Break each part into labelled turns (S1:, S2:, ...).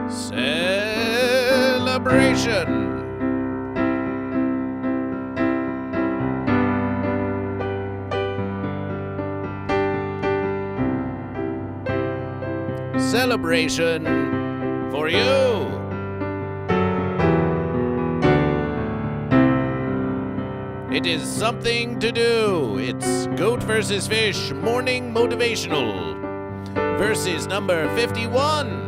S1: Celebration. Celebration for you. It is something to do. It's Goat vs. Fish Morning Motivational versus number 51.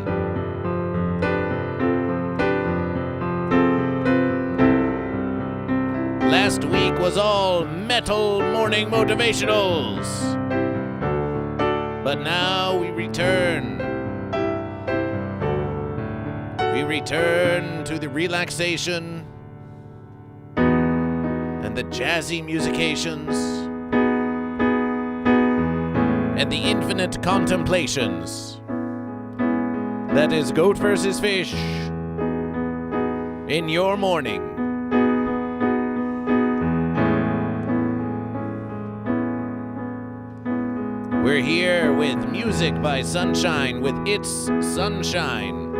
S1: Last week was all metal morning motivationals. But now we return. We return to the relaxation and the jazzy musications and the infinite contemplations. That is Goat vs. Fish in your morning. We're here with music by Sunshine with It's Sunshine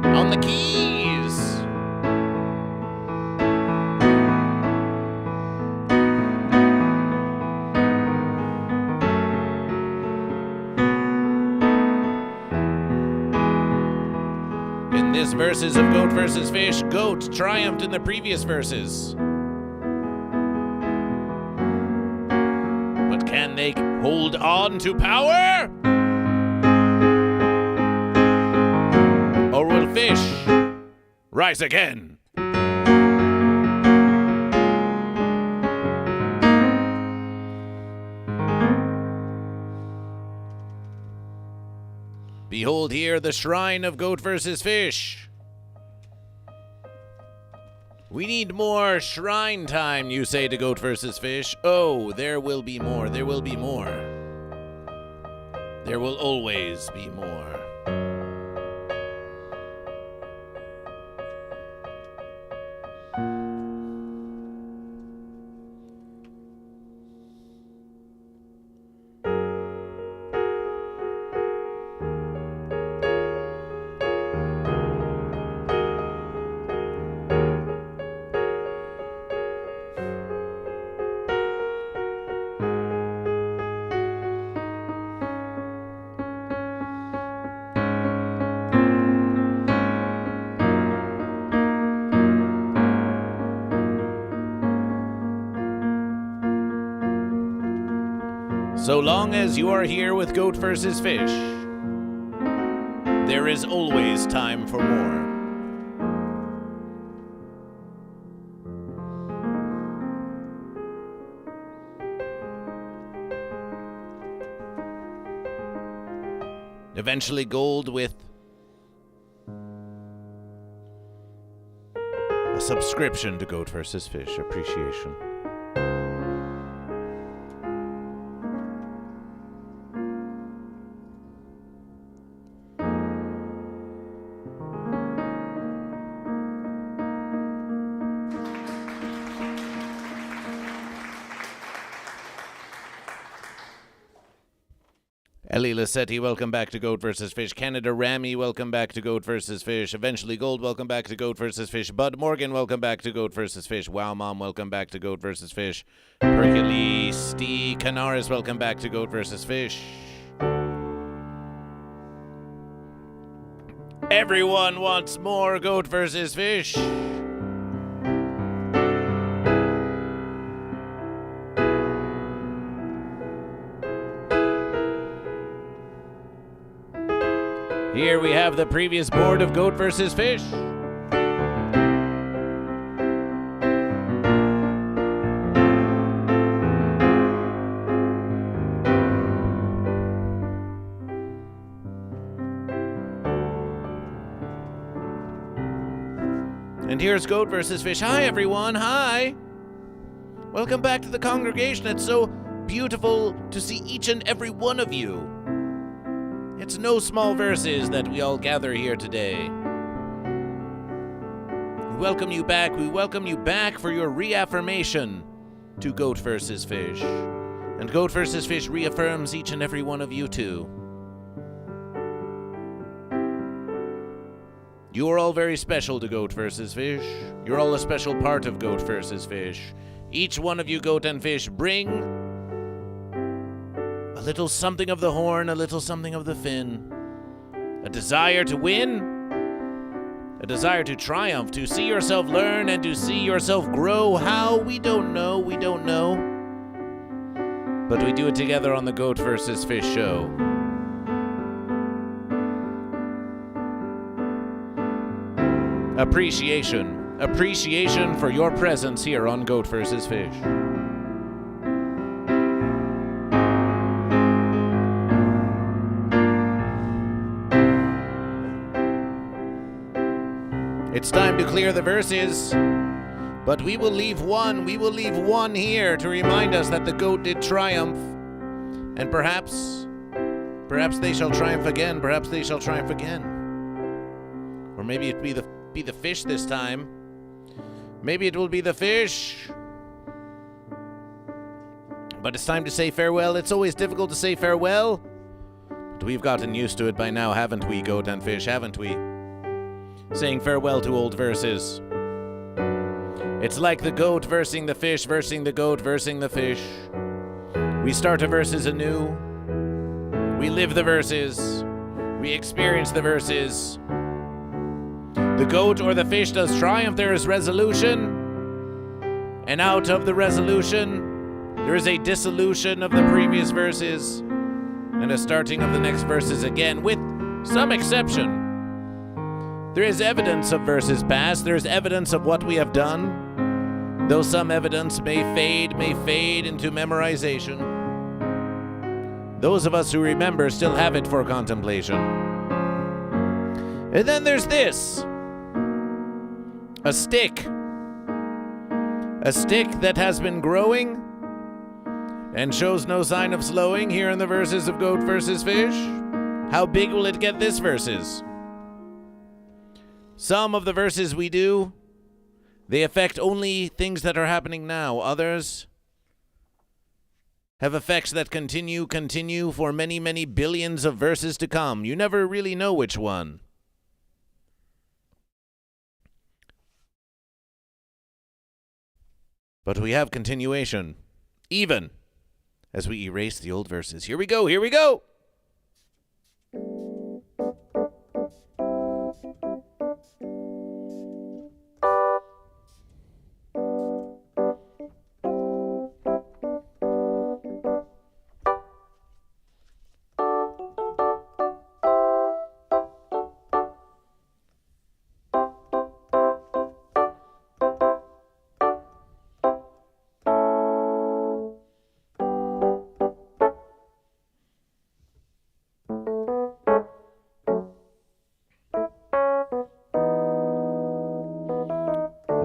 S1: on the keys. In this verses of Goat vs. Fish, Goat triumphed in the previous verses. But can they hold on to power? Or will Fish rise again? Behold here the shrine of Goat vs. Fish. We need more shrine time, you say to Goat vs. Fish. Oh, there will be more. There will be more. There will always be more. So long as you are here with Goat vs. Fish, there is always time for more. Eventually gold with a subscription to Goat vs. Fish appreciation. Ellie Lassetti, welcome back to Goat vs. Fish. Canada Rami, welcome back to Goat vs. Fish. Eventually Gold, welcome back to Goat vs. Fish. Bud Morgan, welcome back to Goat vs. Fish. Wow Mom, welcome back to Goat vs. Fish. Hercules Steve Canaris, welcome back to Goat vs. Fish. Everyone wants more Goat vs. Fish. Here we have the previous board of Goat vs. Fish. And here's Goat vs. Fish. Hi, everyone. Hi. Welcome back to the congregation. It's so beautiful to see each and every one of you. It's no small verses that we all gather here today. We welcome you back. We welcome you back for your reaffirmation to Goat vs. Fish. And Goat vs. Fish reaffirms each and every one of you too. You are all very special to Goat vs. Fish. You're all a special part of Goat vs. Fish. Each one of you, Goat and Fish, bring a little something of the horn, a little something of the fin. A desire to win, a desire to triumph, to see yourself learn and to see yourself grow. How? We don't know. But we do it together on the Goat vs. Fish show. Appreciation for your presence here on Goat vs. Fish. It's time to clear the verses, but we will leave one here to remind us that the goat did triumph, and perhaps they shall triumph again, or maybe it be the fish this time. Maybe it will be the fish. But it's time to say farewell. It's always difficult to say farewell, but we've gotten used to it by now, haven't we, Goat and Fish, haven't we? Saying farewell to old verses. It's like the goat versing the fish, versing the goat, versing the fish. We start the verses anew. We live the verses. We experience the verses. The goat or the fish does triumph, there is resolution. And out of the resolution, there is a dissolution of the previous verses and a starting of the next verses again, with some exception. There is evidence of verses past, there is evidence of what we have done, though some evidence may fade into memorization. Those of us who remember still have it for contemplation. And then there's this. A stick that has been growing and shows no sign of slowing here in the verses of Goat vs. Fish. How big will it get this verses? Some of the verses we do, they affect only things that are happening now. Others have effects that continue for many, many billions of verses to come. You never really know which one. But we have continuation, even as we erase the old verses. Here we go.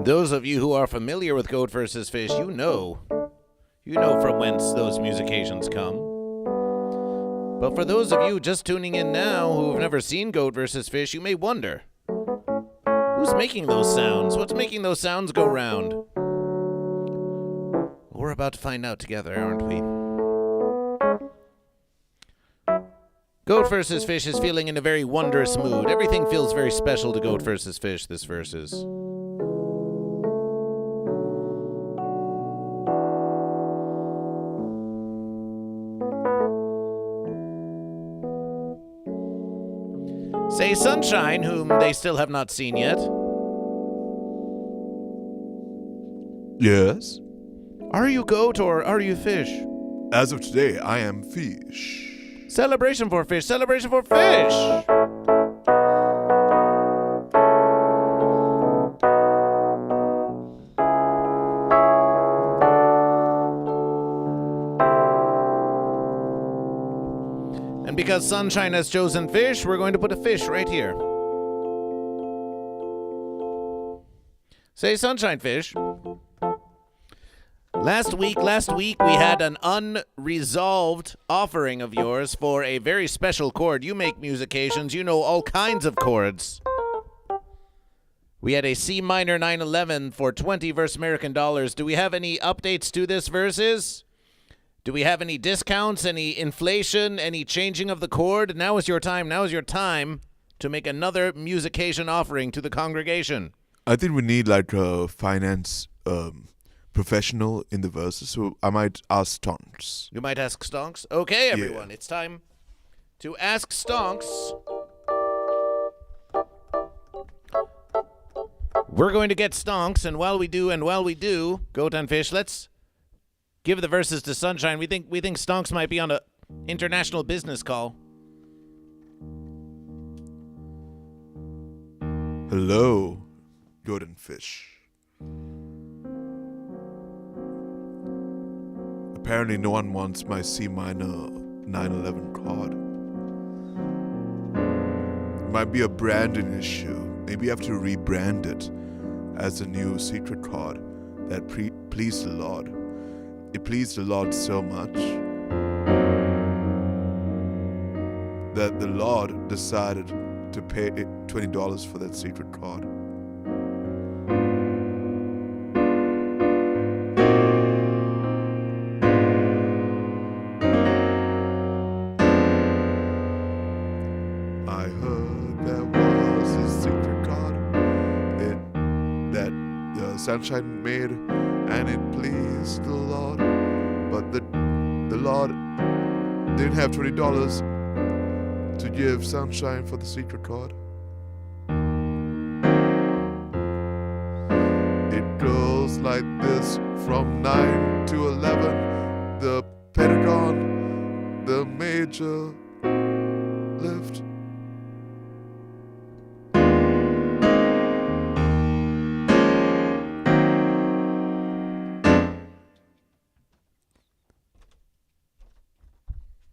S1: Those of you who are familiar with Goat vs. Fish, you know from whence those musications come. But for those of you just tuning in now who have never seen Goat vs. Fish, you may wonder, who's making those sounds? What's making those sounds go round? We're about to find out together, aren't we? Goat vs. Fish is feeling in a very wondrous mood. Everything feels very special to Goat vs. Fish this verses. Say Sunshine, whom they still have not seen yet.
S2: Yes?
S1: Are you goat or are you fish?
S2: As of today, I am fish.
S1: Celebration for fish! Celebration for fish! And because Sunshine has chosen fish, we're going to put a fish right here. Say Sunshine Fish. Last week, we had an unresolved offering of yours for a very special chord. You make musications, you know all kinds of chords. We had a C minor 911 for 20 verse American dollars. Do we have any updates to this verses? Do we have any discounts, any inflation, any changing of the chord? Now is your time to make another musication offering to the congregation?
S2: I think we need like a finance professional in the verses, so I might ask Stonks.
S1: You might ask Stonks. Okay, everyone, It's time to ask Stonks. We're going to get Stonks, and while we do, Goat and Fish, let's give the verses to Sunshine. We think Stonks might be on a international business call.
S2: Hello, Goat and Fish. Apparently no one wants my C minor 911 card. It might be a branding issue. Maybe you have to rebrand it as a new secret card that pleased the Lord. It pleased the Lord so much that the Lord decided to pay $20 for that secret card. I heard there was a secret card that Sunshine made, and it pleased the Lord. But the Lord didn't have $20 to give Sunshine for the secret card. It goes like this: from 9 to 11, the Pentagon, the major lift.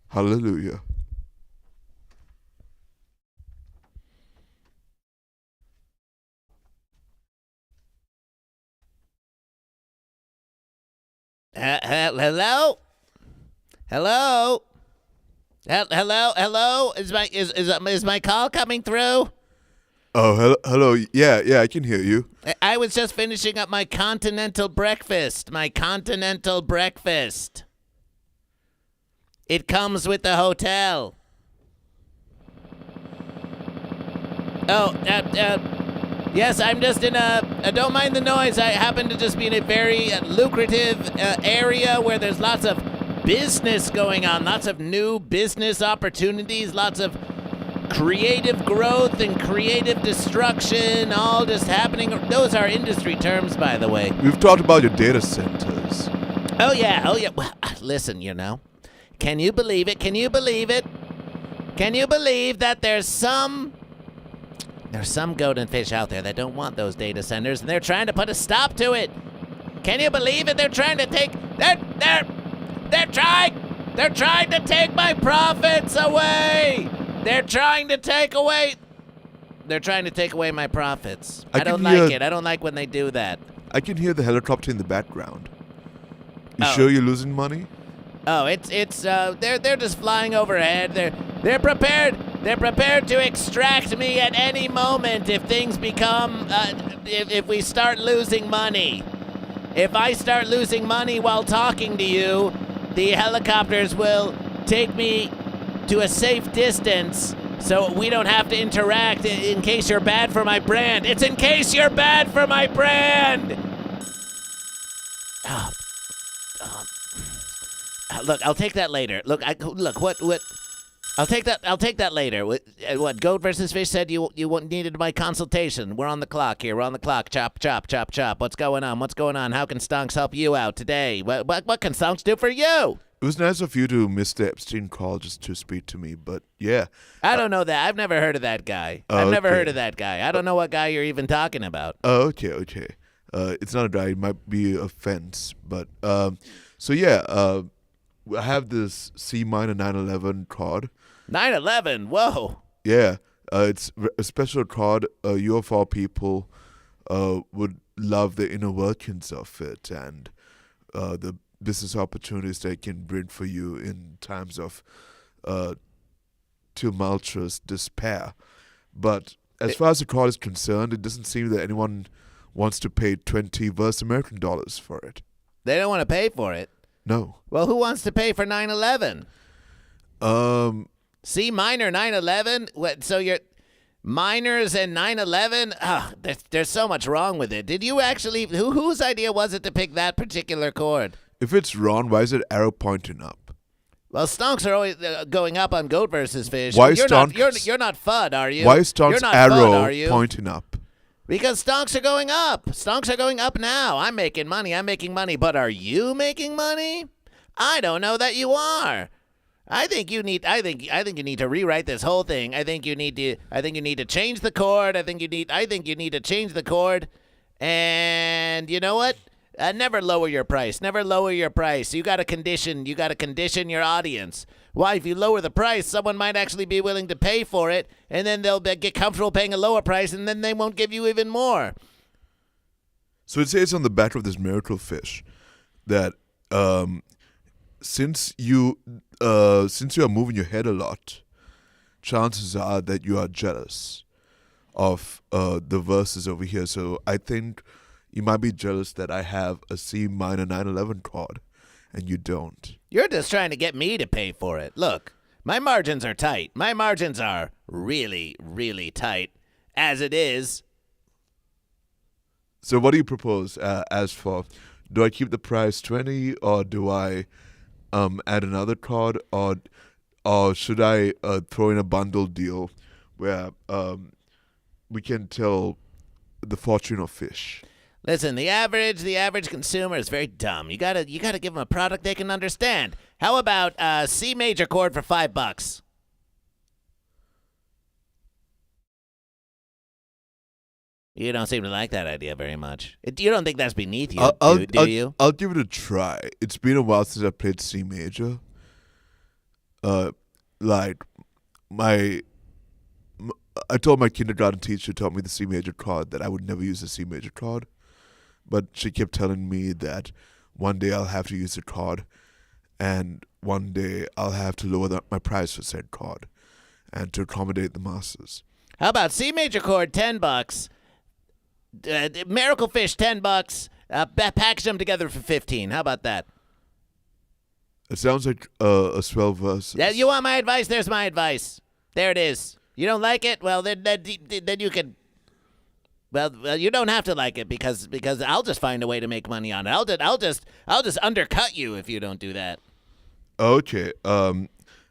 S2: Hallelujah.
S1: Hello? Hello? Is my call coming through?
S2: Oh, hello. Yeah, I can hear you.
S1: I was just finishing up my continental breakfast. It comes with the hotel. Oh, yes, I'm just in don't mind the noise. I happen to just be in a very lucrative area where there's lots of business going on, lots of new business opportunities, lots of creative growth and creative destruction, all just happening. Those are industry terms, by the way.
S2: We've talked about your data centers.
S1: Oh, yeah. Well, listen, can you believe it? Can you believe that there's some Goat and Fish out there that don't want those data centers, and they're trying to put a stop to it? Can you believe it? They're trying to take my profits away. They're trying to take away my profits. I don't like it. I don't like when they do that.
S2: I can hear the helicopter in the background. You
S1: Oh.
S2: sure you're losing money?
S1: Oh, they're just flying overhead. They're prepared to extract me at any moment if things become if we start losing money. If I start losing money while talking to you, the helicopters will take me to a safe distance so we don't have to interact in case you're bad for my brand. It's in case you're bad for my brand. Look, I'll take that later. Look, what? I'll take that later. What GoatVsFish said you needed my consultation. We're on the clock here. We're on the clock. Chop, chop, chop, chop. What's going on? How can Stonks help you out today? What can Stonks do for you?
S2: It was nice of you to miss the Epstein call just to speak to me, but yeah.
S1: I don't know that. I've never heard of that guy. I don't know what guy you're even talking about.
S2: Oh, okay. It's not a guy. It might be a fence, but so yeah. I have this C minor 911 card.
S1: 911. Whoa.
S2: Yeah. It's a special card. You of all people would love the inner workings of it and the business opportunities they can bring for you in times of tumultuous despair. But as far as the card is concerned, it doesn't seem that anyone wants to pay $20 American dollars for it.
S1: They don't want to pay for it.
S2: No.
S1: Well, who wants to pay for 911? C minor 911? What? So Miners and 9/11. There's so much wrong with it. Did you actually? Whose idea was it to pick that particular chord?
S2: If it's wrong, why is it arrow pointing up?
S1: Well, stonks are always going up on Goat versus Fish.
S2: Why
S1: you're
S2: stonks?
S1: You're not FUD, are you?
S2: Why is
S1: You're
S2: stonks
S1: not
S2: arrow
S1: FUD, are you?
S2: pointing up?
S1: Because stonks are going up. Stonks are going up now. I'm making money. But are you making money? I don't know that you are. I think you need to rewrite this whole thing. I think you need to change the chord. I think you need to change the chord. And you know what? Never lower your price. Never lower your price. You got to condition your audience. Why? If you lower the price, someone might actually be willing to pay for it, and then they'll get comfortable paying a lower price, and then they won't give you even more.
S2: So it says on the back of this miracle fish that since you are moving your head a lot, chances are that you are jealous of the verses over here. So I think you might be jealous that I have a C minor 9/11 chord and you don't.
S1: You're just trying to get me to pay for it. Look, my margins are tight. My margins are really, really tight as it is.
S2: So what do you propose as for, do I keep the price 20 or do I add another chord or should I throw in a bundle deal where we can tell the fortune of fish?
S1: Listen, the average consumer is very dumb. You gotta give them a product they can understand. How about C major chord for $5? You don't seem to like that idea very much. You don't think that's beneath you, do you?
S2: I'll give it a try. It's been a while since I played C major. I told my kindergarten teacher who taught me the C major chord that I would never use the C major chord. But she kept telling me that one day I'll have to use the chord, and one day I'll have to lower my price for said chord, and to accommodate the masses.
S1: How about C major chord, $10? Miracle Fish, $10. Package them together for $15. How about that?
S2: It sounds like a swell verse.
S1: Yeah, you want my advice? There's my advice. There it is. You don't like it? Well, then you can. Well, you don't have to like it because I'll just find a way to make money on it. I'll just undercut you if you don't do that.
S2: Okay.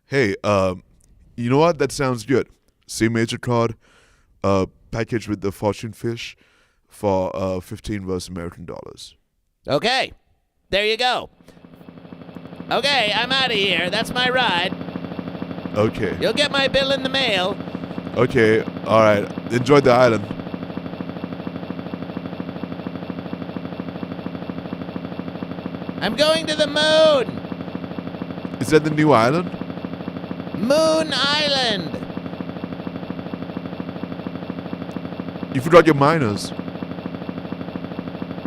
S2: Hey. You know what? That sounds good. C major chord, package with the fortune fish, for 15 verse American dollars.
S1: Okay. There you go. Okay, I'm out of here. That's my ride.
S2: Okay.
S1: You'll get my bill in the mail.
S2: Okay. All right. Enjoy the island.
S1: I'm going to the moon.
S2: Is that the new island?
S1: Moon Island.
S2: You forgot your miners.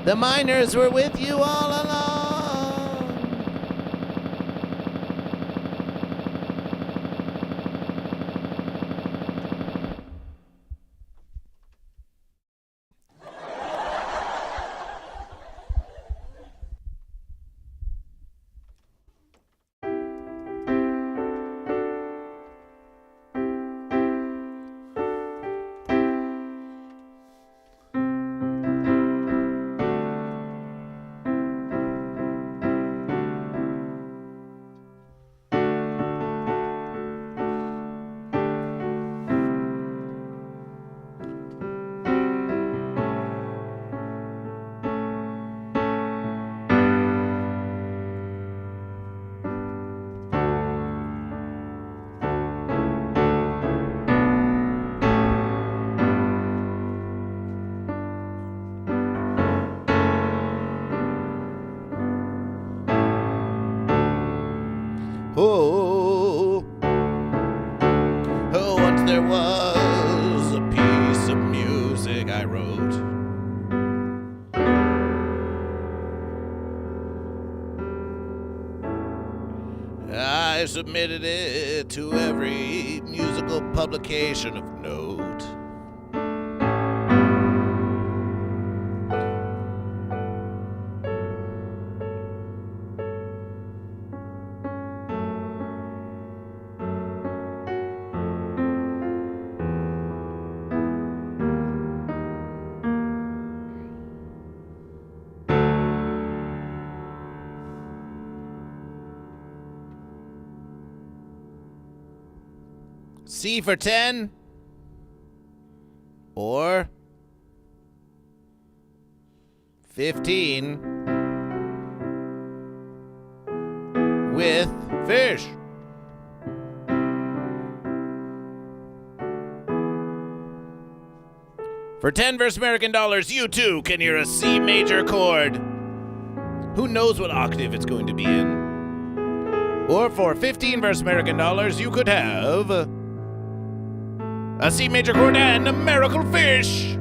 S1: The miners were with you all along. Once there was a piece of music I wrote. I submitted it to every musical publication of note. C for 10. Or 15 with fish. For 10 versus American dollars, you too can hear a C major chord. Who knows what octave it's going to be in? Or for 15 versus American dollars, you could have a C major chord and a miracle fish.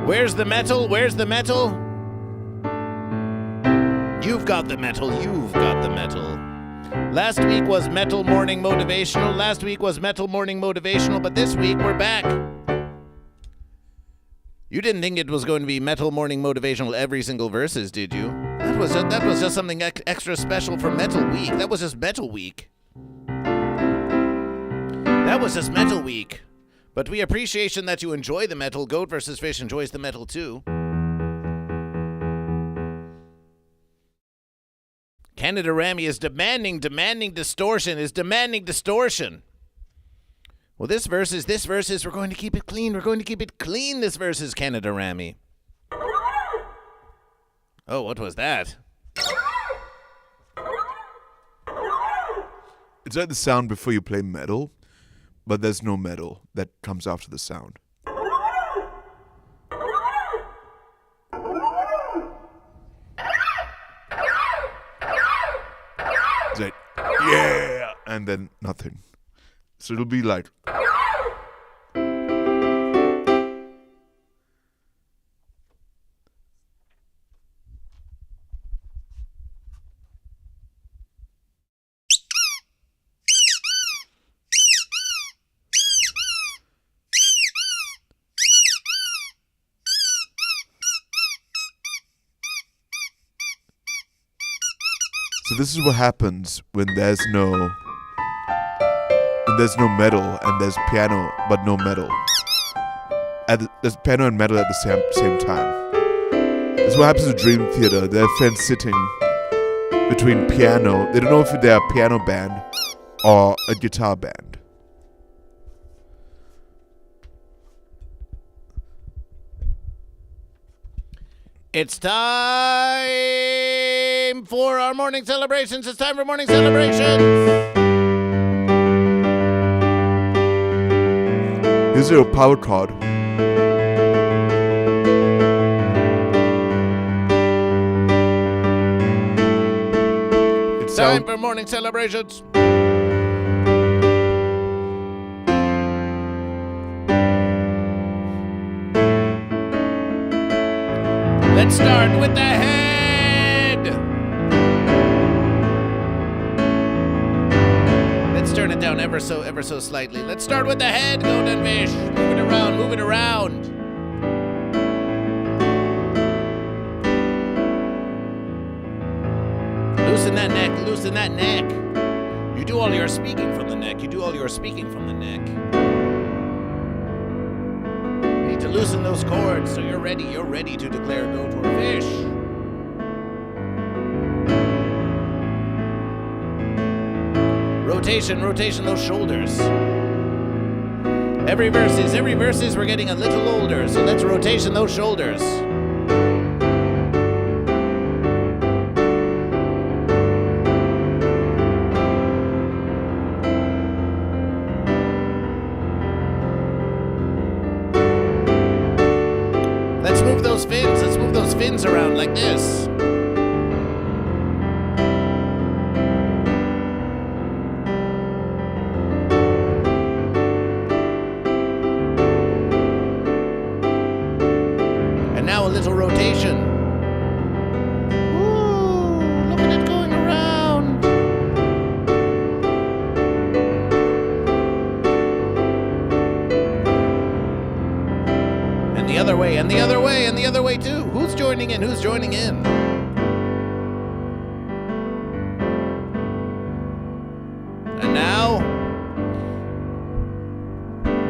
S1: Where's the metal? Where's the metal? You've got the metal. You've got the metal. Last week was Metal Morning Motivational. Last week was Metal Morning Motivational, but this week we're back. You didn't think it was going to be Metal Morning Motivational every single verses, did you? That was just something extra special for Metal Week. That was just Metal Week. That was just Metal Week. But we appreciation that you enjoy the metal. Goat vs. Fish enjoys the metal too. Canada Rami is demanding distortion, Well, this verse is, we're going to keep it clean. This verse is Canada Rami. Oh, what was that?
S2: It's like the sound before you play metal, but there's no metal that comes after the sound. It's like, yeah, and then nothing. So it'll be like... So this is what happens when there's no metal and there's piano but no metal. There's piano and metal at the same time. This is what happens to Dream Theater. There are fans sitting between piano. They don't know if they're a piano band or a guitar band.
S1: It's time for our morning celebrations. It's time for morning celebrations.
S2: Here's your power chord. It's
S1: time for morning celebrations. Let's start with the head. Let's turn it down ever so slightly. Let's start with the head, Goat and Fish. Move it around. Loosen that neck. You do all your speaking from the neck. To loosen those cords so you're ready to declare goat or fish. Rotation those shoulders. Every verses we're getting a little older, so let's rotation those shoulders. Let's move those fins around like this. And now a little rotation. Ooh, look at it going around. And the other way, and the other way, and the other way too. Who's joining in? And now,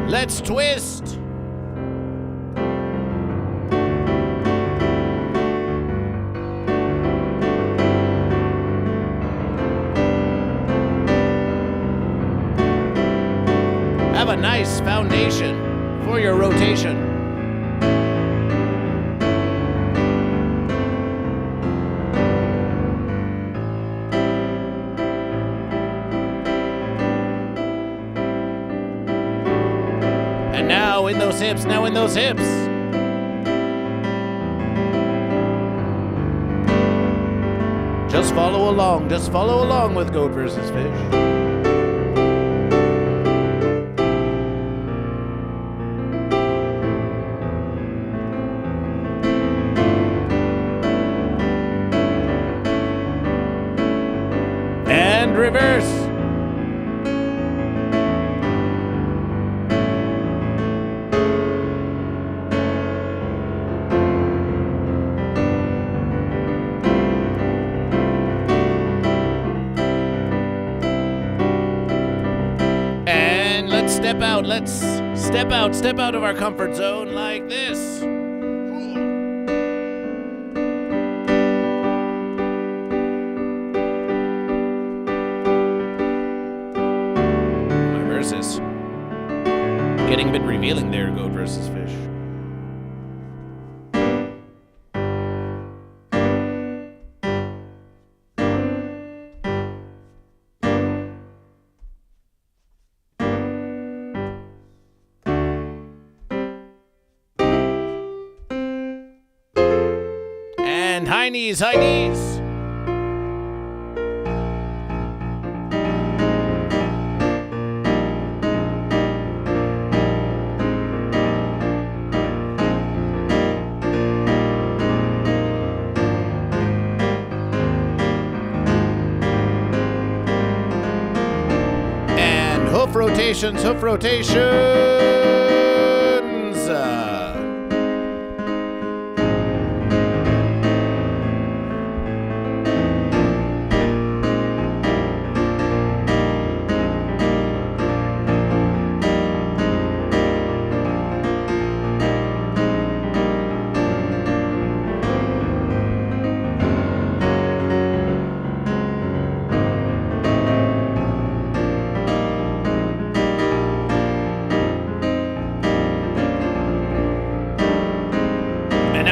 S1: let's twist. nice foundation for your rotation. And now in those hips, now in those hips. Just follow along with Goat vs. Fish. And reverse. Let's step out of our comfort zone like this. My verses getting a bit revealing there, Goat vs. Fish. High knees, high knees. And hoof rotations, hoof rotations.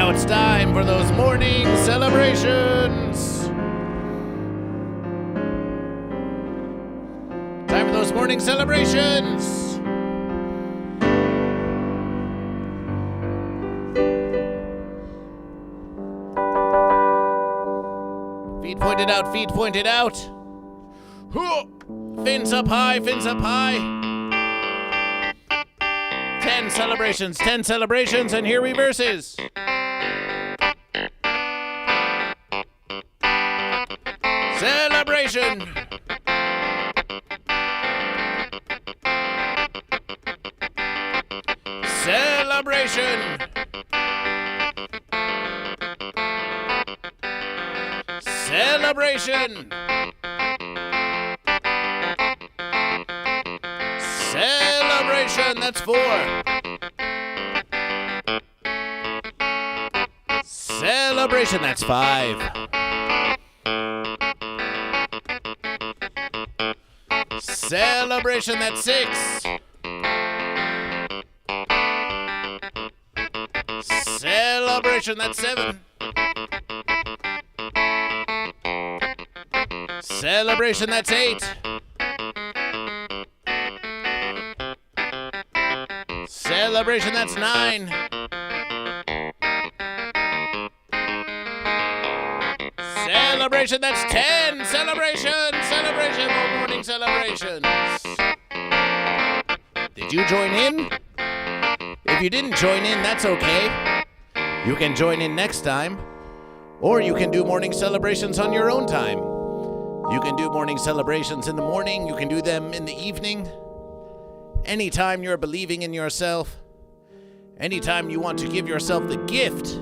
S1: It's time for those morning celebrations. Time for those morning celebrations. Feet pointed out, feet pointed out. Fins up high, fins up high. 10 celebrations, and here reverses. Celebration. Celebration. Celebration. Celebration. That's 4. Celebration. That's 5. Celebration, that's 6. Celebration, that's 7. Celebration, that's 8. Celebration, that's 9. Celebration, that's 10. Celebration, more morning celebrations. Did you join in? If you didn't join in, that's okay. You can join in next time, or you can do morning celebrations on your own time. You can do morning celebrations in the morning, you can do them in the evening. Anytime you're believing in yourself, anytime you want to give yourself the gift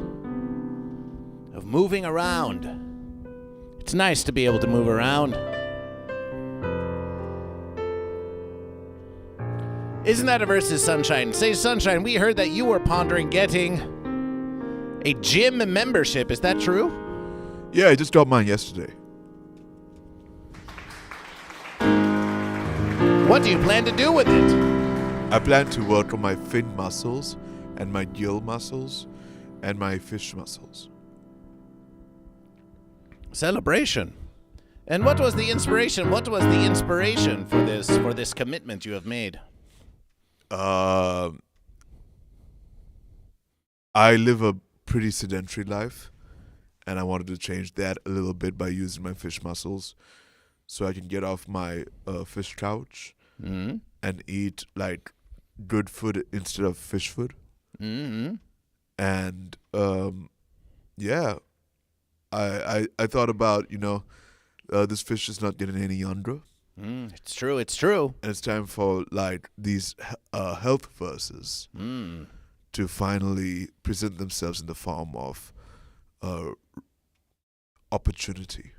S1: of moving around. It's nice to be able to move around. Isn't that a versus Sunshine? Say, Sunshine, we heard that you were pondering getting a gym membership. Is that true?
S2: Yeah, I just got mine yesterday.
S1: What do you plan to do with it?
S2: I plan to work on my fin muscles and my gill muscles and my fish muscles.
S1: Celebration. And what was the inspiration? What was the inspiration for this commitment you have made?
S2: I live a pretty sedentary life, and I wanted to change that a little bit by using my fish muscles, so I can get off my fish couch and eat like good food instead of fish food.
S1: Mm-hmm.
S2: And yeah, I thought about, this fish is not getting any younger.
S1: It's true. It's true.
S2: And it's time for like these health verses to finally present themselves in the form of opportunity.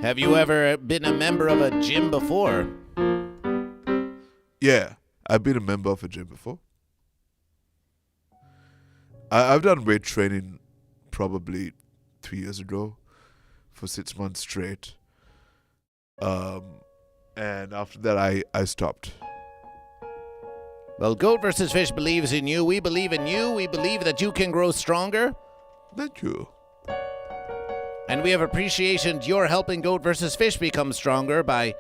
S1: Have you ever been a member of a gym before?
S2: Yeah, I've been a member of a gym before. I've done weight training probably 3 years ago for 6 months straight. And after that, I stopped.
S1: Well, Goat vs. Fish believes in you. We believe in you. We believe that you can grow stronger.
S2: Thank you.
S1: And we have appreciation you're helping Goat vs. Fish become stronger by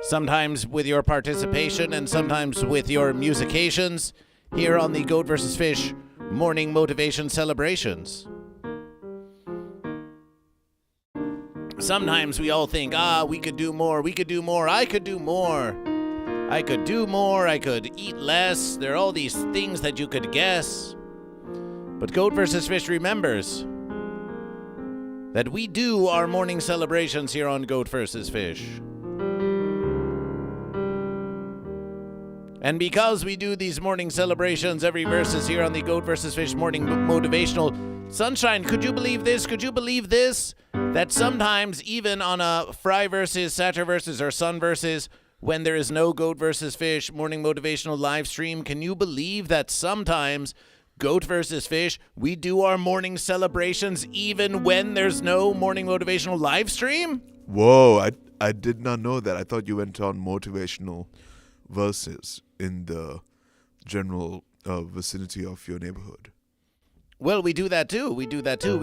S1: sometimes with your participation and sometimes with your musications here on the Goat vs. Fish morning motivation celebrations. Sometimes we all think, we could do more, I could do more. I could do more, I could eat less. There are all these things that you could guess. But Goat vs. Fish remembers that we do our morning celebrations here on Goat vs. Fish. And because we do these morning celebrations every verses here on the Goat vs. Fish morning motivational, Sunshine, could you believe this? Could you believe this? That sometimes, even on a Fry versus, Satyr versus, or Sun versus, when there is no Goat vs. Fish morning motivational live stream, can you believe that sometimes Goat vs. Fish, we do our morning celebrations even when there's no morning motivational live stream?
S2: Whoa, I did not know that. I thought you went on motivational verses in the general vicinity of your neighborhood.
S1: Well, we do that too. We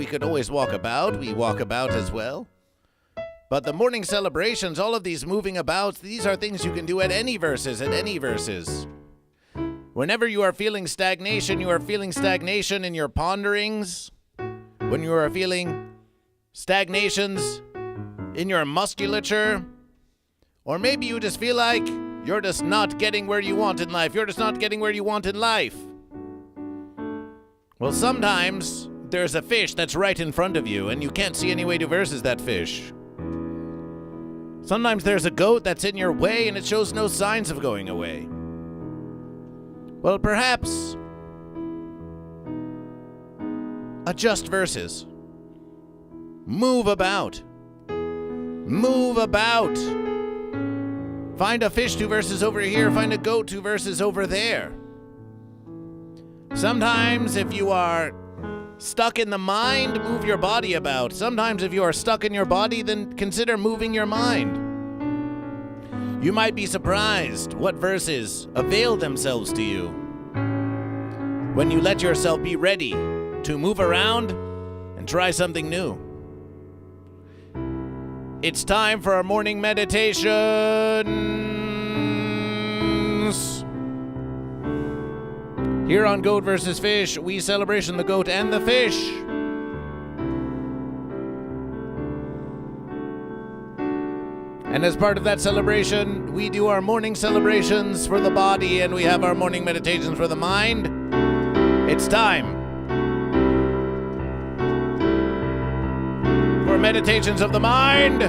S1: could always walk about. We walk about as well. But the morning celebrations, all of these moving about, these are things you can do at any verses. Whenever you are feeling stagnation in your ponderings. When you are feeling stagnations in your musculature. Or maybe you just feel like you're just not getting where you want in life. Well, sometimes there's a fish that's right in front of you and you can't see any way to versus that fish. Sometimes there's a goat that's in your way and it shows no signs of going away. Well, perhaps adjust verses. Move about. Find a fish to verses over here, find a goat to verses over there. Sometimes if you are stuck in the mind, move your body about. Sometimes if you are stuck in your body, then consider moving your mind. You might be surprised what verses avail themselves to you when you let yourself be ready to move around and try something new. It's time for our morning meditations. Here on Goat vs. Fish, we celebration the goat and the fish. And as part of that celebration, we do our morning celebrations for the body and we have our morning meditations for the mind. It's time for meditations of the mind.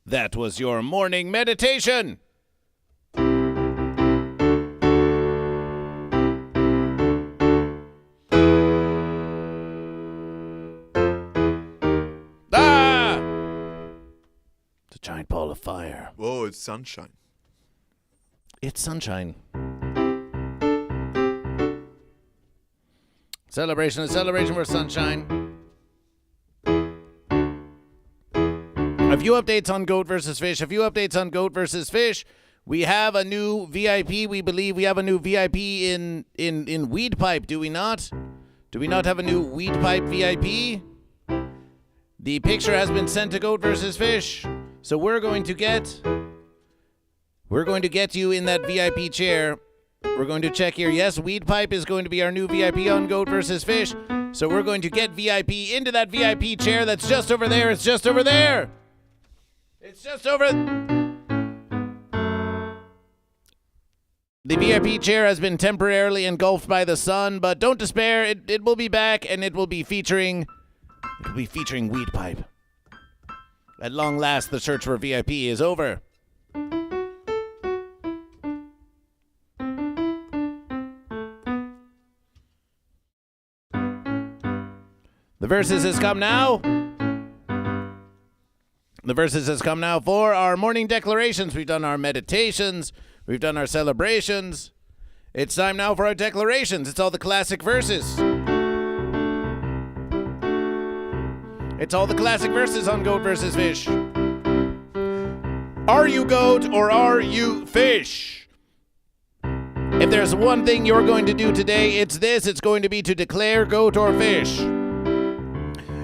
S1: That was your morning meditation. Ah! It's a giant ball of fire.
S2: Whoa, it's sunshine.
S1: It's sunshine. Celebration, a celebration for sunshine. A few updates on Goat vs. Fish. We have a new VIP. We believe we have a new VIP in Weed Pipe, do we not? Do we not have a new Weed Pipe VIP? The picture has been sent to Goat vs. Fish. So we're going to get you in that VIP chair. We're going to check here. Yes, Weed Pipe is going to be our new VIP on Goat vs. Fish. So we're going to get VIP into that VIP chair that's just over there. It's just over there. It's just over. The VIP chair has been temporarily engulfed by the sun, but don't despair. It will be back, and it will be featuring Weed Pipe. At long last, the search for VIP is over. The Versus has come now. The Versus has come now for our morning declarations. We've done our meditations. We've done our celebrations. It's time now for our declarations. It's all the classic verses. It's all the classic verses on Goat vs. Fish. Are you goat or are you fish? If there's one thing you're going to do today, it's this. It's going to be to declare goat or fish.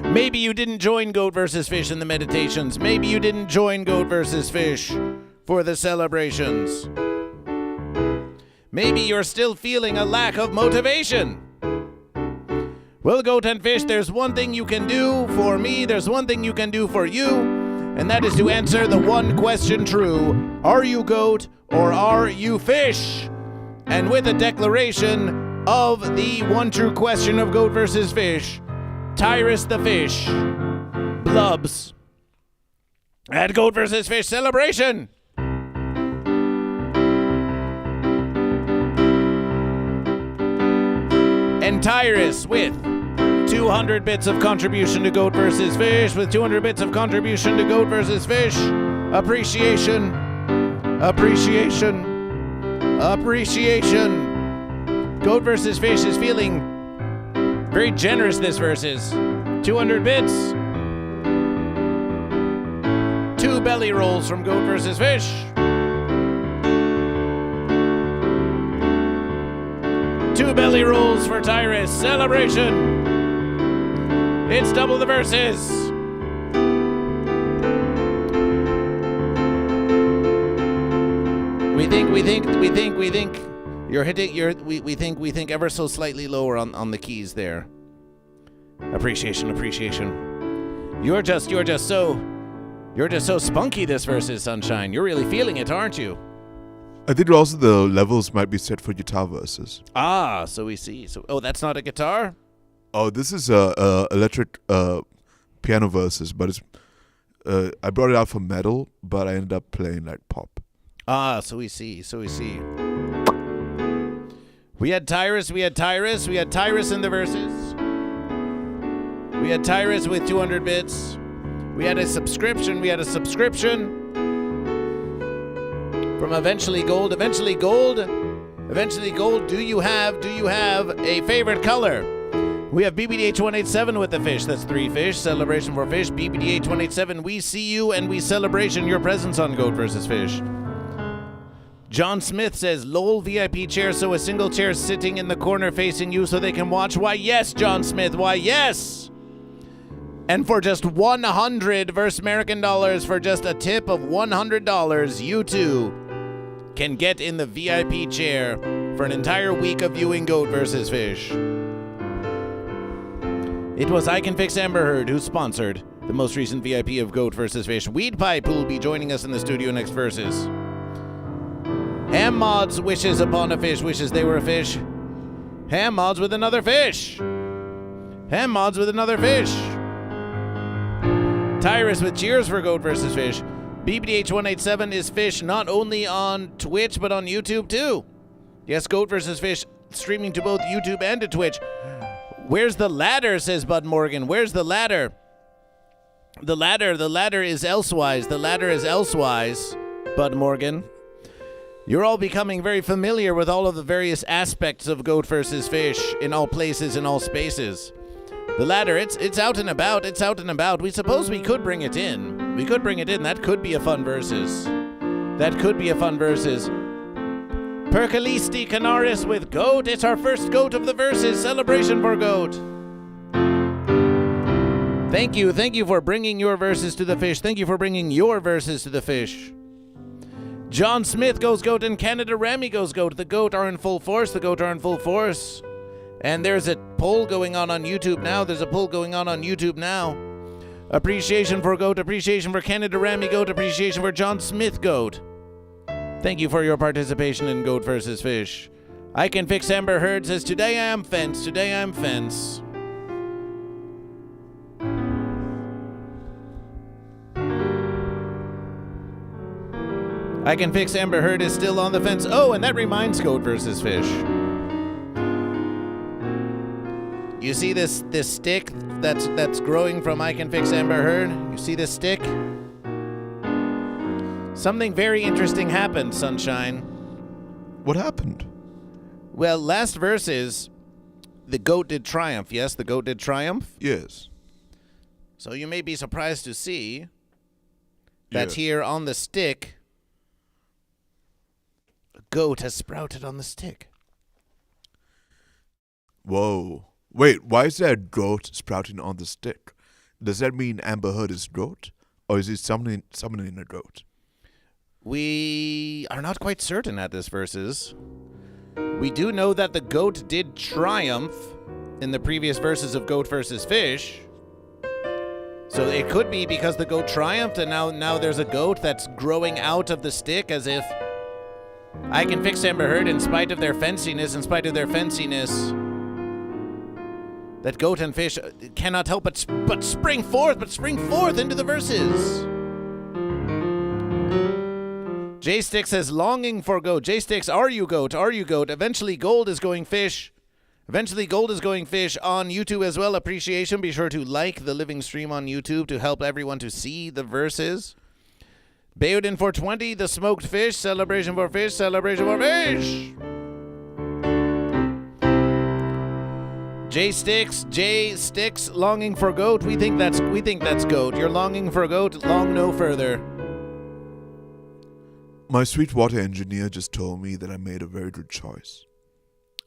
S1: Maybe you didn't join Goat vs. Fish in the meditations. Maybe you didn't join Goat vs. Fish for the celebrations. Maybe you're still feeling a lack of motivation. Well, Goat and Fish, there's one thing you can do for me, there's one thing you can do for you, and that is to answer the one question true. Are you goat or are you fish? And with a declaration of the one true question of Goat vs. Fish, Tyrus the Fish blubs at Goat vs. Fish celebration. And Tyrus with 200 bits of contribution to Goat vs. Fish, with 200 bits of contribution to Goat vs. Fish. Appreciation. Goat vs. Fish is feeling very generous this versus. 200 bits. 2 belly rolls from Goat vs. Fish. Two belly rolls for Tyrus. Celebration. It's double the verses. We think you're hitting we think ever so slightly lower on the keys there. Appreciation. You're just so spunky this versus, Sunshine. You're really feeling it, aren't you?
S2: I think also the levels might be set for guitar verses.
S1: Ah, so we see. So, that's not a guitar?
S2: Oh, this is electric piano verses, but it's I brought it out for metal, but I ended up playing like pop.
S1: Ah, so we see. We had Tyrus in the verses. We had Tyrus with 200 bits. We had a subscription. From Eventually Gold, do you have a favorite color? We have BBDH187 with the fish. That's 3 fish. Celebration for fish. BBDH187. We see you and we celebration your presence on Goat vs. Fish. John Smith says, LOL VIP chair, so a single chair sitting in the corner facing you so they can watch. Why, yes, John Smith. Why, yes. And for just 100 versus American dollars, for just a tip of $100, you too can get in the VIP chair for an entire week of viewing Goat vs. Fish. It was I Can Fix Amber Heard who sponsored the most recent VIP of Goat vs. Fish. Weed Pipe, who will be joining us in the studio next verses. Ham Mods wishes upon a fish, wishes they were a fish. Ham Mods with another fish. Tyrus with cheers for Goat vs. Fish. BBDH187 is Fish not only on Twitch, but on YouTube too. Yes, Goat vs. Fish streaming to both YouTube and to Twitch. Where's the ladder, says Bud Morgan. Where's the ladder? The ladder is elsewise. The ladder is elsewise, Bud Morgan. You're all becoming very familiar with all of the various aspects of Goat vs. Fish in all places, in all spaces. The ladder, it's out and about. It's out and about. We suppose we could bring it in. We could bring it in. That could be a fun versus. That could be a fun versus. Percalisti Canaris with Goat. It's our first Goat of the verses. Celebration for Goat. Thank you for bringing your verses to the fish. Thank you for bringing your verses to the fish. John Smith goes Goat and Canada Rami goes Goat. The Goat are in full force. The Goat are in full force. And there's a poll going on YouTube now. Appreciation for Goat. Appreciation for Canada Rami Goat. Appreciation for John Smith Goat. Thank you for your participation in Goat vs. Fish. I Can Fix Amber Heard says, Today I am fence. I Can Fix Amber Heard is still on the fence. Oh, and that reminds Goat vs. Fish. You see this stick that's growing from I Can Fix Amber Heard? You see this stick? Something very interesting happened, Sunshine.
S2: What happened?
S1: Well, last verses, the Goat did triumph. Yes, the Goat did triumph.
S2: Yes.
S1: So you may be surprised to see that here on the stick, a goat has sprouted on the stick.
S2: Whoa. Wait, why is there a goat sprouting on the stick? Does that mean Amber Heard is goat? Or is he summoning a goat?
S1: We are not quite certain at this verses. We do know that the Goat did triumph in the previous verses of Goat vs. Fish. So it could be because the Goat triumphed and now there's a goat that's growing out of the stick as if I Can Fix Amber Heard in spite of their fenciness, that Goat and Fish cannot help but spring forth into the verses. J-Stick says, longing for Goat. J-Sticks, are you Goat? Eventually Gold is going Fish on YouTube as well. Appreciation. Be sure to like the living stream on YouTube to help everyone to see the verses. Bayoudin 420, the smoked fish. Celebration for fish. J-Sticks, longing for Goat. We think that's Goat. You're longing for Goat. Long no further.
S2: My Sweetwater engineer just told me that I made a very good choice.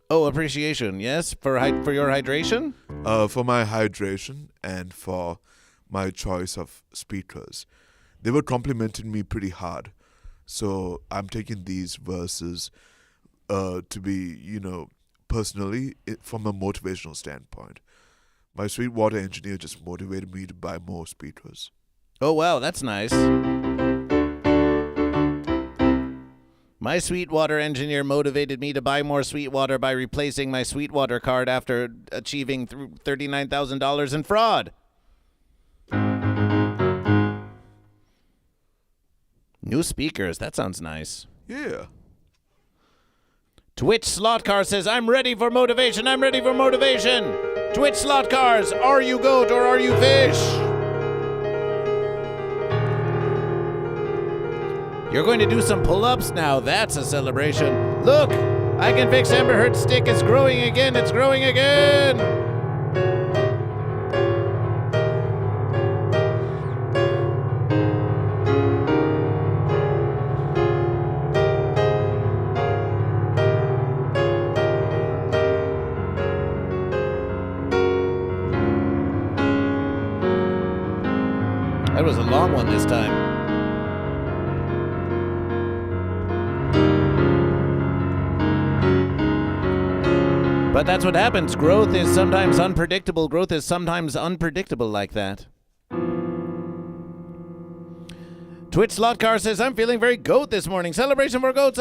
S1: Oh, appreciation. Yes, for your hydration?
S2: For my hydration and for my choice of speakers. They were complimenting me pretty hard. So I'm taking these verses to be, personally, from a motivational standpoint. My Sweetwater engineer just motivated me to buy more speakers.
S1: Oh, wow, that's nice. My Sweetwater engineer motivated me to buy more Sweetwater by replacing my Sweetwater card after achieving $39,000 in fraud. New speakers, that sounds nice.
S2: Yeah.
S1: Twitch Slot Car says, I'm ready for motivation. Twitch Slot Cars, are you Goat or are you Fish? You're going to do some pull-ups now. That's a celebration. Look, I Can Fix Amber Heard's stick is growing again. It's growing again. That was a long one this time. But that's what happens. Growth is sometimes unpredictable like that. Twitch Slot Car says, I'm feeling very Goat this morning. Celebration for Goat.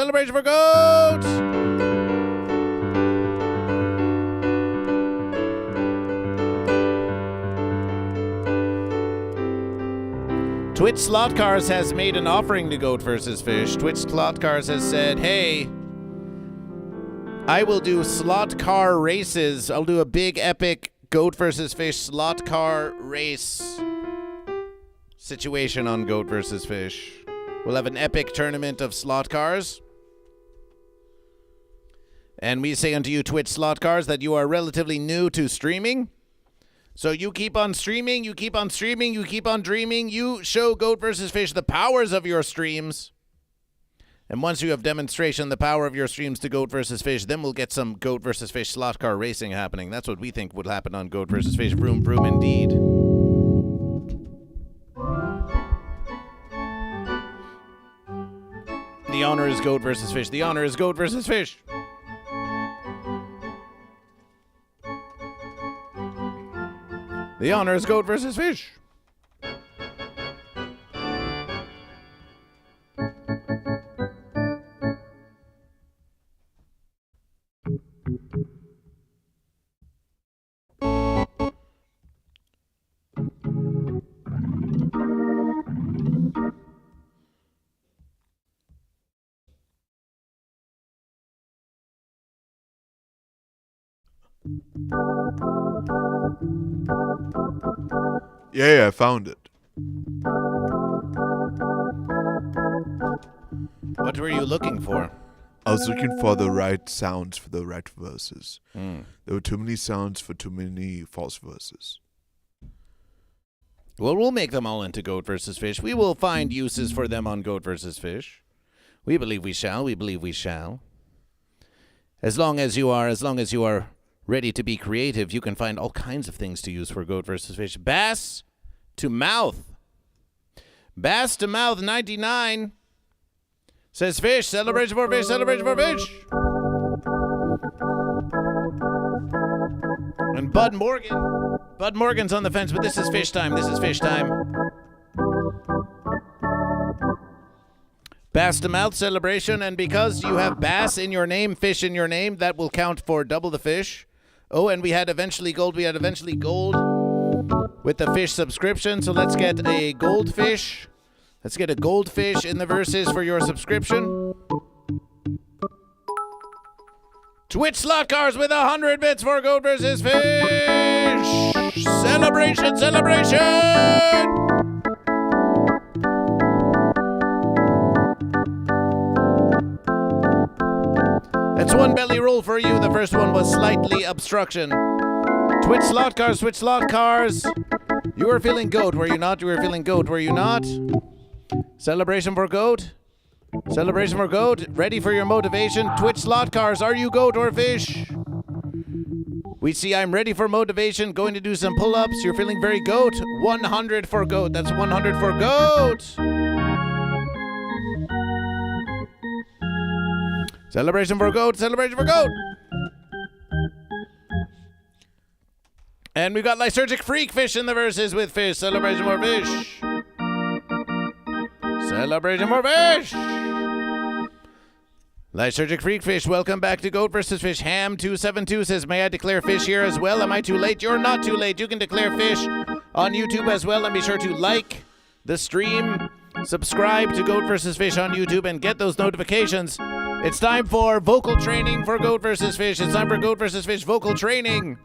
S1: Twitch Slot Cars has made an offering to Goat vs. Fish. Twitch Slot Cars has said, hey, I will do slot car races. I'll do a big epic Goat vs. Fish slot car race situation on Goat vs. Fish. We'll have an epic tournament of slot cars. And we say unto you, Twitch Slot Cars, that you are relatively new to streaming. So you keep on streaming, you keep on streaming, you keep on dreaming. You show Goat vs. Fish the powers of your streams. And once you have demonstration the power of your streams to Goat vs. Fish, then we'll get some Goat vs. Fish slot car racing happening. That's what we think would happen on Goat vs. Fish. Vroom, vroom, indeed. The honor is Goat vs. Fish. The honor is Goat vs. Fish. The honor is Goat vs. Fish.
S2: Yeah, I found it.
S1: What were you looking for?
S2: I was looking for the right sounds for the right verses. There were too many sounds for too many false verses.
S1: Well, we'll make them all into Goat vs. Fish. We will find uses for them on Goat vs. Fish. We believe we shall. We believe we shall. As long as you are ready to be creative, you can find all kinds of things to use for Goat vs. Fish. Bass to mouth. Bass to mouth 99 says fish. Celebration for fish. Celebration for fish. And Bud Morgan's on the fence, but this is fish time. This is fish time. Bass to mouth celebration, and because you have bass in your name, fish in your name, that will count for double the fish. Oh, and we had eventually gold. We had eventually gold with the fish subscription. So let's get a goldfish. Let's get a goldfish in the verses for your subscription. Twitch Slot Cars with 100 bits for Goat vs. Fish. Celebration, celebration. That's one belly roll for you. The first one was slightly obstruction. Twitch Slot Cars, Twitch Slot Cars. You were feeling goat, were you not? You were feeling goat, were you not? Celebration for goat. Celebration for goat. Ready for your motivation. Twitch Slot Cars, are you goat or fish? We see I'm ready for motivation. Going to do some pull-ups. You're feeling very goat. 100 for goat. That's 100 for goat. Celebration for goat, celebration for goat. And we got Lysergic Freak Fish in the verses with fish. Celebration for fish. Celebration for fish. Lysergic Freak Fish, welcome back to Goat vs. Fish. Ham272 says, may I declare fish here as well? Am I too late? You're not too late. You can declare fish on YouTube as well. And be sure to like the stream, subscribe to Goat vs. Fish on YouTube, and get those notifications. It's time for vocal training for Goat vs. Fish. It's time for Goat vs. Fish vocal training.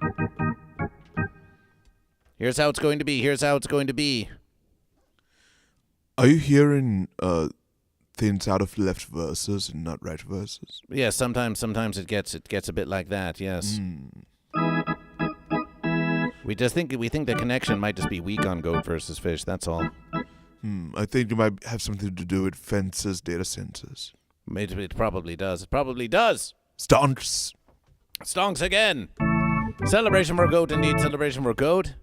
S1: Here's how it's going to be. Here's how it's going to be.
S2: Are you hearing things out of left verses and not right verses?
S1: Yes, sometimes it gets a bit like that. Yes. We think the connection might just be weak on Goat vs. Fish. That's all.
S2: I think it might have something to do with fences, data centers.
S1: It probably does. It probably does.
S2: Stonks.
S1: Stonks again. Celebration for goat, indeed. Celebration for goat.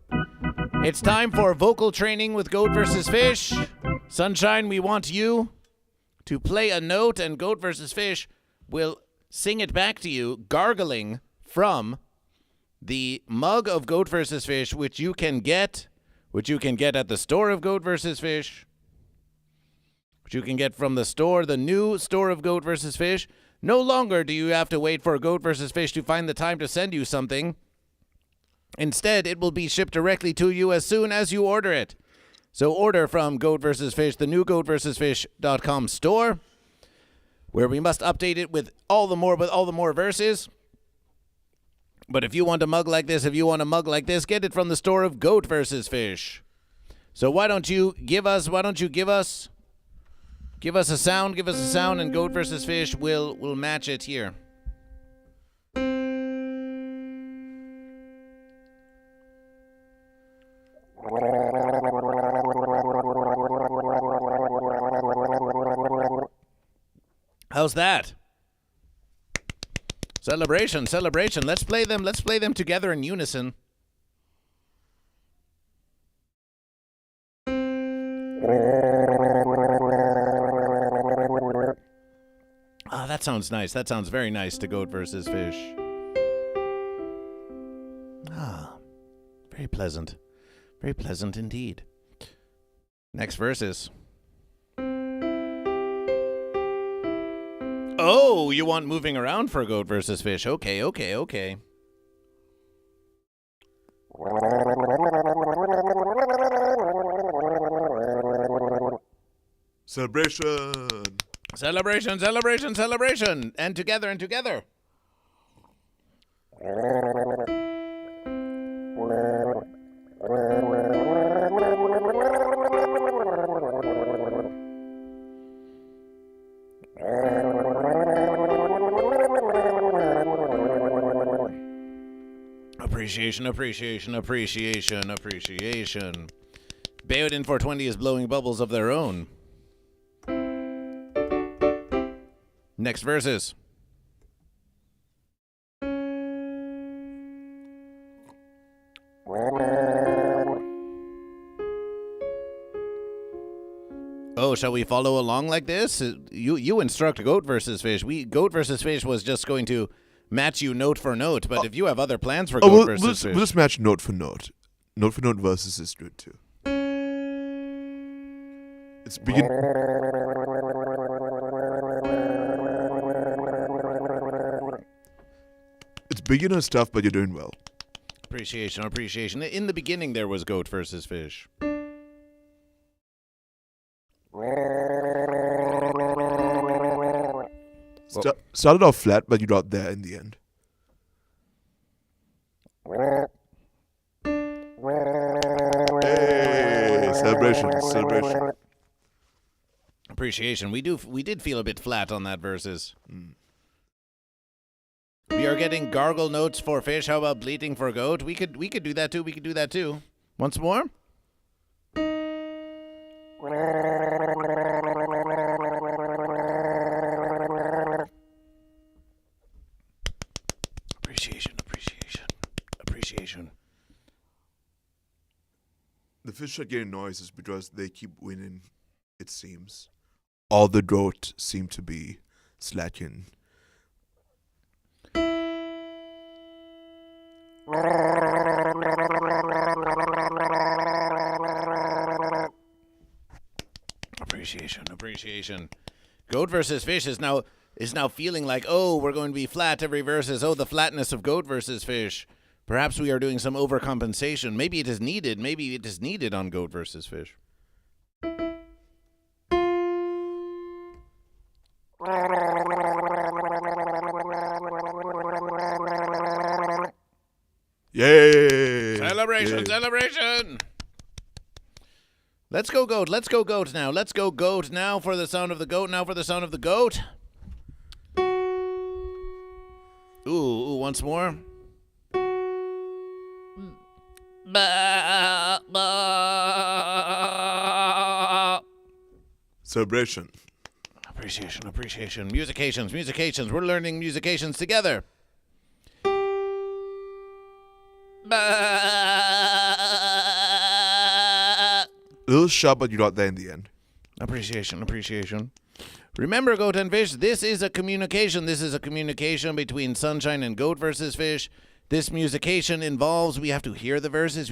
S1: It's time for vocal training with Goat vs. Fish. Sunshine, we want you to play a note, and Goat vs. Fish will sing it back to you, gargling from the mug of Goat vs. Fish, which you can get at the store of Goat vs. Fish. Which you can get from the store, the new store of Goat vs. Fish. No longer do you have to wait for Goat vs. Fish to find the time to send you something. Instead, it will be shipped directly to you as soon as you order it. So order from Goat vs. Fish, the new GoatVsFish.com store, where we must update it with all the more verses. But if you want a mug like this, get it from the store of Goat vs. Fish. So why don't you give us a sound, and Goat vs. Fish will match it here. How's that? Celebration. Let's play them together in unison. Ah, that sounds nice. That sounds very nice to Goat vs. Fish. Ah, very pleasant. Very pleasant indeed. Next verses. Oh, you want moving around for Goat vs. Fish. Okay. Celebration. And together. Appreciation. Bayonet 420 is blowing bubbles of their own. Next verses. Oh, shall we follow along like this? You instruct Goat vs. Fish. Goat vs. Fish was just going to match you note for note, but if you have other plans for Goat vs. Fish...
S2: We'll just match note for note. Note for note versus is good too. It's beginner stuff, but you're doing well.
S1: Appreciation. In the beginning, there was Goat vs. Fish.
S2: Started off flat, but you got there in the end. Hey, celebration.
S1: Appreciation. We did feel a bit flat on that verses. We are getting gargle notes for fish. How about bleating for goat? We could do that too. Once more. Appreciation.
S2: The fish are getting noises because they keep winning, it seems. All the goat seem to be slacking.
S1: Appreciation. Goat versus fish is now feeling like, oh, we're going to be flat every versus. Oh, the flatness of goat versus fish. Perhaps we are doing some overcompensation. Maybe it is needed on Goat versus Fish.
S2: Yay!
S1: Celebration! Let's go goat now. Let's go goat now for the sound of the goat. Ooh, once more.
S2: Celebration.
S1: Appreciation. Musications. We're learning musications together.
S2: A little sharp, but you got there in the end.
S1: Appreciation. Remember, Goat and Fish, this is a communication. This is a communication between Sunshine and Goat versus Fish. This musication involves, we have to hear the verses,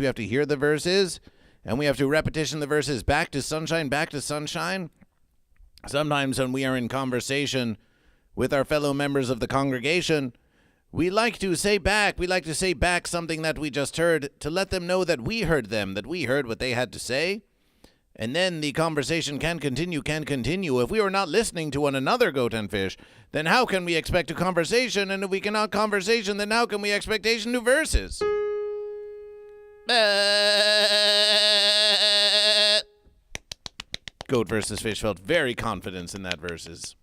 S1: and we have to repetition the verses back to Sunshine. Sometimes when we are in conversation with our fellow members of the congregation, we like to say back something that we just heard to let them know that we heard them, that we heard what they had to say. And then the conversation can continue. If we are not listening to one another, Goat and Fish, then how can we expect a conversation? And if we cannot conversation, then how can we expectation to verses? Goat versus Fish felt very confident in that verses.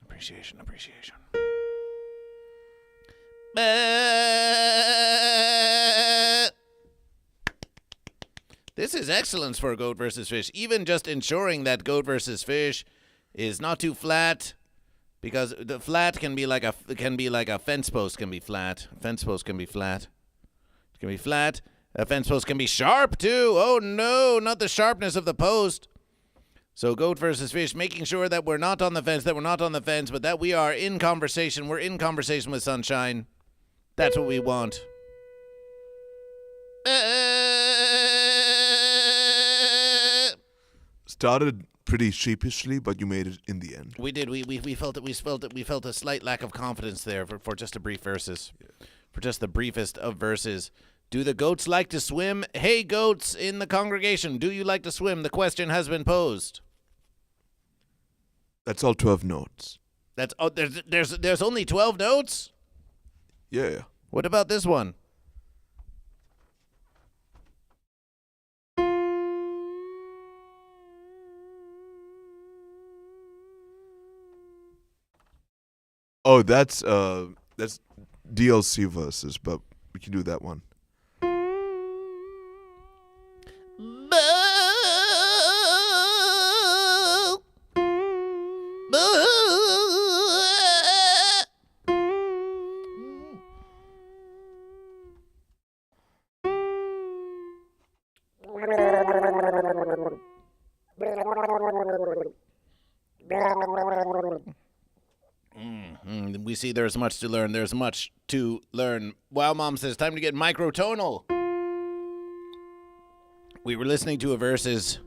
S1: Appreciation. This is excellence for Goat versus Fish. Even just ensuring that Goat versus Fish is not too flat, because the flat can be like a fence post can be flat. Fence post can be flat. It can be flat. A fence post can be sharp too. Oh no, not the sharpness of the post. So Goat versus Fish, making sure that we're not on the fence, but that we are in conversation. We're in conversation with Sunshine. That's what we want.
S2: Started pretty sheepishly, but you made it in the end.
S1: We did. We felt it. We felt a slight lack of confidence there for just a brief verses. Yeah. For just the briefest of verses. Do the goats like to swim? Hey, goats in the congregation, do you like to swim? The question has been posed.
S2: That's all 12 notes.
S1: There's only 12 notes?
S2: Yeah.
S1: What about this one?
S2: Oh, that's DLC verses, but we can do that one.
S1: We see there's much to learn. There's much to learn. Wow, Mom says, time to get microtonal. We were listening to a verses.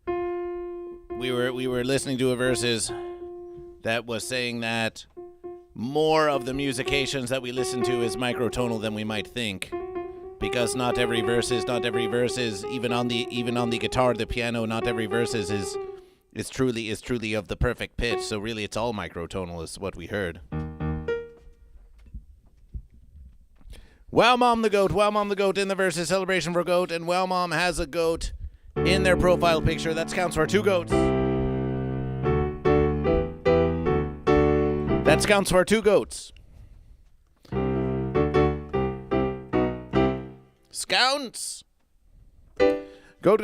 S1: We were listening to a verses that was saying that more of the musications that we listen to is microtonal than we might think, because not every verses, even on the guitar, the piano, not every verses is truly of the perfect pitch. So really, it's all microtonal, is what we heard. Wow Mom the Goat in the verses, celebration for Goat, and Wow Mom has a goat in their profile picture. That counts for 2 goats. That counts for 2 goats. Scounts. Goat.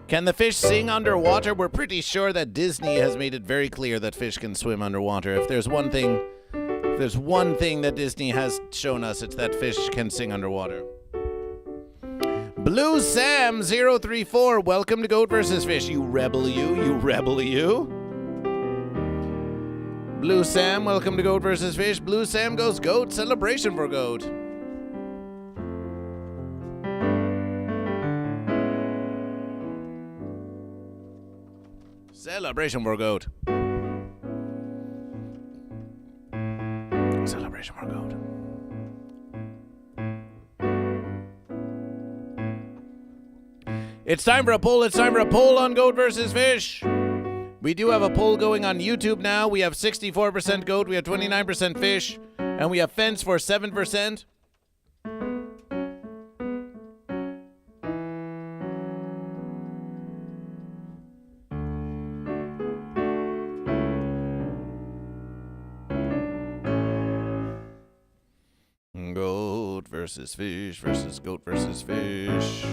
S1: Can the fish sing underwater? We're pretty sure that Disney has made it very clear that fish can swim underwater. If there's one thing that Disney has shown us, it's that fish can sing underwater. Blue Sam 034, welcome to Goat vs. Fish. You rebel you. Blue Sam, welcome to Goat vs. Fish. Blue Sam goes Goat, celebration for Goat. Celebration for Goat. Celebration for Goat. It's time for a poll. On Goat versus Fish. We do have a poll going on YouTube now. We have 64% Goat, we have 29% Fish, and we have Fence for 7%. Goat versus Fish versus Goat versus Fish.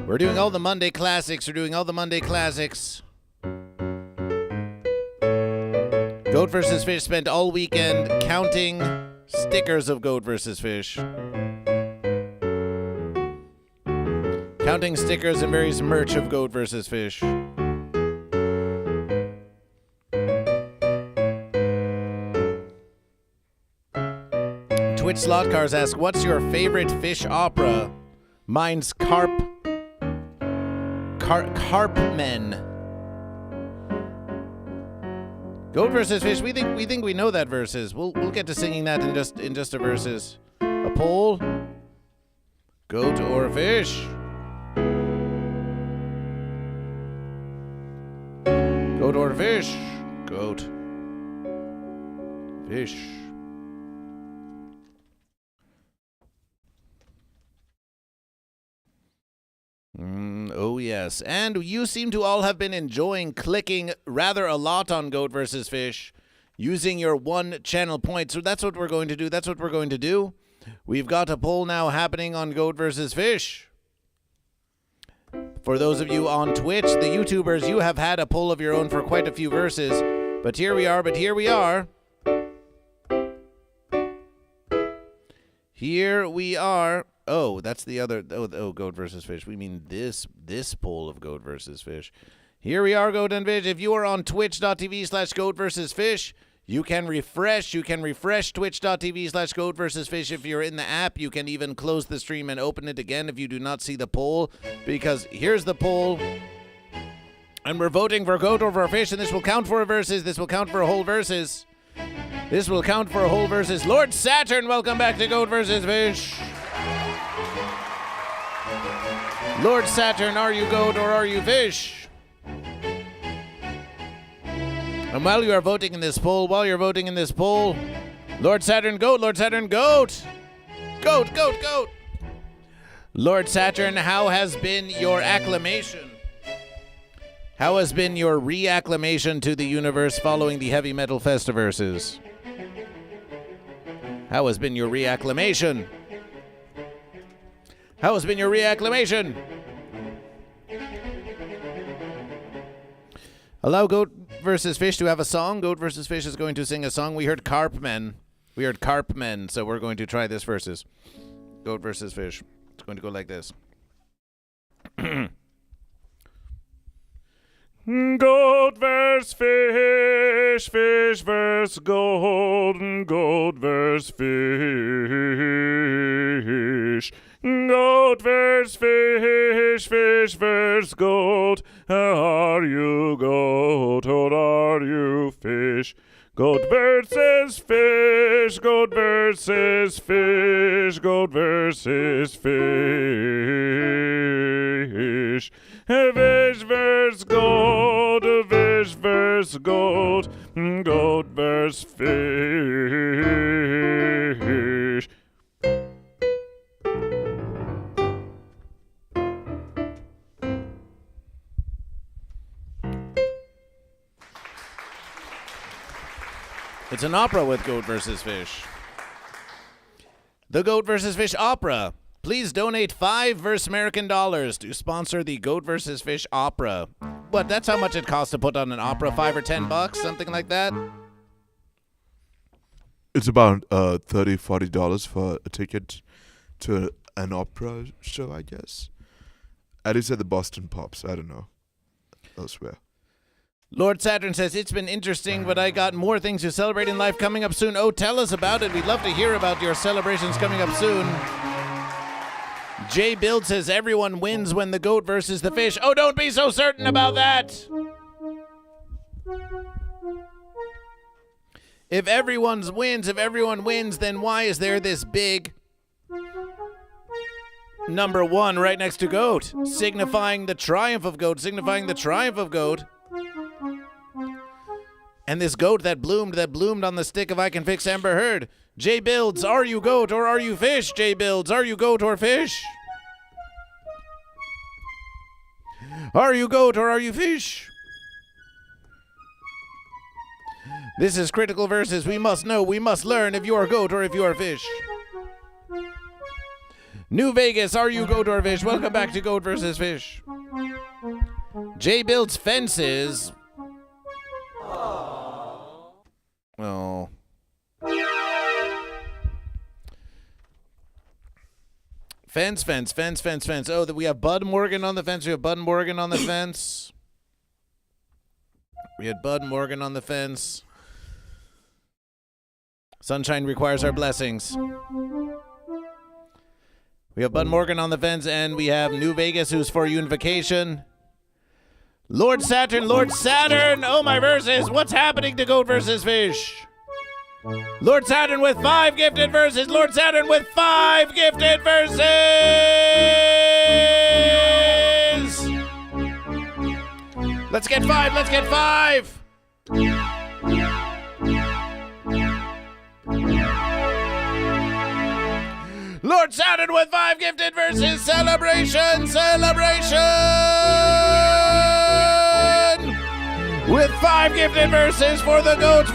S1: We're doing all the Monday classics. Goat vs. Fish spent all weekend counting stickers of Goat vs. Fish. Counting stickers and various merch of Goat vs. Fish. 29% Twitch Slot Cars ask, what's your favorite fish opera? Mine's Carpmen. Goat versus fish. We think we know that verses. We'll get to singing that in just a verses. A poll. Goat or fish? Goat or fish? Goat. Fish. Oh, yes. And you seem to all have been enjoying clicking rather a lot on Goat versus Fish using your one channel point. So that's what we're going to do. We've got a poll now happening on Goat versus Fish. For those of you on Twitch, the YouTubers, you have had a poll of your own for quite a few verses. But here we are. Here we are. Oh, that's the other. Oh, Goat versus Fish. We mean this poll of Goat versus Fish. Here we are, Goat and Fish. If you are on twitch.tv/Goat versus Fish, you can refresh. Twitch.tv/Goat versus Fish. If you're in the app, you can even close the stream and open it again if you do not see the poll. Because here's the poll. And we're voting for Goat over Fish, and this will count for a versus. This will count for a whole versus. Lord Saturn, welcome back to Goat versus Fish. Lord Saturn, are you goat or are you fish? And while you're voting in this poll, Lord Saturn, goat, Lord Saturn, goat. Goat. Lord Saturn, how has been your acclamation? How has been your reacclamation to the universe following the Heavy Metal Festiverses? How has been your reacclamation? Allow Goat versus Fish to have a song. Goat versus Fish is going to sing a song. We heard Carpmen, so we're going to try this versus. Goat versus Fish. It's going to go like this. Goat versus fish, fish versus goat, goat versus fish. Goat versus fish, fish versus goat. Are you goat or are you fish? Goat versus fish, goat versus fish, goat versus fish. Fish versus goat, fish versus goat, goat versus fish. It's an opera with Goat versus Fish. The Goat versus Fish opera. Please donate $5 American dollars to sponsor the Goat versus Fish opera. What? That's how much it costs to put on an opera? $5 or $10, something like that.
S2: It's about $30-$40 for a ticket to an opera show, I guess. At least at the Boston Pops. I don't know elsewhere.
S1: Lord Saturn says, it's been interesting, but I got more things to celebrate in life coming up soon. Oh, tell us about it. We'd love to hear about your celebrations coming up soon. Jay Build says, everyone wins when the goat versus the fish. Oh, don't be so certain about that. If everyone wins, then why is there this big number 1 right next to goat, signifying the triumph of goat, And this goat that bloomed on the stick of I Can Fix Amber Heard. Jay Builds, are you goat or are you fish? Jay Builds, are you goat or fish? Are you goat or are you fish? This is Critical Verses. We must know, we must learn if you are goat or if you are fish. New Vegas, are you goat or fish? Welcome back to Goat versus Fish. Jay Builds Fences. Oh. Fence. Oh, we have Bud Morgan on the fence. We had Bud Morgan on the fence. Sunshine requires our blessings. We have Bud Morgan on the fence, and we have New Vegas, who's for unification. Lord Saturn, oh my verses, what's happening to Goat versus Fish? Lord Saturn with 5 gifted verses, Lord Saturn with 5 gifted verses! Let's get 5! Lord Saturn with 5 gifted verses, celebration! With 5 gifted verses for the goats!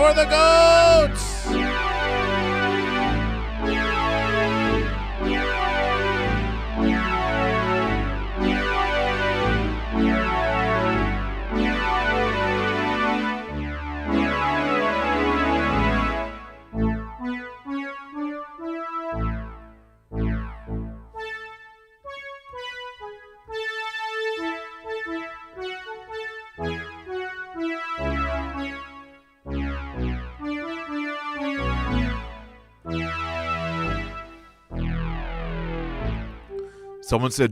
S2: Someone said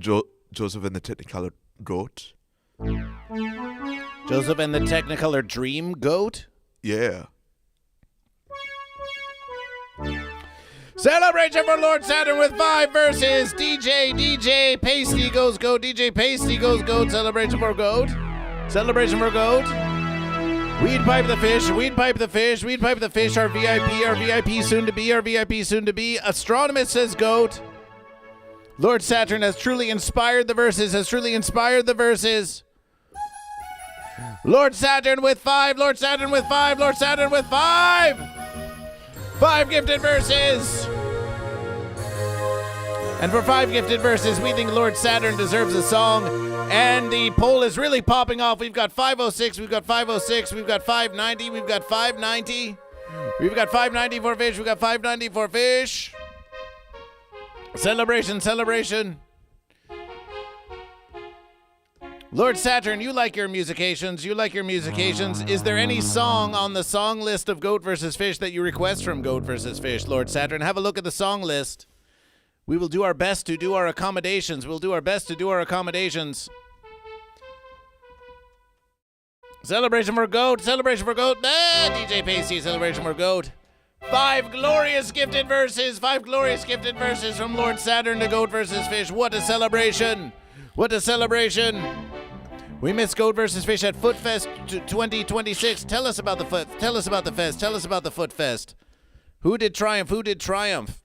S2: Joseph and the Technicolor Goat.
S1: Joseph and the Technicolor Dream Goat?
S2: Yeah.
S1: Celebration for Lord Saturn with 5 verses. DJ Pasty goes goat. DJ Pasty goes goat. Celebration for goat. Weed pipe the fish. Our VIP soon to be. Astronomist says goat. Lord Saturn has truly inspired the verses. Lord Saturn with 5. 5 gifted verses. And for 5 gifted verses, we think Lord Saturn deserves a song. And the poll is really popping off. We've got 506, we've got 590, we've got 590. We've got 590 for fish, Celebration. Lord Saturn, you like your musications. Is there any song on the song list of Goat vs. Fish that you request from Goat vs. Fish? Lord Saturn, have a look at the song list. We will do our best to do our accommodations. Celebration for Goat. DJ Pasty, celebration for Goat. 5 glorious gifted verses from Lord Saturn to Goat vs. Fish. What a celebration. We miss Goat vs. Fish at FootFest 2026. Tell us about the FootFest. Who did triumph?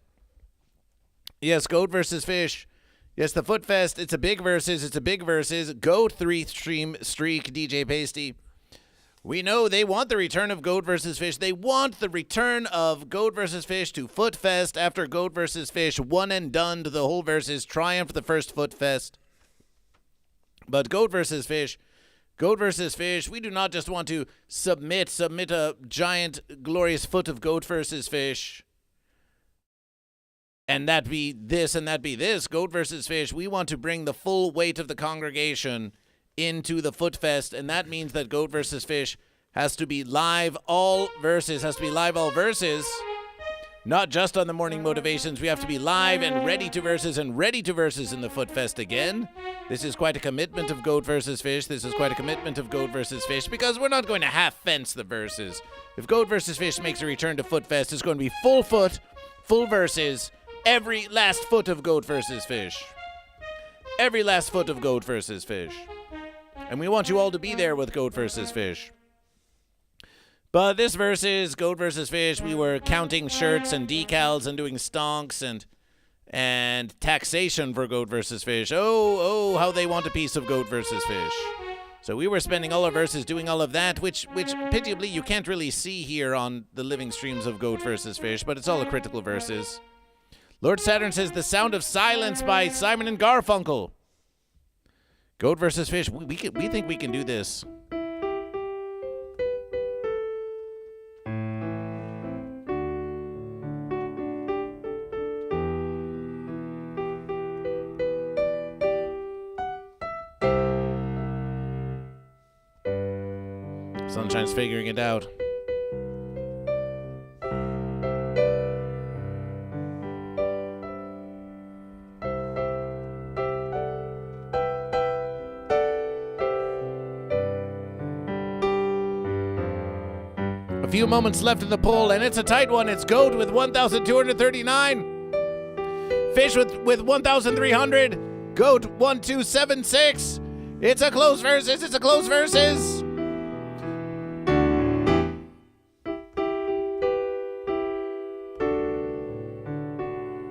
S1: Yes, Goat vs. Fish. Yes, the FootFest. It's a big versus. Goat 3-stream streak, DJ Pasty. We know they want the return of Goat vs. Fish. They want the return of Goat vs. Fish to FootFest after Goat vs. Fish one and done the whole versus triumph the first FootFest. But Goat vs. Fish, we do not just want to submit a giant glorious foot of Goat vs. Fish. And that be this and that be this. Goat vs. Fish, we want to bring the full weight of the congregation into the FootFest, and that means that Goat vs. Fish has to be live all verses. Not just on the morning motivations. We have to be live and ready to verses in the FootFest again. This is quite a commitment of Goat vs. Fish. Because we're not going to half fence the verses. If Goat vs. Fish makes a return to FootFest, it's going to be full foot, full verses, every last foot of Goat vs. Fish. And we want you all to be there with Goat vs. Fish. But this versus Goat vs. Fish, we were counting shirts and decals and doing stonks and taxation for Goat vs. Fish. Oh, how they want a piece of Goat vs. Fish. So we were spending all our verses doing all of that, which pitiably you can't really see here on the living streams of Goat vs. Fish, but it's all a critical verses. Lord Saturn says The Sound of Silence by Simon and Garfunkel. Goat vs. Fish, we think we can do this. Sunshine's figuring it out. few moments left in the poll, and it's a tight one. It's Goat with 1,239. Fish with 1,300. Goat 1,276. It's a close versus. It's a close versus.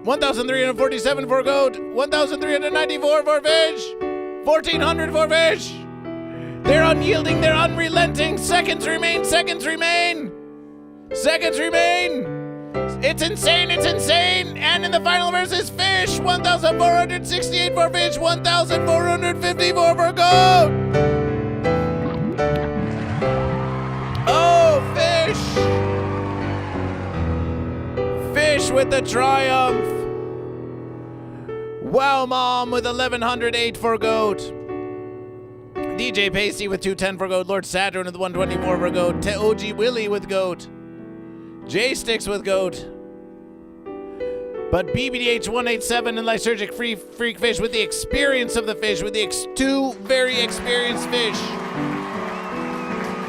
S1: $1,347 for Goat, $1,394 for Fish, $1,400 for Fish. They're unyielding, they're unrelenting. Seconds remain, seconds remain. Seconds remain. It's insane, it's insane. And in the final versus, Fish, 1,468 for Fish, 1,454 for Goat. Oh, Fish. Fish with the triumph. Wow Mom with 1,108 for Goat. DJ Pasty with 210 for Goat. Lord Saturn with 124 for Goat. OG Willie with Goat. J Sticks with Goat. But BBDH 187 and Lysergic Freak Fish with the experience of the fish, with the two very experienced fish.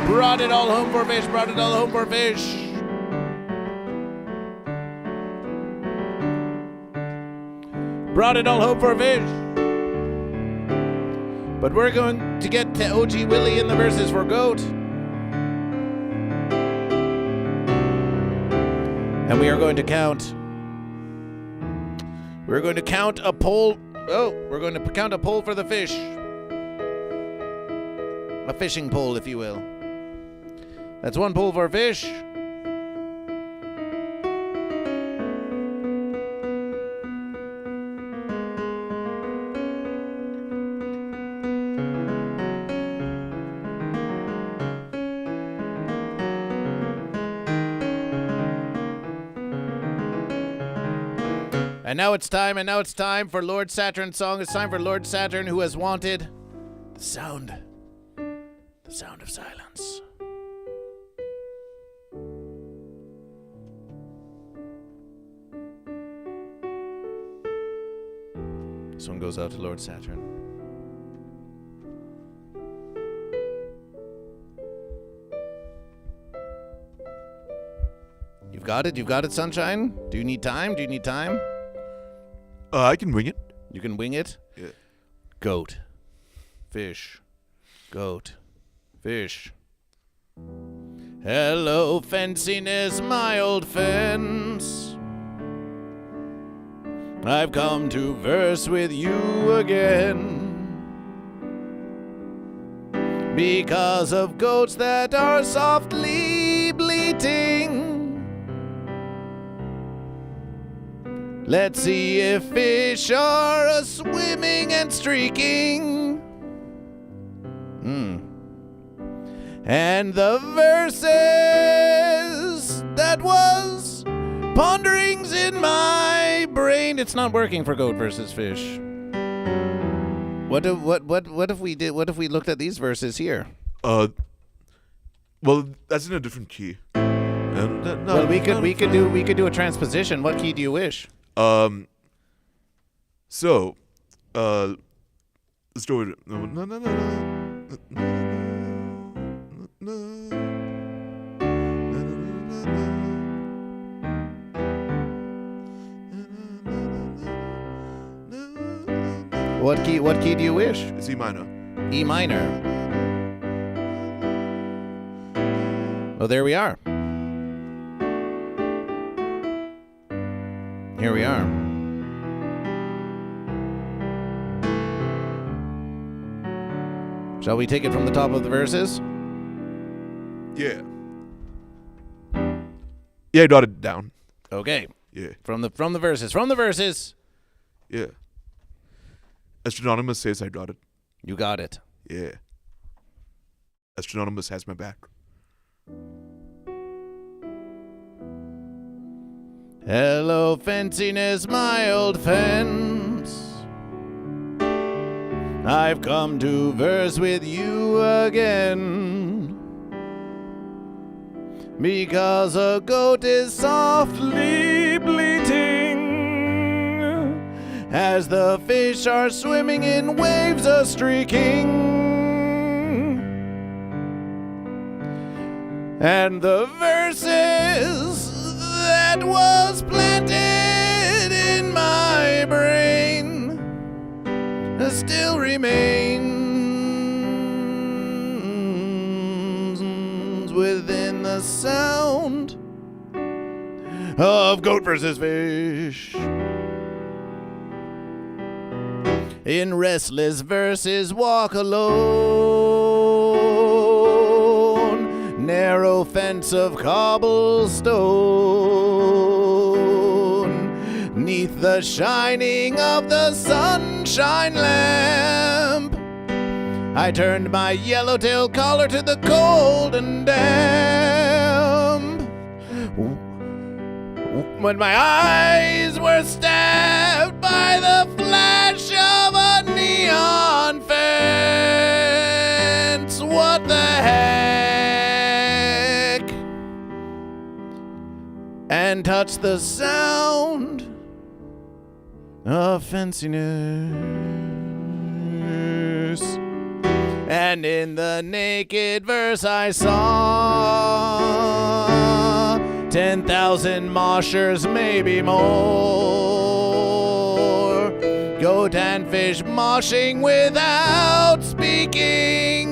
S1: Brought it all home for Fish. Brought it all home for Fish. Brought it all home for Fish. But we're going to get to OG Willie in the verses for Goat. And we are going to count. We're going to count a poll. Oh, we're going to count a poll for the fish. A fishing pole, if you will. That's one poll for Fish. And now it's time for Lord Saturn's song. It's time for Lord Saturn, who has wanted the sound of silence. This one goes out to Lord Saturn. You've got it, Sunshine? Do you need time?
S2: I can wing it.
S1: You can wing it?
S2: Yeah.
S1: Goat. Fish. Goat. Fish. Hello, fenciness, my old fence. I've come to verse with you again. Because of goats that are softly bleating. Let's see if fish are a-swimming and streaking. And the verses that was ponderings in my brain. It's not working for Goat versus Fish. What if we looked at these verses here?
S2: Well, that's in a different key. And
S1: well, we could do a transposition. What key do you wish?
S2: So, let's do it.
S1: What key do you wish?
S2: It's E minor.
S1: E minor. Well, there we are. Here we are. Shall we take it from the top of the verses?
S2: Yeah. Yeah, I got it down.
S1: Okay.
S2: Yeah.
S1: From the verses.
S2: Yeah. Astronomous says I got it.
S1: You got it.
S2: Yeah. Astronomous has my back.
S1: Hello, fenciness, my old fence. I've come to verse with you again. Because a goat is softly bleating as the fish are swimming in waves a-streaking. And the verses that was planted in my brain still remains within the sound of Goat vs. Fish. In restless verses walk alone, narrow fence of cobblestone, neath the shining of the sunshine lamp. I turned my yellowtail collar to the cold and damp. When my eyes were stabbed by the flash of a neon fence, what the heck? And touched the sound of fenciness. And in the naked verse I saw 10,000 moshers, maybe more. Goat and fish moshing without speaking.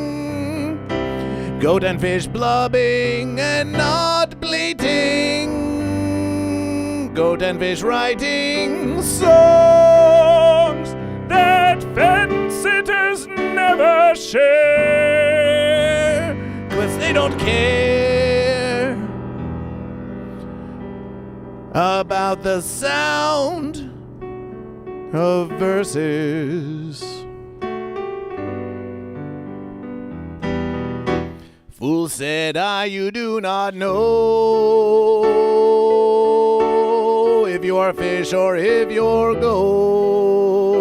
S1: Goat and fish blubbing and not bleating. Goat and fish writing songs that fence-sitters never share, 'cause they don't care about the sound of verses. Fool, said I, you do not know if you are fish or if you're goat.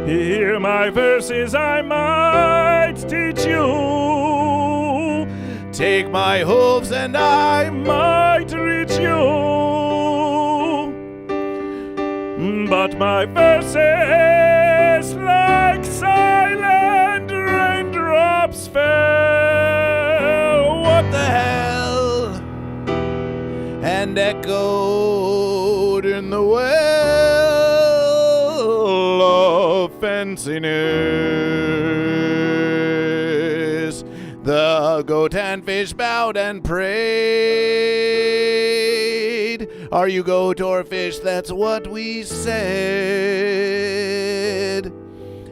S1: Hear my verses, I might teach you. Take my hooves and I might reach you. But my verses, like silent raindrops, fell. What the hell? And echoed in the well of fenciness. The goat and fish bowed and prayed. Are you goat or fish? That's what we said.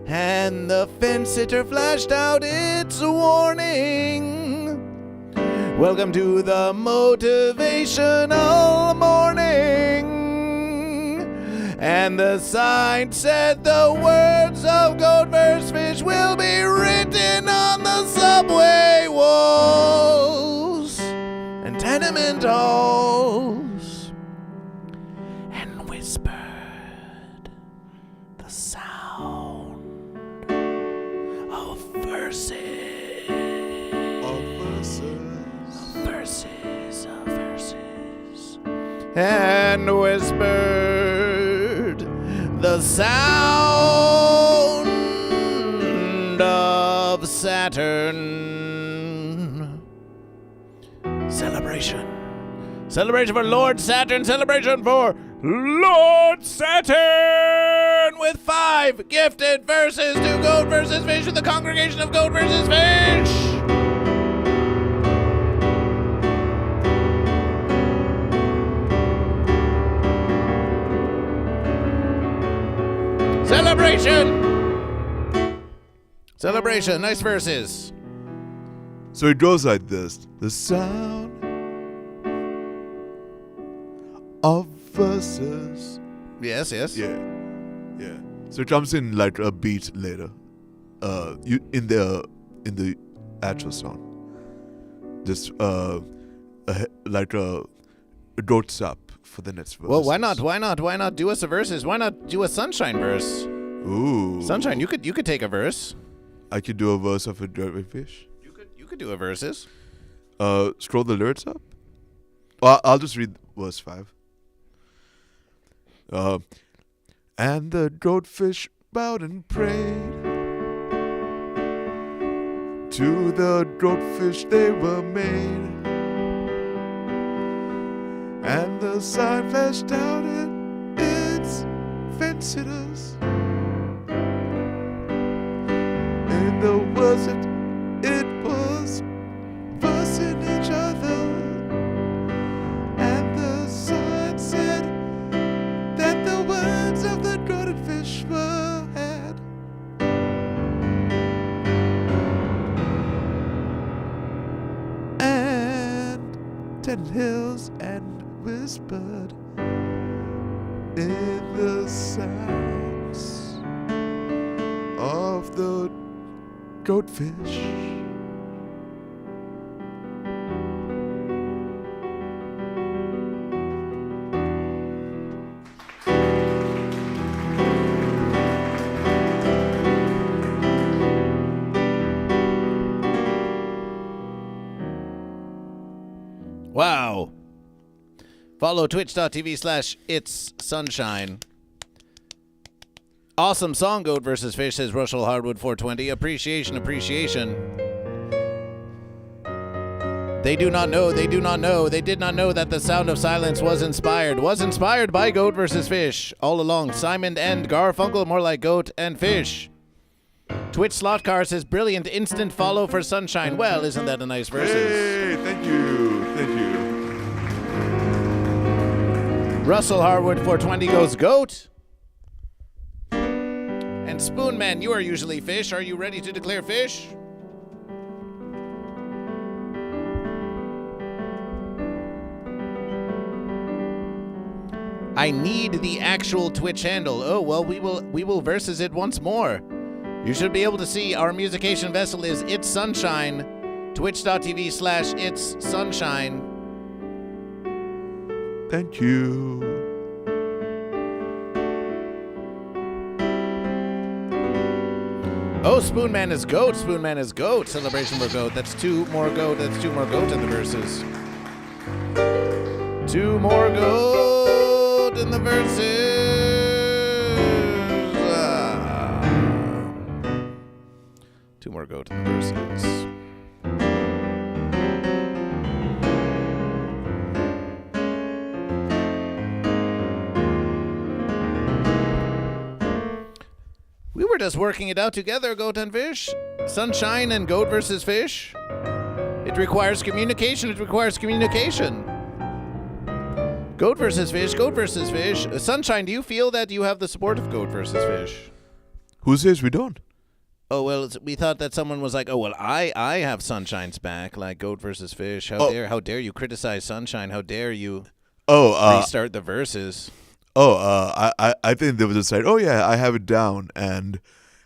S1: And the fence-sitter flashed out its warning. Welcome to the motivational morning. And the sign said the words of Goat vs. Fish will be written on the subway walls and tenement halls, and whispered the sound of verses. And whispered the sound of Saturn. Celebration. Celebration for Lord Saturn. Celebration for Lord Saturn with 5 gifted verses to Goat vs. Fish with the congregation of Goat vs. Fish. Celebration! Celebration, nice verses.
S2: So it goes like this. The sound of verses.
S1: Yes.
S2: Yeah. So it comes in like a beat later. In the actual song. Just like a goats up for the next verse.
S1: Well, why not do us a verses? Why not do a sunshine verse?
S2: Ooh.
S1: Sunshine, you could take a verse.
S2: I could do a verse of a dirty fish.
S1: You could do a verses.
S2: Scroll the lyrics up. Well, I'll just read verse 5. And the goatfish bowed and prayed To the goatfish they were made, and the sign flashed out at its fences. In the words it was versing each other, and the sign said that the words of the goatfish were had. And 10 hills and whispered in the sounds of the goatfish.
S1: Wow. Follow twitch.tv/itssunshine. Awesome song, Goat vs. Fish, says Russell Hardwood 420. Appreciation. They did not know that the sound of silence was inspired by Goat vs. Fish. All along, Simon and Garfunkel, more like Goat and Fish. Twitch Slot Car says, brilliant instant follow for Sunshine. Well, isn't that a nice versus?
S2: Hey, thank you.
S1: Russell Harwood 420 goes Goat. And Spoonman, you are usually Fish. Are you ready to declare Fish? I need the actual Twitch handle. Oh, well, we will versus it once more. You should be able to see our musication vessel is It's Sunshine. Twitch.tv/itssunshine.
S2: Thank you.
S1: Oh, Spoonman is Goat. Celebration for Goat. That's two more Goat in the verses. Two more Goat in the verses. Two more Goat in the verses. We were just working it out together, Goat and Fish. Sunshine and Goat versus Fish. It requires communication. Goat versus Fish. Sunshine, do you feel that you have the support of Goat versus Fish?
S2: Who says we don't?
S1: Oh, well, we thought that someone was like, oh, well, I have Sunshine's back, like Goat versus Fish. How dare you criticize Sunshine? How dare you restart the verses?
S2: I think there was a side. Oh, yeah, I have it down. And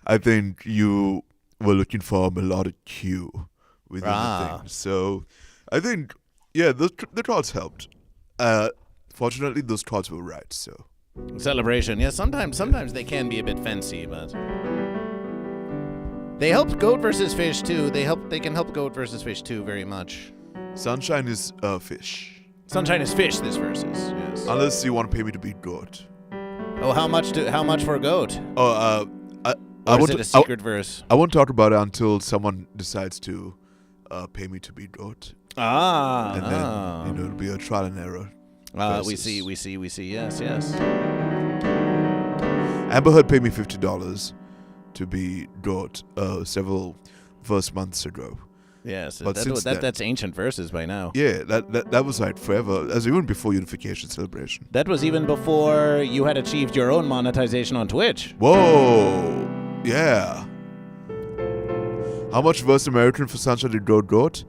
S2: I think you were looking for a melodic cue within the thing. So I think, yeah, the thoughts helped. Fortunately, those thoughts were right. So
S1: Celebration. Yeah, sometimes they can be a bit fancy, but they helped Goat versus Fish too. They can help Goat versus Fish too very much.
S2: Sunshine is fish.
S1: Sunshine is Fish this versus. Yes.
S2: Unless you want to pay me to beat Goat.
S1: Oh, how much for Goat?
S2: Or
S1: is it a secret verse?
S2: I won't talk about it until someone decides to pay me to beat Goat. And then it'll be a trial and error.
S1: We see. Yes.
S2: Amber Heard paid me $50 to be Goat several first months ago.
S1: Yes, but that's ancient verses by now.
S2: Yeah, that was like forever, as even before Unification Celebration.
S1: That was even before you had achieved your own monetization on Twitch.
S2: Whoa, yeah. How much verse American for Sunshine did Goat?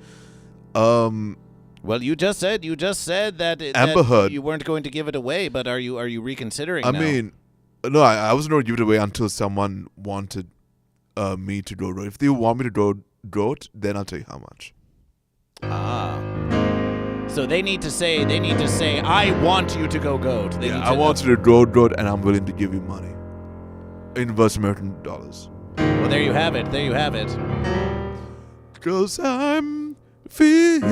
S1: Well, you just said that
S2: Amber Heard.
S1: You weren't going to give it away, but are you reconsidering now?
S2: I mean, no, I wasn't going to give it away until someone wanted me to go Goat. If they want me to go Goat, then I'll tell you how much.
S1: So they need to say, I want you to go Goat.
S2: I want you to go Goat, and I'm willing to give you money in verse American dollars.
S1: Well, there you have it.
S2: 'Cause I'm fish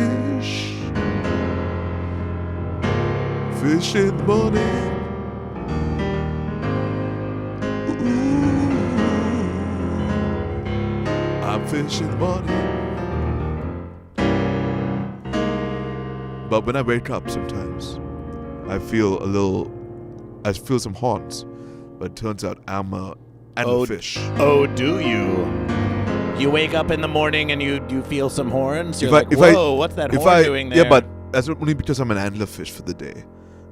S2: in the morning. Ooh, I'm fish in the morning. But when I wake up sometimes, I feel some haunts. But it turns out I'm a anglerfish.
S1: Oh, do you? You wake up in the morning and you feel some horns? You're like, whoa, what's that horn doing there?
S2: Yeah, but that's only because I'm an anglerfish for the day.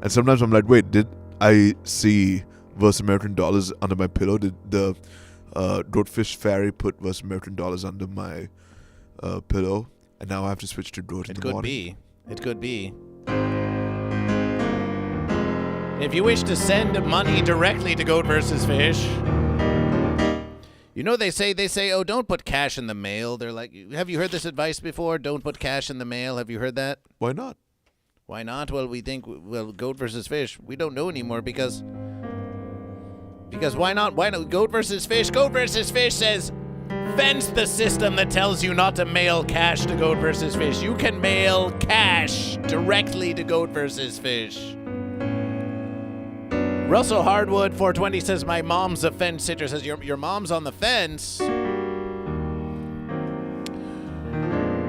S2: And sometimes I'm like, wait, did I see Verse American dollars under my pillow? Did the GoatFish fairy put Verse American dollars under my pillow? And now I have to switch to Goat in the morning.
S1: It could be. If you wish to send money directly to Goat vs. Fish, you know they say, oh, don't put cash in the mail. They're like, have you heard this advice before? Don't put cash in the mail. Have you heard that?
S2: Why not?
S1: Why not? Well, we think, Goat vs. Fish. We don't know anymore because why not? Why not? Goat vs. Fish. Goat vs. Fish says, fence the system that tells you not to mail cash to Goat vs. Fish. You can mail cash directly to Goat vs. Fish. Russell Hardwood 420 says, my mom's a fence sitter. Says, your mom's on the fence?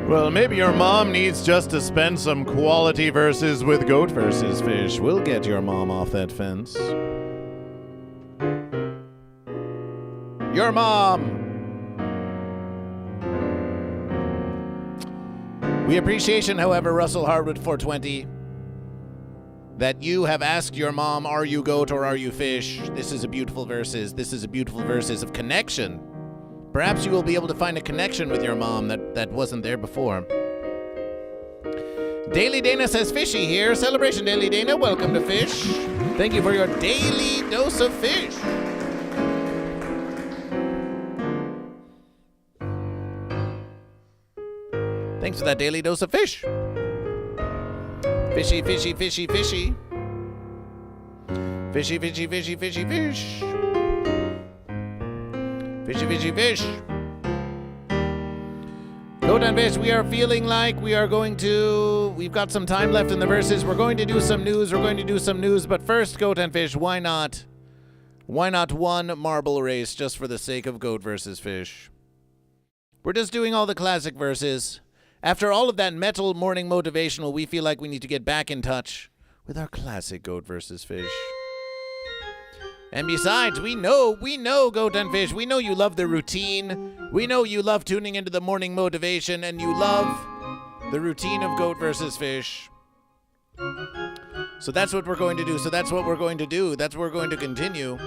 S1: Well, maybe your mom needs just to spend some quality verses with Goat vs. Fish. We'll get your mom off that fence. Your mom! We appreciation, however, Russell Hardwood 420, that you have asked your mom, are you goat or are you fish? This is a beautiful verses. This is a beautiful verses of connection. Perhaps you will be able to find a connection with your mom that wasn't there before. Daily Dana says, fishy here. Celebration, Daily Dana. Welcome to Fish. Thank you for your daily dose of fish. Thanks for that daily dose of fish. Fishy, fishy, fishy, fishy. Fishy, fishy, fishy, fishy, fish. Fishy, fishy, fish. Goat and Fish, we are feeling like we've got some time left in the verses. We're going to do some news. But first, Goat and Fish, why not one marble race just for the sake of Goat versus Fish? We're just doing all the classic verses. After all of that metal morning motivational, we feel like we need to get back in touch with our classic Goat versus Fish. And besides, we know, Goat and Fish, we know you love the routine. We know you love tuning into the morning motivation, and you love the routine of Goat versus Fish. So that's what we're going to do. That's what we're going to continue.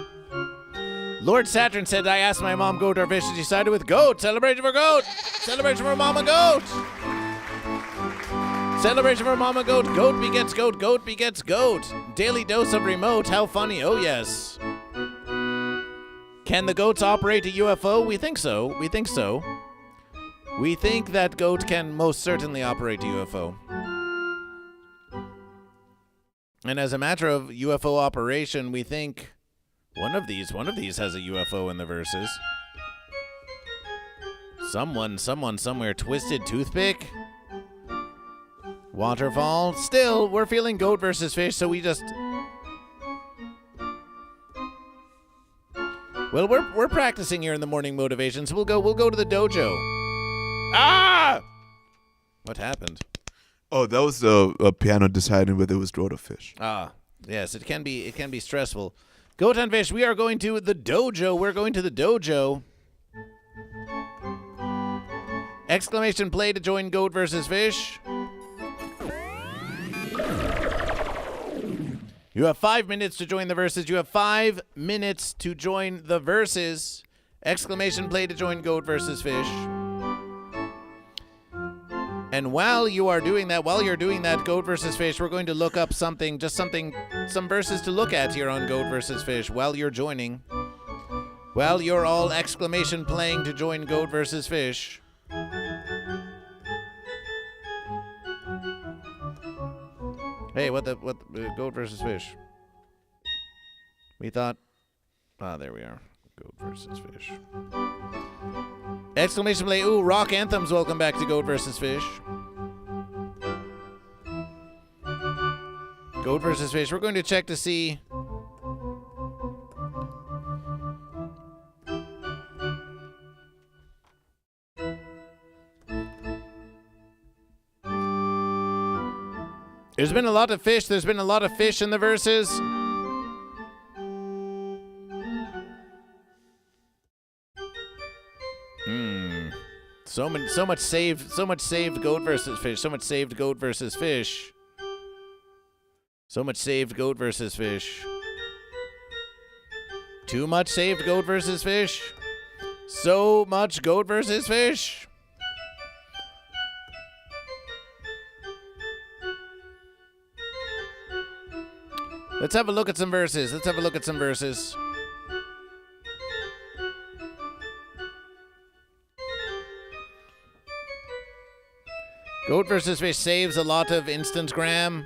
S1: Lord Saturn said, I asked my mom Goat or Fish, and she sided with Goat. Celebration for Goat. Celebration for Mama Goat. Celebration for Mama Goat. Goat begets Goat. Goat begets Goat. Daily dose of remote. How funny. Oh, yes. Can the goats operate a UFO? We think so. We think that Goat can most certainly operate a UFO. And as a matter of UFO operation, we think one of these has a UFO in the verses. Someone somewhere, Twisted Toothpick? Waterfall? Still, we're feeling Goat versus Fish, so we just... Well, we're practicing here in the morning motivation, so we'll go to the dojo. Ah! What happened?
S2: Oh, that was the piano deciding whether it was goat or fish.
S1: Ah, yes, it can be stressful. Goat and Fish, we are going to the dojo. We're going to the dojo. Exclamation play to join Goat versus Fish. You have 5 minutes to join the verses. You have 5 minutes to join the verses. Exclamation play to join Goat versus Fish. And while you're doing that, Goat versus Fish, we're going to look up some verses to look at here on Goat versus Fish while you're joining. While you're all exclamation playing to join Goat versus Fish. Hey, what the Goat versus Fish? We thought, there we are. Goat versus Fish. Exclamation play, ooh, rock anthems, welcome back to Goat versus Fish. Goat versus Fish, we're going to check to see... There's been a lot of fish. There's been a lot of fish in the verses. So much saved goat versus fish. So much saved goat versus fish. So much saved goat versus fish. Too much saved goat versus fish. So much goat versus fish. Let's have a look at some verses. Let's have a look at some verses. Goat versus fish saves a lot of Instantgram.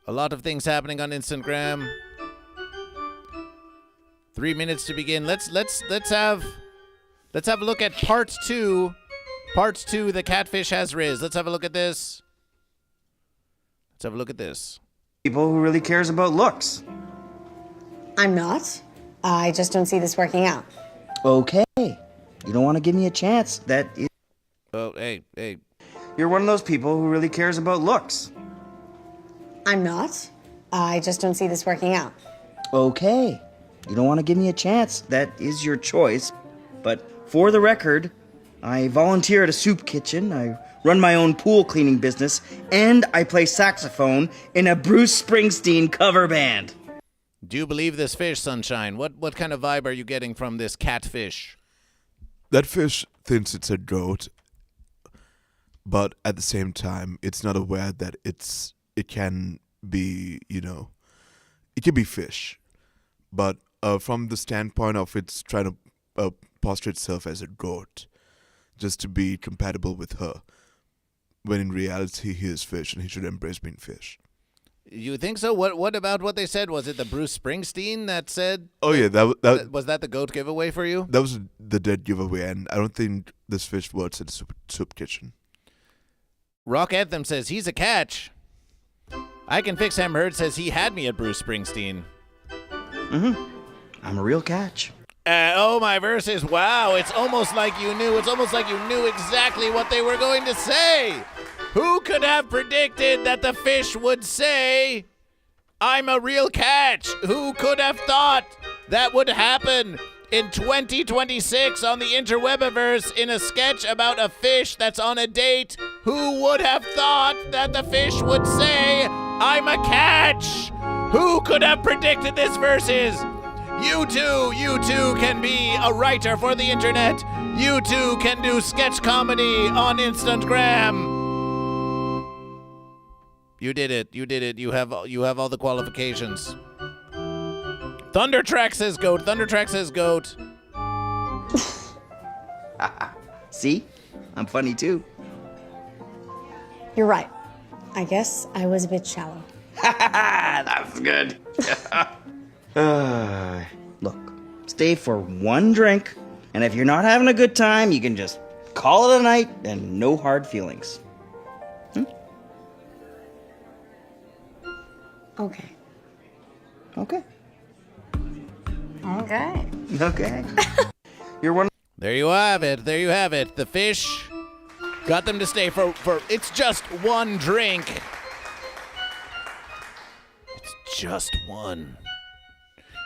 S1: A lot of things happening on Instantgram. 3 minutes to begin. Let's have a look at part 2. Part 2, the catfish has Riz. Let's have a look at this. Let's have a look at this.
S3: People who really cares about looks.
S4: I'm not. I just don't see this working out.
S3: Okay. You don't want to give me a chance. That is...
S1: Oh, hey.
S3: You're one of those people who really cares about looks.
S4: I'm not. I just don't see this working out.
S3: Okay. You don't want to give me a chance. That is your choice. But for the record, I volunteer at a soup kitchen. I run my own pool cleaning business. And I play saxophone in a Bruce Springsteen cover band.
S1: Do you believe this fish, Sunshine? What kind of vibe are you getting from this catfish?
S2: That fish thinks it's a goat, but at the same time, it's not aware that it can be, it can be fish. But from the standpoint of it's trying to posture itself as a goat, just to be compatible with her, when in reality he is fish and he should embrace being fish.
S1: You think so? What about what they said? Was it the Bruce Springsteen that said?
S2: Oh yeah, that
S1: was that the goat giveaway for you?
S2: That was the dead giveaway, and I don't think this fish works at the soup kitchen.
S1: Rock Anthem says he's a catch. I Can Fix Him Heard says he had me at Bruce Springsteen.
S3: I'm a real catch.
S1: Oh, my verses. Wow, it's almost like you knew. It's almost like you knew exactly what they were going to say. Who could have predicted that the fish would say, I'm a real catch? Who could have thought that would happen in 2026 on the interwebiverse in a sketch about a fish that's on a date? Who would have thought that the fish would say, I'm a catch? Who could have predicted this verses? You too can be a writer for the internet. You too can do sketch comedy on Instantgram. You did it. You have all the qualifications. Thundertrack says goat. Thundertrack says goat.
S3: See? I'm funny too.
S4: You're right. I guess I was a bit shallow.
S3: That's good. Look, stay for one drink, and if you're not having a good time, you can just call it a night and no hard feelings.
S4: Okay.
S3: Okay.
S4: Okay.
S3: Okay. You're one.
S1: There you have it. There you have it. The fish got them to stay for it's just one drink. It's just one.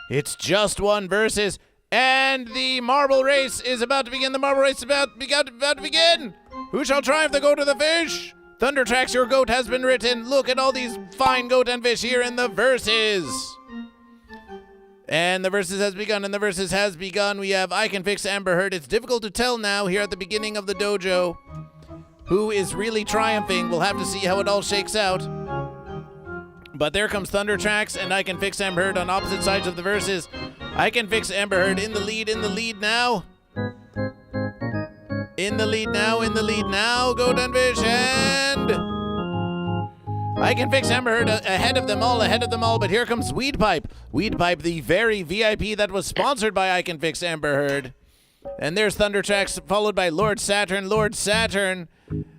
S1: It's just one versus, and the marble race is about to begin. The marble race is about to begin. Who shall triumph, the goat or the fish? Thundertracks, your goat has been written. Look at all these fine goat and fish here in the verses. And the verses has begun. We have I Can Fix Amber Heard. It's difficult to tell now here at the beginning of the dojo who is really triumphing. We'll have to see how it all shakes out. But there comes Thundertracks and I Can Fix Amber Heard on opposite sides of the verses. I Can Fix Amber Heard in the lead now. In the lead now, Goat and Fish, and I Can Fix Amber Heard ahead of them all, but here comes Weed Pipe, the very VIP that was sponsored by I Can Fix Amber Heard. And there's Thundertracks, followed by Lord Saturn,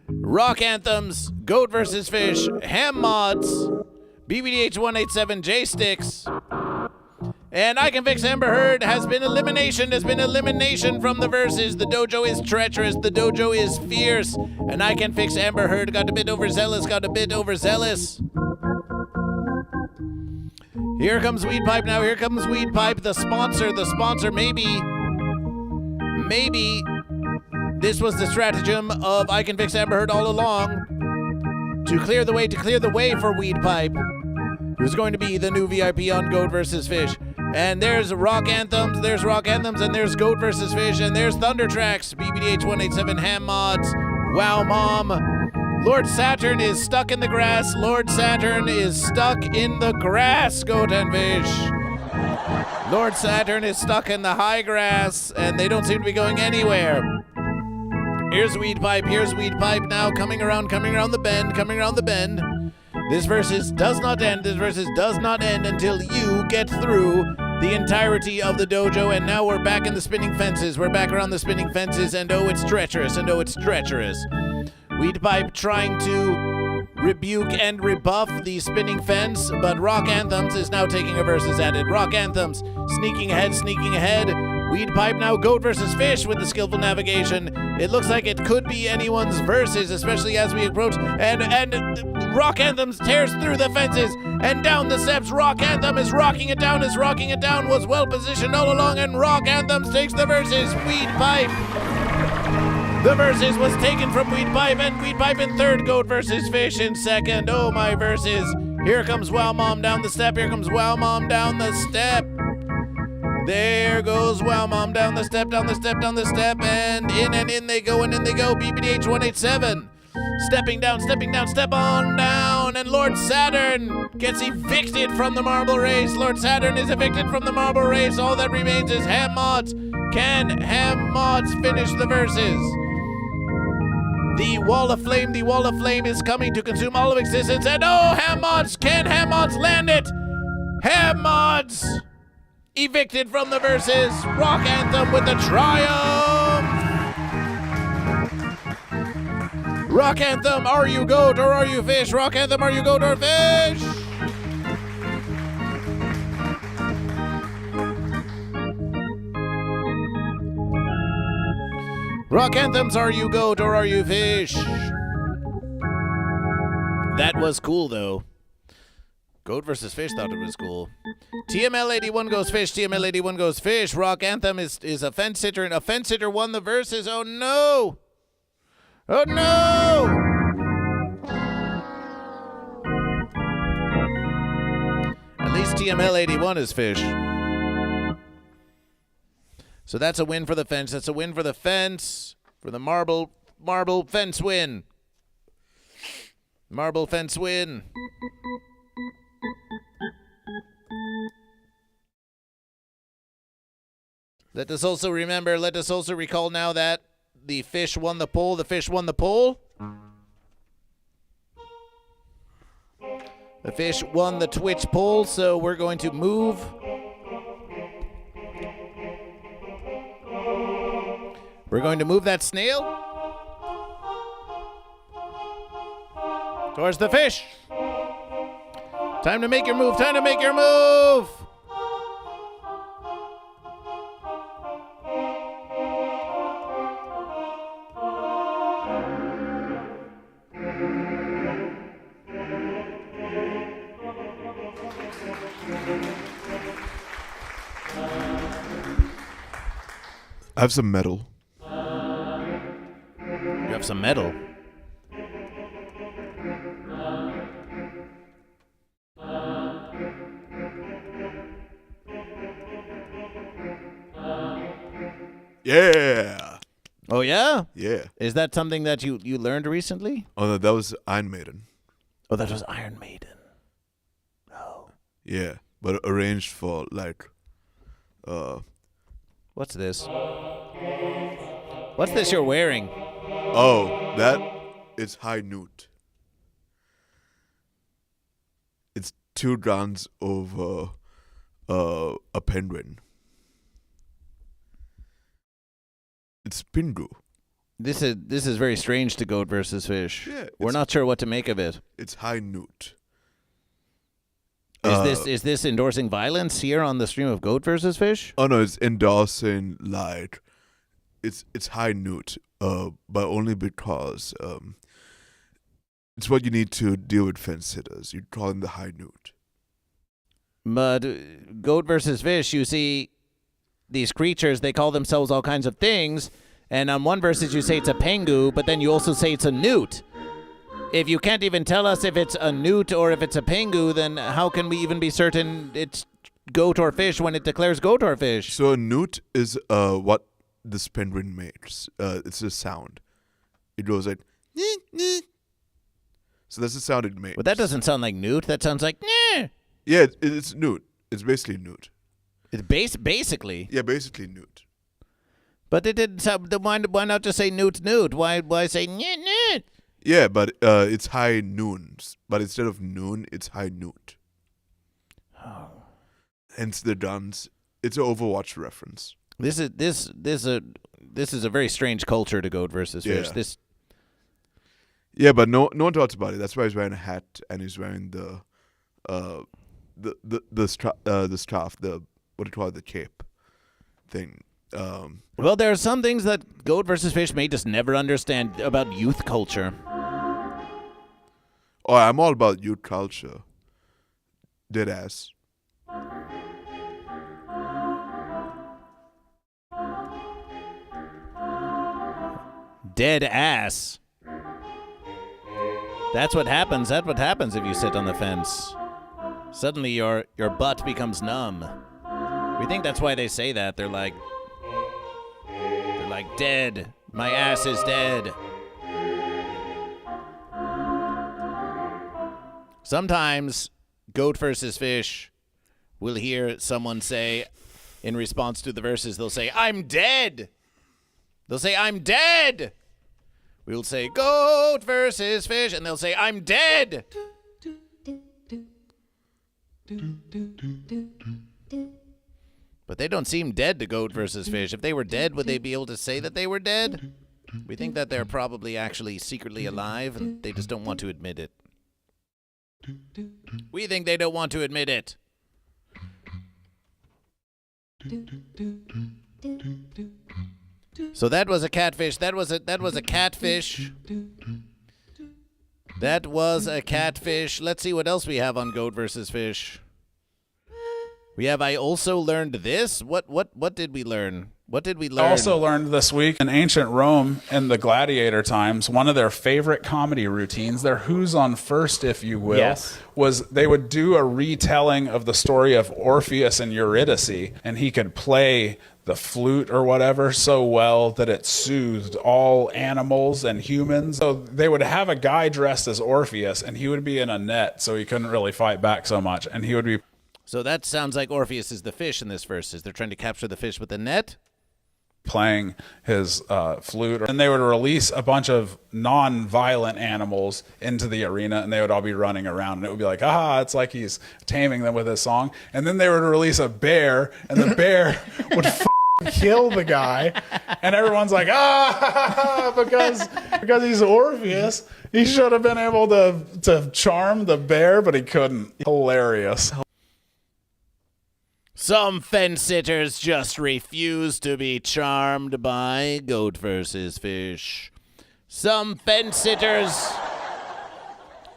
S1: Rock Anthems, Goat vs. Fish, Ham Mods, BBDH187, J-Sticks, And I Can Fix Amber Heard has been elimination from the verses. The dojo is treacherous, the dojo is fierce, and I Can Fix Amber Heard got a bit overzealous. Here comes Weed Pipe now, the sponsor, maybe this was the stratagem of I Can Fix Amber Heard all along, to clear the way for Weed Pipe, who's going to be the new VIP on Goat vs. Fish. And there's rock anthems, and there's Goat vs. Fish, and there's Thunder Tracks, BBDH 187 Ham Mods, Wow Mom. Lord Saturn is stuck in the grass, Goat and Fish. Lord Saturn is stuck in the high grass, and they don't seem to be going anywhere. Here's Weed Pipe now, coming around the bend. This versus does not end until you get through the entirety of the dojo, and now we're back in the spinning fences. We're back around the spinning fences, and oh, it's treacherous. Weed Pipe trying to rebuke and rebuff the spinning fence, but Rock Anthems is now taking a versus at it. Rock Anthems sneaking ahead. Weed Pipe now, Goat vs. Fish with the skillful navigation. It looks like it could be anyone's versus, especially as we approach. And Rock Anthems tears through the fences and down the steps. Rock Anthem is rocking it down, was well positioned all along, and Rock Anthems takes the versus. Weed Pipe. The versus was taken from Weed Pipe, and Weed Pipe in third, Goat vs. Fish in second. Oh, my versus. Here comes Wow Mom down the step. There goes Wow Mom down the step, and in they go, BBDH 187. Stepping down, step on down, and Lord Saturn gets evicted from the marble race. All that remains is Ham Mods. Can Ham Mods finish the verses? The wall of flame is coming to consume all of existence, and oh, can Ham Mods land it? Ham Mods evicted from the verses. Rock Anthem with the triumph. Rock Anthem, are you goat or are you fish? Rock Anthem, are you goat or fish? Rock Anthems, are you goat or are you fish? That was cool, though. Goat vs. Fish thought it was cool. TML 81 goes fish. Rock Anthem is a fence sitter, and a fence sitter won the verses. Oh no! At least TML 81 is fish. So that's a win for the fence. For the marble fence win. Marble fence win. Let us also recall now that the fish won the poll. The fish won the Twitch poll, so we're going to move. We're going to move that snail towards the fish. Time to make your move.
S2: I have some metal.
S1: You have some metal?
S2: Yeah.
S1: Oh, yeah?
S2: Yeah.
S1: Is that something that you learned recently?
S2: Oh, no, that was Iron Maiden.
S1: Oh, that was Iron Maiden. Oh.
S2: Yeah, but arranged for,
S1: What's this? What's this you're wearing?
S2: Oh, that is high note. It's 2 rounds over a penguin. It's Pingu.
S1: This is very strange to Goat vs. Fish.
S2: Yeah,
S1: we're not sure what to make of it.
S2: It's high note.
S1: Is this endorsing violence here on the stream of Goat versus Fish?
S2: Oh no, it's endorsing like it's high note, but only because it's what you need to deal with fence sitters. You call in the high note.
S1: But Goat versus Fish, you see these creatures, they call themselves all kinds of things, and on one versus you say it's a pengu, but then you also say it's a newt. If you can't even tell us if it's a newt or if it's a pengu, then how can we even be certain it's goat or fish when it declares goat or fish?
S2: So a newt is what this penguin makes. It's a sound. It goes like so that's the sound it makes.
S1: But that doesn't sound like newt. That sounds like nah.
S2: Yeah, it's newt. It's basically newt.
S1: It's basically.
S2: Yeah, basically newt.
S1: But it didn't sound. Why not just say newt? Why say newt?
S2: Yeah, but it's high noons. But instead of noon, it's high newt.
S1: Oh.
S2: Hence the guns. It's an Overwatch reference.
S1: This is a very strange culture to Goat versus Fish. This.
S2: Yeah, but no one talks about it. That's why he's wearing a hat and he's wearing the scarf, the what do you call it, the cape thing.
S1: Well, there are some things that Goat versus Fish may just never understand about youth culture.
S2: Oh, I'm all about youth culture. Dead ass.
S1: Dead ass. That's what happens. That's what happens if you sit on the fence. Suddenly your butt becomes numb. We think that's why they say that. They're like dead. My ass is dead. Sometimes Goat versus Fish will hear someone say in response to the verses, they'll say, "I'm dead." They'll say, "I'm dead." We'll say, "Goat versus Fish," and they'll say, "I'm dead." But they don't seem dead to Goat versus Fish. If they were dead, would they be able to say that they were dead? We think that they're probably actually secretly alive, and they just don't want to admit it. We think they don't want to admit it. So that was a catfish. That was a catfish. That was a catfish. Let's see what else we have on Goat versus Fish. We have I also learned this. What did we learn? What did we learn?
S5: I also learned this week in ancient Rome in the gladiator times, one of their favorite comedy routines, their who's on first, if you will, was they would do a retelling of the story of Orpheus and Eurydice, and he could play the flute or whatever so well that it soothed all animals and humans. So they would have a guy dressed as Orpheus, and he would be in a net, so he couldn't really fight back so much, and he would be...
S1: So that sounds like Orpheus is the fish in this verse. Is they're trying to capture the fish with the net?
S5: Playing his flute, and they would release a bunch of non-violent animals into the arena, and they would all be running around, and it would be like, it's like he's taming them with his song. And then they would release a bear, and the bear would kill the guy, and everyone's like, because he's Orpheus, he should have been able to charm the bear, but he couldn't. Hilarious.
S1: Some fence sitters just refuse to be charmed by Goat versus Fish. Some fence sitters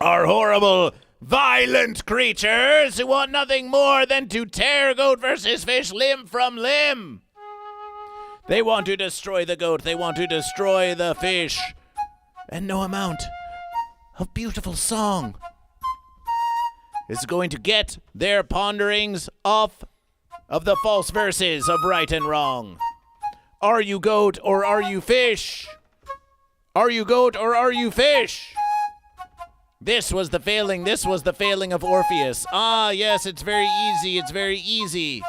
S1: are horrible, violent creatures who want nothing more than to tear Goat versus Fish limb from limb. They want to destroy the goat. They want to destroy the fish. And no amount of beautiful song is going to get their ponderings off of the false verses of right and wrong. Are you goat or are you fish? Are you goat or are you fish? This was the failing. This was the failing of Orpheus. Yes, it's very easy. It's very easy.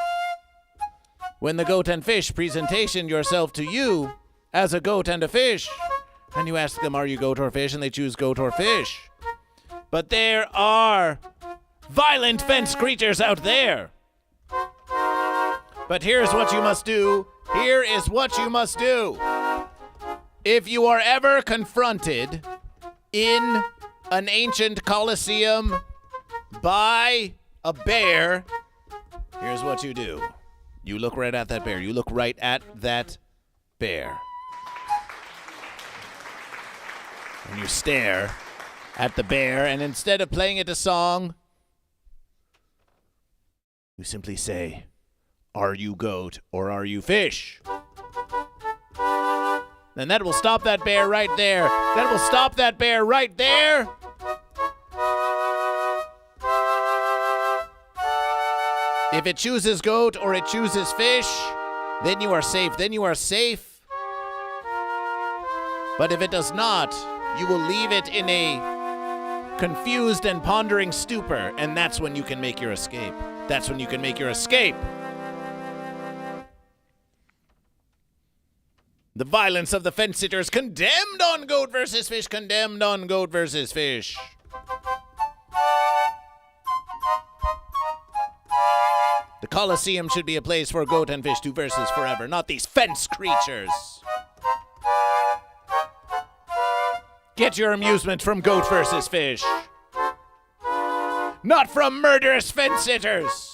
S1: When the goat and fish presentation yourself to you as a goat and a fish, and you ask them, are you goat or fish? And they choose goat or fish. But there are violent fence creatures out there. But here's what you must do. Here is what you must do. If you are ever confronted in an ancient Colosseum by a bear, here's what you do. You look right at that bear. You look right at that bear. And you stare at the bear, and instead of playing it a song, you simply say, "Are you goat or are you fish?" And that will stop that bear right there. That will stop that bear right there. If it chooses goat or it chooses fish, then you are safe. Then you are safe. But if it does not, you will leave it in a confused and pondering stupor, and that's when you can make your escape. That's when you can make your escape. The violence of the fence sitters condemned on Goat versus Fish, condemned on Goat versus Fish. The Colosseum should be a place for goat and fish to versus forever, not these fence creatures. Get your amusement from Goat versus Fish, not from murderous fence sitters.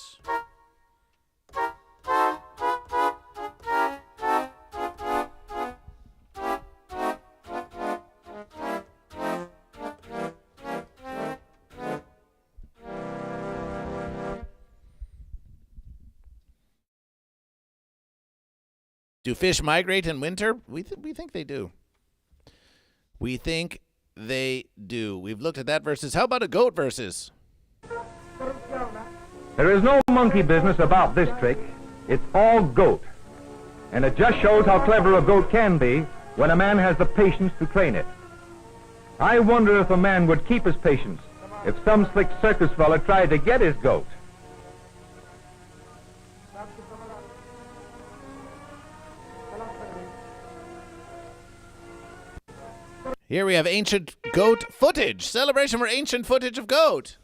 S1: Do fish migrate in winter? We think they do. We think they do. We've looked at that versus. How about a goat versus?
S6: There is no monkey business about this trick. It's all goat. And it just shows how clever a goat can be when a man has the patience to train it. I wonder if a man would keep his patience if some slick circus fella tried to get his goat.
S1: Here we have ancient goat footage. Celebration for ancient footage of goat.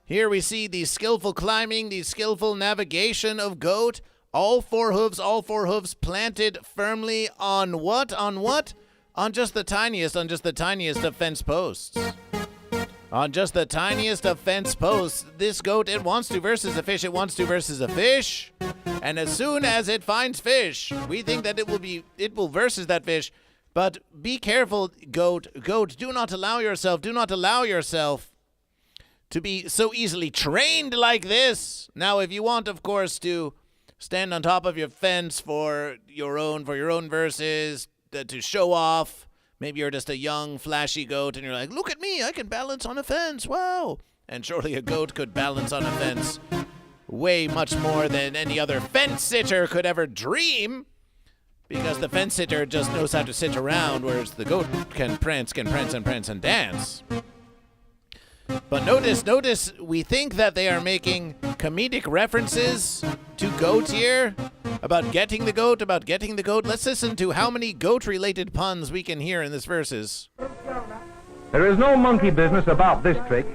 S1: Here we see the skillful climbing, the skillful navigation of goat. All four hooves planted firmly on what? On what? On just the tiniest of fence posts. On just the tiniest of fence posts. This goat, it wants to versus a fish. It wants to versus a fish. And as soon as it finds fish, we think that it will versus that fish. But be careful, goat. Goat, do not allow yourself to be so easily trained like this. Now, if you want, of course, to stand on top of your fence for your own verses, to show off. Maybe you're just a young, flashy goat, and you're like, look at me, I can balance on a fence, wow. And surely a goat could balance on a fence way much more than any other fence sitter could ever dream, because the fence sitter just knows how to sit around, whereas the goat can prance and dance. But notice, we think that they are making comedic references to goat here, about getting the goat. Let's listen to how many goat-related puns we can hear in this verses.
S6: There is no monkey business about this trick.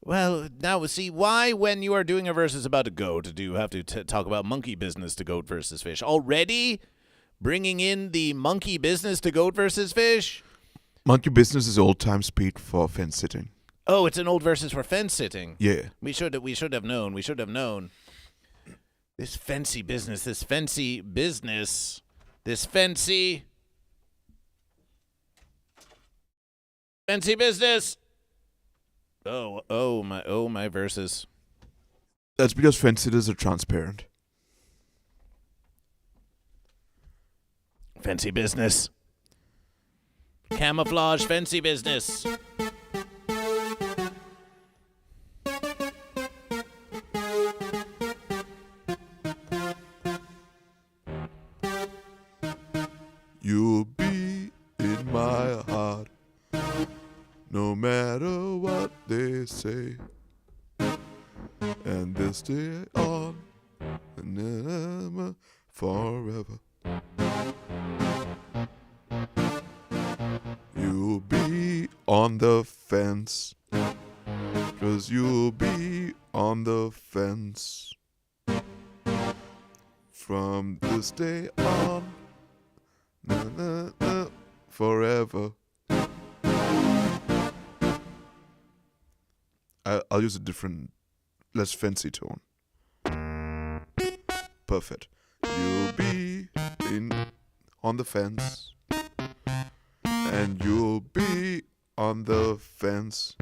S1: Well, now see, why when you are doing a versus about a goat do you have to talk about monkey business to Goat versus Fish? Already bringing in the monkey business to Goat versus Fish?
S2: Monkey business is old-time speed for fence sitting.
S1: Oh, it's an old versus for fence sitting.
S2: Yeah.
S1: We should have known. This fancy business. Oh my verses.
S2: That's because fence sitters are transparent.
S1: Fancy business. Camouflage fancy business.
S2: You'll be in my heart, no matter what they say. And this stay on, and never forever. You'll be on the fence, 'cause you'll be on the fence. From this day on, forever. I'll use a different, less fancy tone. Perfect. You'll be on the fence, and you'll be on the fence.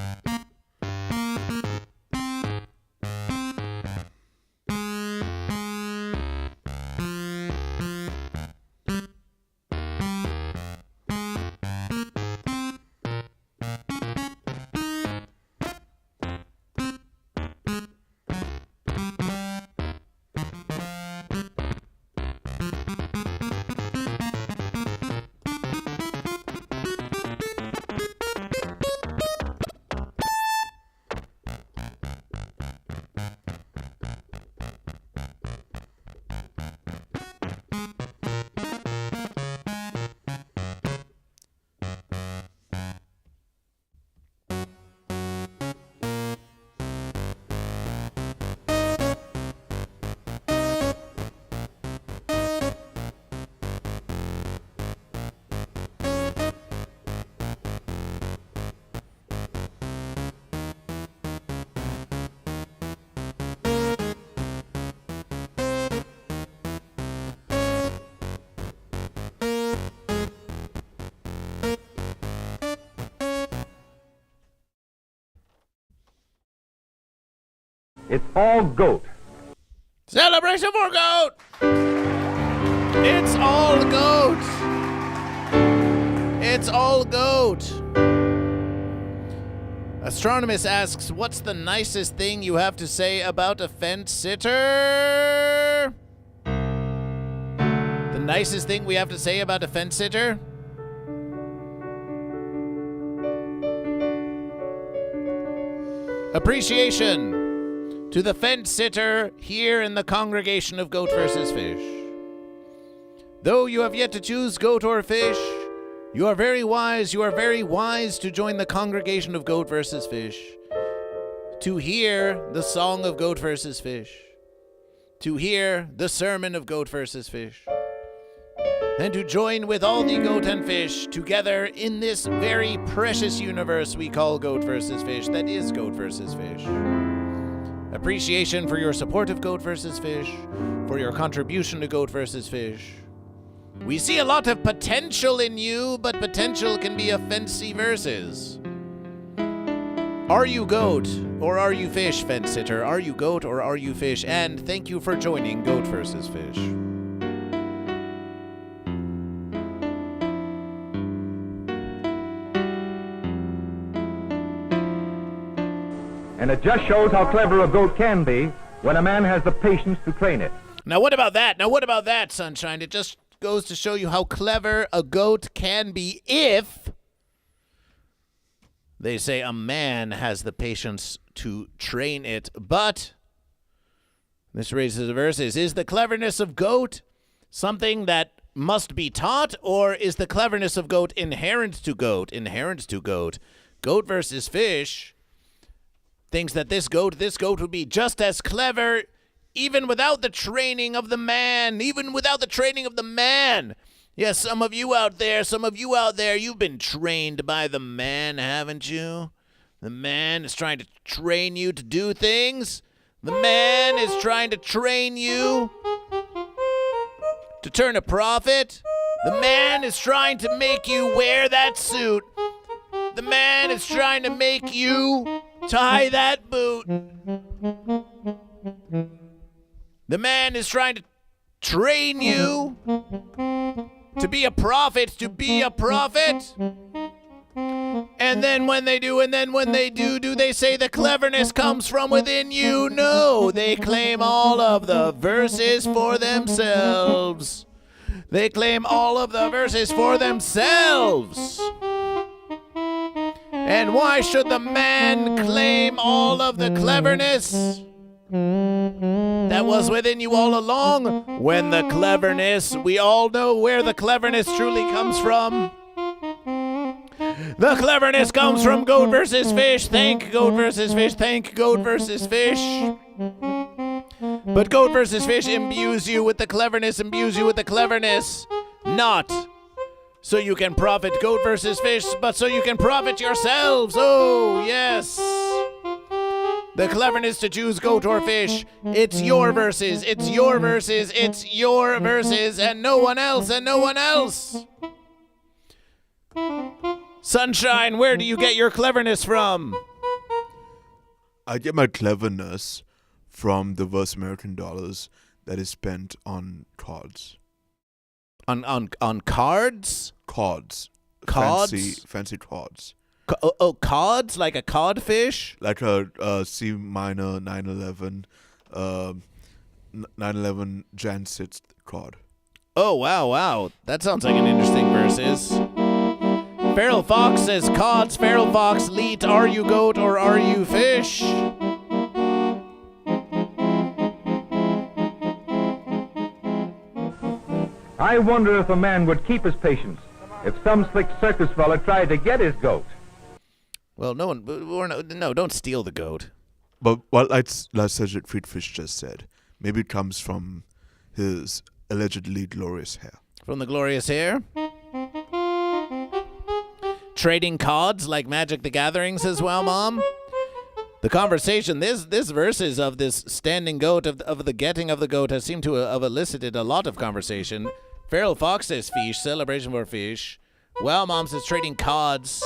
S6: It's all goat.
S1: Celebration for goat! It's all goat! It's all goat! Astronomist asks, what's the nicest thing you have to say about a fence sitter? The nicest thing we have to say about a fence sitter? Appreciation to the fence sitter here in the congregation of Goat vs. Fish. Though you have yet to choose goat or fish, you are very wise to join the congregation of Goat vs. Fish, to hear the song of Goat vs. Fish, to hear the sermon of Goat vs. Fish, and to join with all the goat and fish together in this very precious universe we call Goat vs. Fish, that is Goat vs. Fish. Appreciation for your support of Goat vs. Fish, for your contribution to Goat vs. Fish. We see a lot of potential in you, but potential can be a fancy versus. Are you goat or are you fish, fence sitter? Are you goat or are you fish? And thank you for joining Goat vs. Fish.
S6: And it just shows how clever a goat can be when a man has the patience to train it.
S1: Now what about that, Sunshine? It just goes to show you how clever a goat can be if they say a man has the patience to train it. But this raises the verses. Is the cleverness of goat something that must be taught, or is the cleverness of goat inherent to goat? Goat versus Fish thinks that this goat would be just as clever even without the training of the man. Yes, some of you out there, you've been trained by the man, haven't you? The man is trying to train you to do things. The man is trying to train you to turn a profit. The man is trying to make you wear that suit. The man is trying to make you tie that boot. The man is trying to train you to be a prophet, And then when they do, do they say the cleverness comes from within you? No, they claim all of the verses for themselves. And why should the man claim all of the cleverness that was within you all along, when the cleverness, we all know where the cleverness truly comes from? The cleverness comes from Goat vs. Fish. Thank Goat vs. Fish. But Goat vs. Fish imbues you with the cleverness, not so you can profit Goat vs. Fish, but so you can profit yourselves. Oh, yes. The cleverness to choose goat or fish. It's your verses. It's your verses. It's your verses, and no one else, and no one else. Sunshine, where do you get your cleverness from?
S2: I get my cleverness from the diverse American dollars that is spent on cards.
S1: On cards?
S2: Cards.
S1: Cards?
S2: Fancy cards.
S1: Cods? Like a codfish?
S2: Like a C minor 911 911 Jan 6th card.
S1: Oh, wow. That sounds like an interesting verses. Feral Fox says, Cods, Feral Fox, Leet, are you goat or are you fish?
S6: I wonder if a man would keep his patience if some slick circus fella tried to get his goat.
S1: Well, no, don't steal the goat.
S2: But what like Sergeant FootFest just said, maybe it comes from his allegedly glorious hair.
S1: From the glorious hair? Trading cods like Magic the Gathering, says Wow Mom. The conversation, this verses of this standing goat, of the getting of the goat, has seemed to have elicited a lot of conversation. Feral Fox says fish, celebration for fish. Wow Mom says trading cods.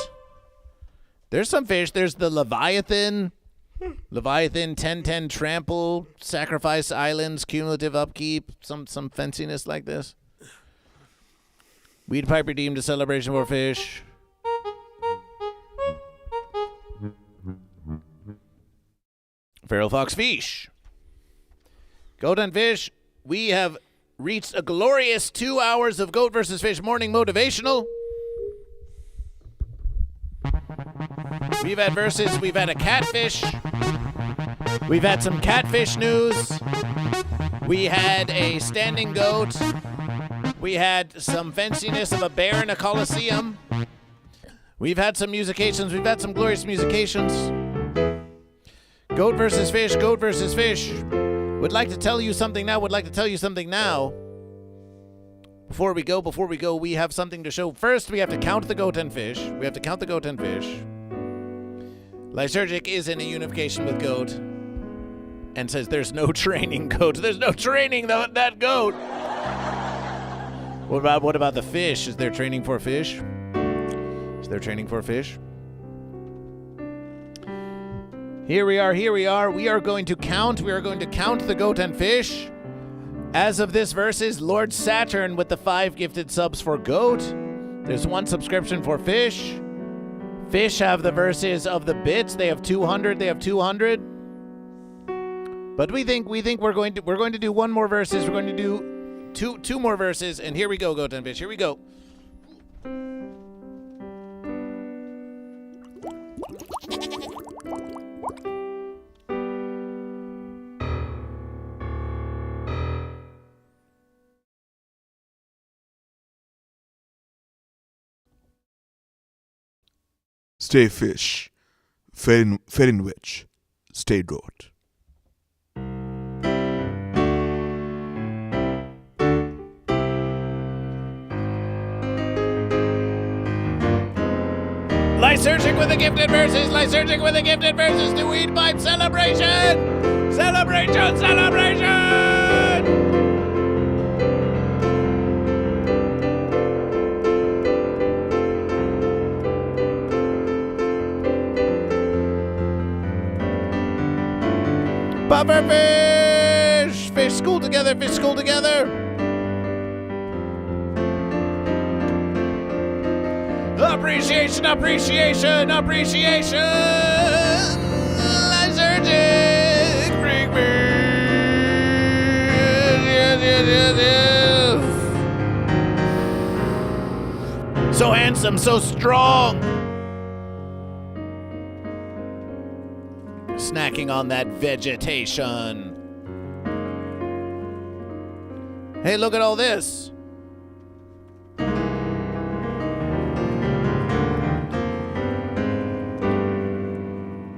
S1: There's some fish. There's the Leviathan. Leviathan, 1010 trample, sacrifice islands, cumulative upkeep, some fanciness like this. Weed pipe redeemed a celebration for fish. Feral Fox fish. Goat and fish, we have reached a glorious 2 hours of Goat vs. Fish morning motivational. We've had verses, we've had a catfish. We've had some catfish news. We had a standing goat. We had some fanciness of a bear in a coliseum. We've had some musications. We've had some glorious musications. Goat versus fish, goat versus fish. Would like to tell you something now, Before we go, we have something to show. First, we have to count the goat and fish. Lysergic is in a unification with goat and says there's no training, goat. There's no training, that goat. What about the fish? Is there training for fish? Here we are. We are going to count the goat and fish. As of this verses, Lord Saturn with the 5 gifted subs for goat. There's 1 subscription for fish. Fish have the verses of the bits. They have 200. But we think we're going to do 1 more verses. We're going to do two more verses, and here we go, goat and fish. Here we go.
S2: Stay fish, fed in which, stay goat.
S1: Lysergic with the gifted verses, the weed pipe celebration! Celebration! Puffer fish! Fish school together! Appreciation! Lysergic! Bring yes. So handsome, so strong! Snacking on that vegetation. Hey, look at all this.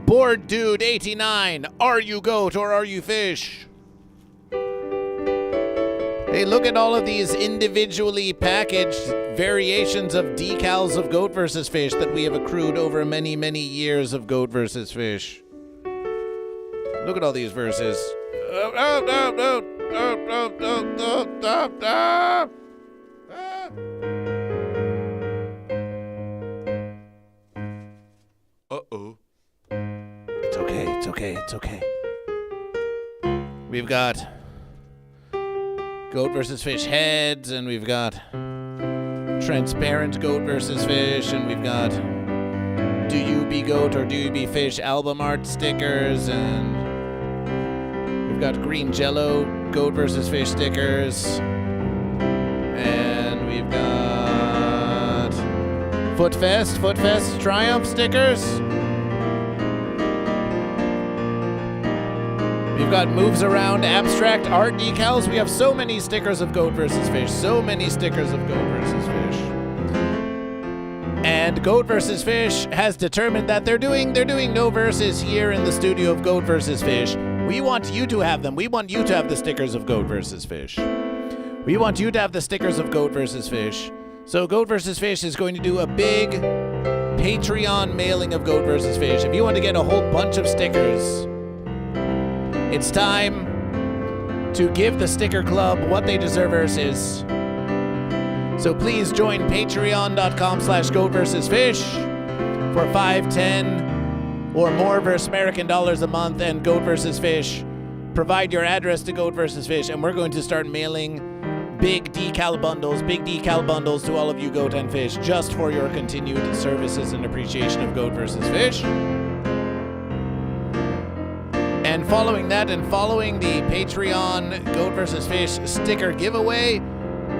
S1: Bored Dude 89. Are you goat or are you fish? Hey, look at all of these individually packaged variations of decals of Goat vs. Fish that we have accrued over many, many years of Goat vs. Fish. Look at all these verses.
S2: Uh-oh.
S1: It's okay, it's okay, it's okay. We've got Goat versus Fish heads, and we've got transparent Goat versus Fish, and we've got Do You Be Goat or Do You Be Fish album art stickers, and we've got Green Jellÿ Goat versus Fish stickers, and we've got FootFest Triumph stickers. We've got Moves Around abstract art decals. We have so many stickers of Goat versus Fish. So many stickers of Goat versus Fish. And Goat versus Fish has determined that they're doing no verses here in the studio of Goat versus Fish. We want you to have them. We want you to have the stickers of Goat versus Fish. We want you to have the stickers of Goat versus Fish. So Goat versus Fish is going to do a big Patreon mailing of Goat versus Fish. If you want to get a whole bunch of stickers, it's time to give the sticker club what they deserve versus. So please join patreon.com/GoatVsFish for $5, $10, or more versus American dollars a month, and Goat versus Fish. Provide your address to Goat versus Fish, and we're going to start mailing big decal bundles to all of you Goat and Fish, just for your continued services and appreciation of Goat versus Fish. And following that, and following the Patreon Goat versus Fish sticker giveaway,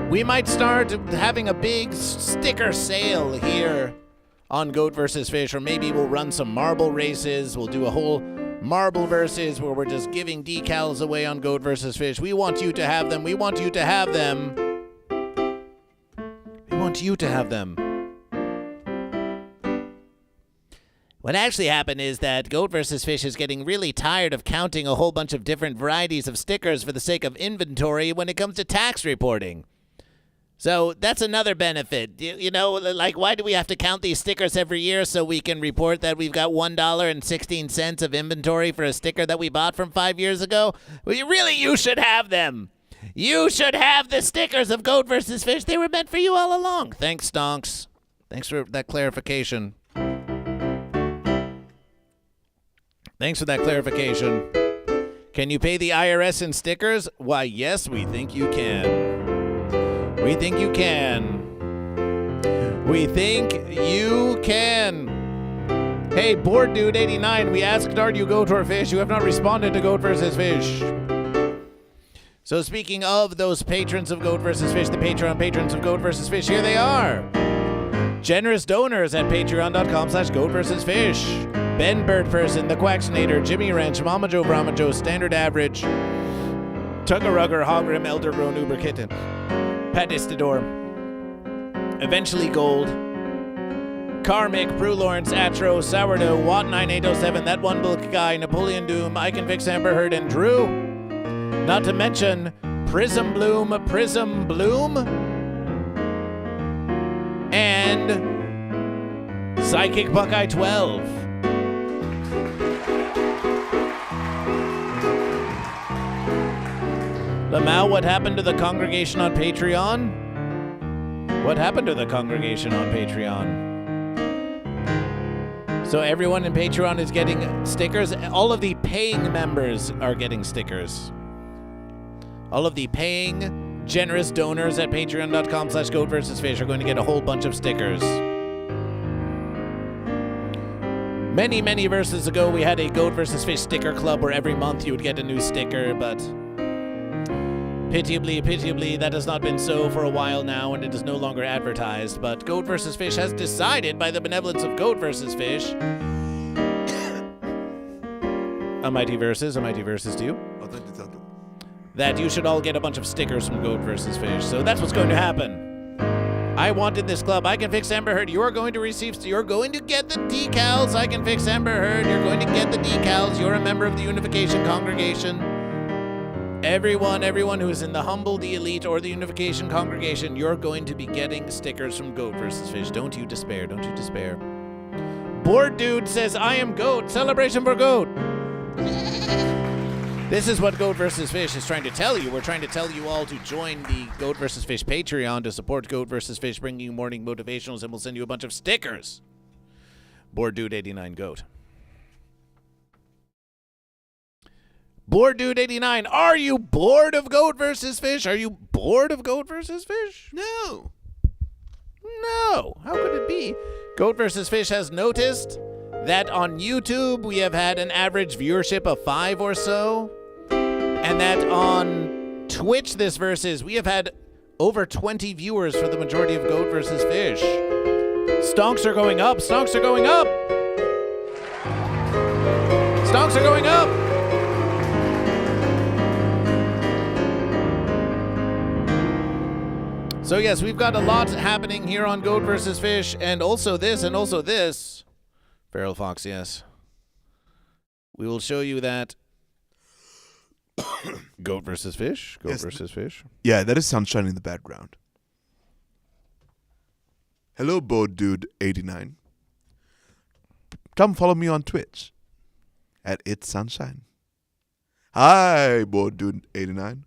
S1: we might start having a big sticker sale here on Goat versus Fish, or maybe we'll run some marble races. We'll do a whole marble versus where we're just giving decals away on Goat versus Fish. We want you to have them. We want you to have them. We want you to have them. What actually happened is that Goat versus Fish is getting really tired of counting a whole bunch of different varieties of stickers for the sake of inventory when it comes to tax reporting. So that's another benefit. You know, like, why do we have to count these stickers every year so we can report that we've got $1.16 of inventory for a sticker that we bought from 5 years ago? Well, you should have them. You should have the stickers of Goat versus Fish. They were meant for you all along. Thanks, Stonks. Thanks for that clarification. Thanks for that clarification. Can you pay the IRS in stickers? Why, yes, we think you can. We think you can. We think you can. Hey, Board Dude 89, we asked, are you Goat or Fish? You have not responded to Goat versus Fish. So speaking of those patrons of Goat versus Fish, the Patreon patrons of Goat versus Fish, here they are. Generous donors at patreon.com/GoatVsFish. Ben Birdperson, The Quacksinator, Jimmy Wrench, Mama Joe, Brahma Joe, Standard Average, Tuggerugger, Hogrim, Eldergrown, Uber Kitten, Pat Istador, Eventually Gold, Karmic, Brew Lawrence, Atro, Sourdough, Watt 9807, That One Book Guy, Napoleon Doom, I Can Fix Amber Heard, and Drew. Not to mention Prism Bloom, and Psychic Buckeye 12. Lamau, what happened to the congregation on Patreon? What happened to the congregation on Patreon? So everyone in Patreon is getting stickers. All of the paying members are getting stickers. All of the paying, generous donors at patreon.com/GoatVsFish are going to get a whole bunch of stickers. Many, many verses ago, we had a Goat versus Fish sticker club where every month you would get a new sticker, but pitiably, that has not been so for a while now, and it is no longer advertised. But Goat versus Fish has decided, by the benevolence of Goat versus Fish, a mighty verses to you, that you should all get a bunch of stickers from Goat versus Fish. So that's what's going to happen. I wanted this club. I Can Fix Amber Heard. You're going to get the decals. I Can Fix Amber Heard. You're going to get the decals. You're a member of the Unification Congregation. Everyone who is in the Humble, the Elite, or the Unification Congregation, you're going to be getting stickers from Goat versus Fish. Don't you despair. Don't you despair. Board Dude says, I am Goat. Celebration for Goat. This is what Goat vs. Fish is trying to tell you. We're trying to tell you all to join the Goat vs. Fish Patreon to support Goat vs. Fish, bringing you morning motivationals, and we'll send you a bunch of stickers. Bored Dude 89 Goat. Bored Dude 89, are you bored of Goat vs. Fish? Are you bored of Goat vs. Fish?
S2: No.
S1: No. How could it be? Goat vs. Fish has noticed that on YouTube we have had an average viewership of 5 or so, and that on Twitch this versus we have had over 20 viewers for the majority of Goat vs. Fish. Stonks are going up. Stonks are going up. Stonks are going up. So yes, we've got a lot happening here on Goat vs. Fish, and also this, and also this. Feral Fox, yes. We will show you that. Goat vs. Fish? Goat vs. Fish?
S2: Yeah, that is Sunshine in the background. Hello, Bored Dude 89. Come follow me on Twitch at It's Sunshine. Hi, Bored Dude 89.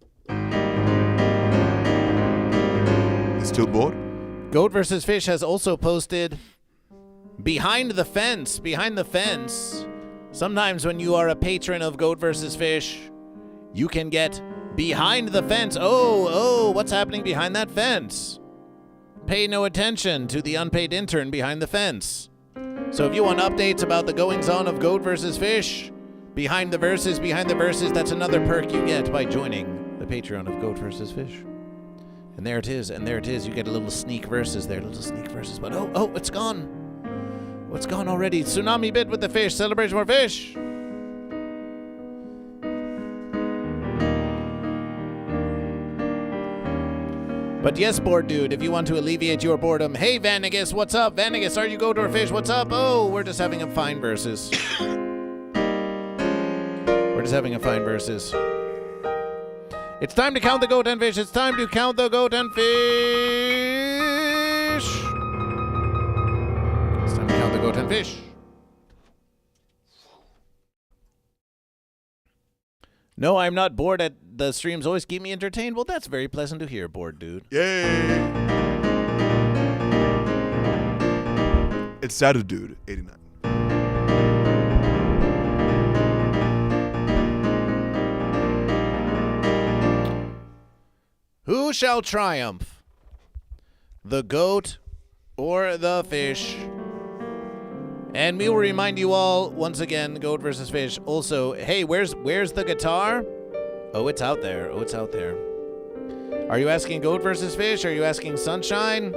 S2: You still bored?
S1: Goat vs. Fish has also posted Behind the Fence. Behind the Fence. Sometimes when you are a patron of Goat vs. Fish, you can get behind the fence. Oh, what's happening behind that fence? Pay no attention to the unpaid intern behind the fence. So if you want updates about the goings-on of Goat vs. Fish, behind the verses, that's another perk you get by joining the Patreon of Goat vs. Fish. And there it is, You get a little sneak verses there, But oh, it's gone. What's gone already? Tsunami bit with the fish. Celebrate more fish. But yes, Bored Dude, if you want to alleviate your boredom, hey, Vanagus, what's up? Vanagus, are you Goat or Fish? What's up? Oh, we're just having a fine versus. It's time to count the goat and fish. It's time to count the goat and fish. It's time to count the goat and fish. No, I'm not bored. At the streams always keep me entertained. Well, that's very pleasant to hear, Bored Dude.
S2: Yay! It's Saturday Dude 89.
S1: Who shall triumph? The goat or the fish? And we will remind you all, once again, Goat vs. Fish. Also, hey, where's the guitar? Oh, it's out there. Are you asking Goat vs. Fish? Are you asking Sunshine?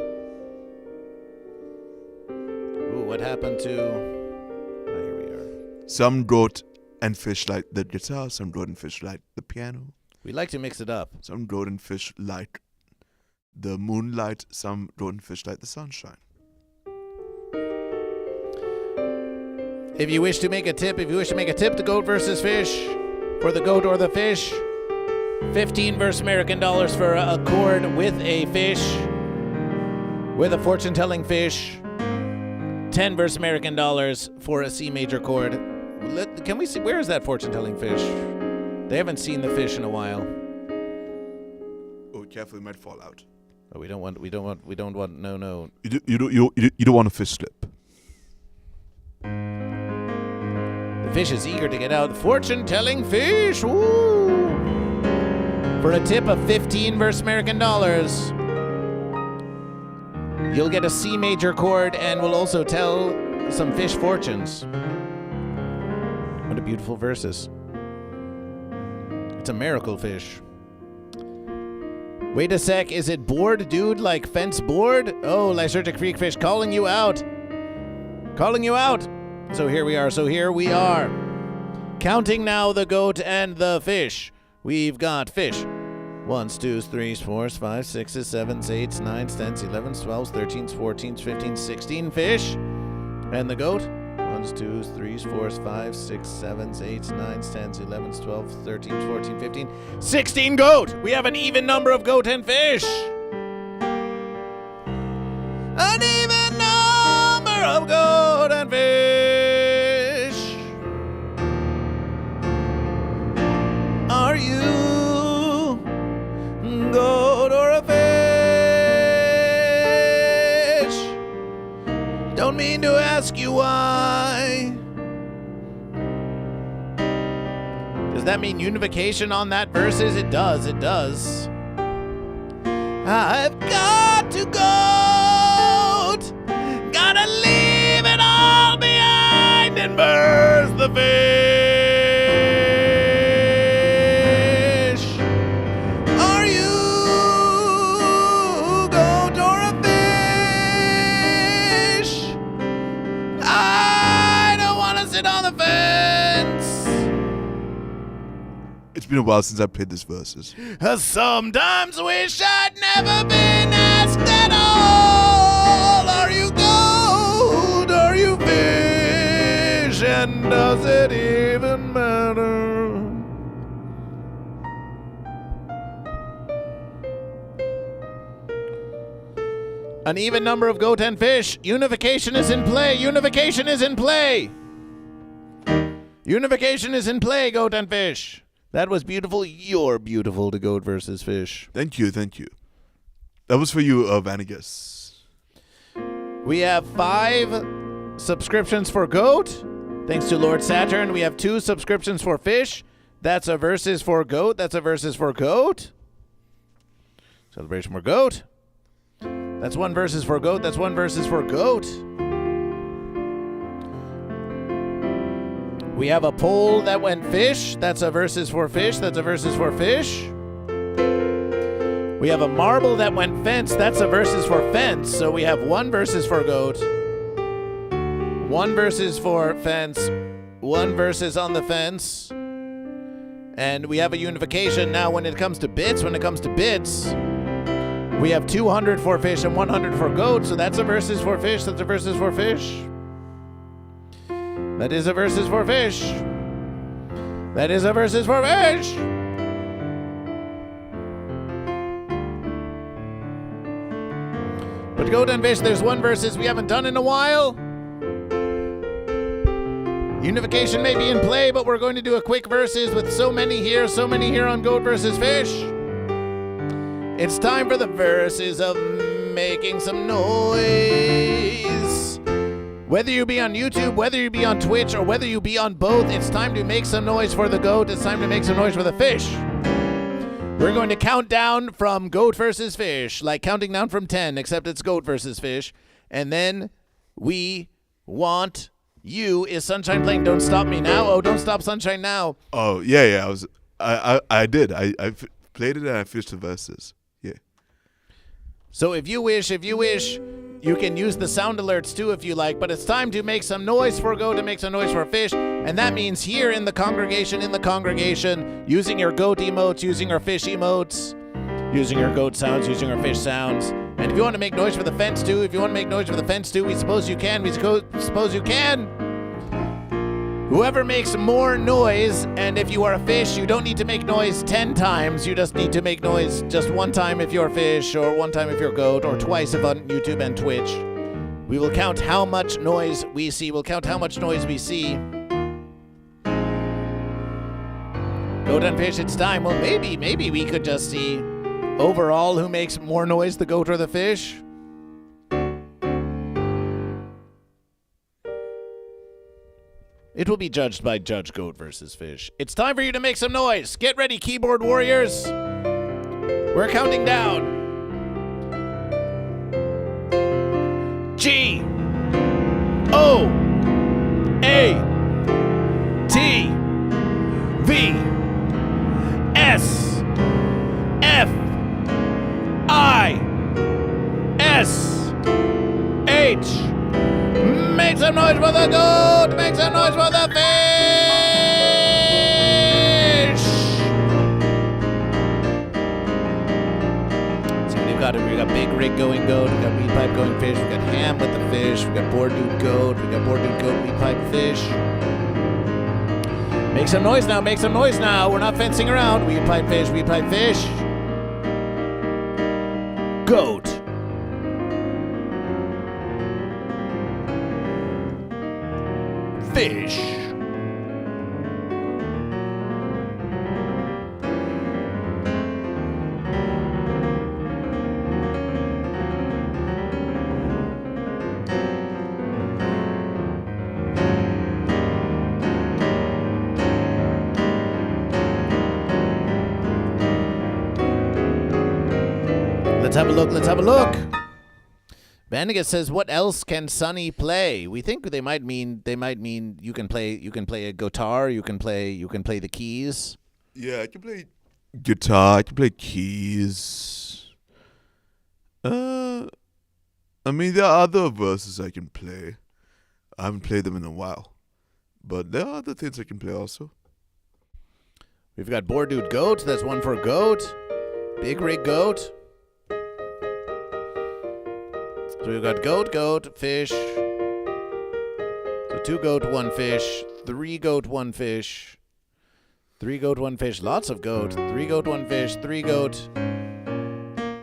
S1: Ooh, what happened to... Oh, here we are.
S2: Some goat and fish like the guitar, some goat and fish like the piano.
S1: We like to mix it up.
S2: Some goat and fish like the moonlight, some goat and fish like the sunshine.
S1: If you wish to make a tip, to Goat vs. Fish, for the goat or the fish, 15 versus American dollars for a cord with a fish, with a fortune-telling fish, 10 versus American dollars for a C major chord. Can we see, where is that fortune-telling fish? They haven't seen the fish in a while.
S2: Oh, careful, it might fall out.
S1: Oh, we don't want, no.
S2: You don't want a fish slip.
S1: The fish is eager to get out. Fortune-telling fish, woo! For a tip of 15 versus American dollars, you'll get a C major chord and we'll also tell some fish fortunes. What a beautiful versus. It's a miracle fish. Wait a sec, is it Bored Dude like fence board? Oh, Lysergic Freak Fish calling you out. So here we are. Counting now the goat and the fish. We've got fish. 1, 2, 3, 4, 5, 6, 7, 8, 9, 10, 11, 12, 13, 14, 15, 16 fish. And the goat. 1, 2, 3, 4, 5, 6, 7, 8, 9, 10, 11, 12, 13, 14, 15, 16 goat. We have an even number of goat and fish. An even number of goat and fish. Don't mean to ask you why. Does that mean unification on that verses? It does, it does. I've got to go. Gotta leave it all behind and verse the fish. Are you goat or a fish? I don't want to sit on the fence.
S2: It's been a while since I played this verses.
S1: I sometimes wish I'd never been asked at all. Are you goat? Are you fish? And does it even matter? An even number of goat and fish. Unification is in play. Unification is in play. Unification is in play, goat and fish. That was beautiful. You're beautiful to Goat versus Fish.
S2: Thank you, thank you. That was for you, Vanagas.
S1: We have 5 subscriptions for Goat. Thanks to Lord Saturn. We have 2 subscriptions for Fish. That's a versus for Goat. That's a versus for Goat. Celebration for Goat. That's 1 versus for Goat. That's 1 versus for Goat. We have a poll that went fish. That's a versus for fish. That's a versus for fish. We have a marble that went fence. That's a versus for fence. So we have 1 versus for goat, 1 versus for fence, 1 versus on the fence. And we have a unification. Now when it comes to bits, we have 200 for fish and 100 for goat. So that's a versus for fish. That's a versus for fish. That is a versus for fish. That is a versus for fish. But goat and fish, there's 1 versus we haven't done in a while. Unification may be in play, but we're going to do a quick versus with so many here on Goat versus Fish. It's time for the verses of making some noise. Whether you be on YouTube, whether you be on Twitch, or whether you be on both, it's time to make some noise for the goat. It's time to make some noise for the fish. We're going to count down from Goat versus Fish, like counting down from 10, except it's Goat versus Fish. And then we want you. Is Sunshine playing Don't Stop Me Now? Oh, Don't Stop Sunshine Now.
S2: Oh, yeah. I did. I played it and I finished the verses. Yeah.
S1: So if you wish, you can use the sound alerts too if you like, but it's time to make some noise for Goat and make some noise for Fish, and that means here in the congregation, using your Goat emotes, using your Fish emotes, using your Goat sounds, using your Fish sounds. And if you want to make noise for the fence too, we suppose you can. Whoever makes more noise, and if you are a fish, you don't need to make noise 10 times. You just need to make noise just 1 time if you're a fish, or 1 time if you're a goat, or twice if on YouTube and Twitch. We will count how much noise we see. Goat and Fish, it's time. Well, maybe we could just see overall who makes more noise, the goat or the fish. It will be judged by Judge Goat versus Fish. It's time for you to make some noise. Get ready, keyboard warriors. We're counting down. G O A T V S F I S H. Make some noise for the goat. Make some noise for the fish. So we've got big rig going goat. We've got weed pipe going fish. We've got ham with the fish. We've got board dude goat. We've got board dude goat, weed pipe fish. Make some noise now. Make some noise now. We're not fencing around. Weed pipe fish. Weed pipe fish. Goat. Fish. Let's have a look. Let's have a look. Vandigas says, "What else can Sonny play?" We think they might mean you can play a guitar, you can play the keys.
S2: Yeah, I can play guitar, I can play keys. I mean, there are other verses I can play. I haven't played them in a while, but there are other things I can play also.
S1: We've got Boar Dude Goat. That's one for Goat. Big Rig Goat. So we've got goat, fish. So 2 goat, 1 fish. 3 goat, 1 fish. 3 goat, 1 fish. Lots of goat. 3 goat, 1 fish. 3 goat.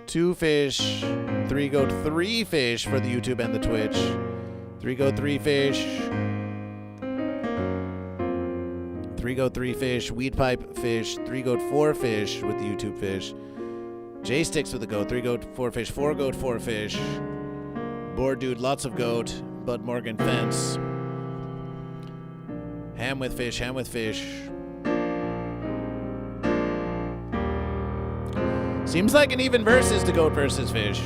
S1: 2 fish. 3 goat, 3 fish for the YouTube and the Twitch. 3 goat, 3 fish. 3 goat, 3 fish. Weed pipe fish. 3 goat, 4 fish with the YouTube fish. J sticks with the goat. 3 goat, 4 fish. 4 goat, 4 fish. Boar Dude, lots of goat. Bud Morgan fence. Ham with fish, ham with fish. Seems like an even versus to Goat versus Fish.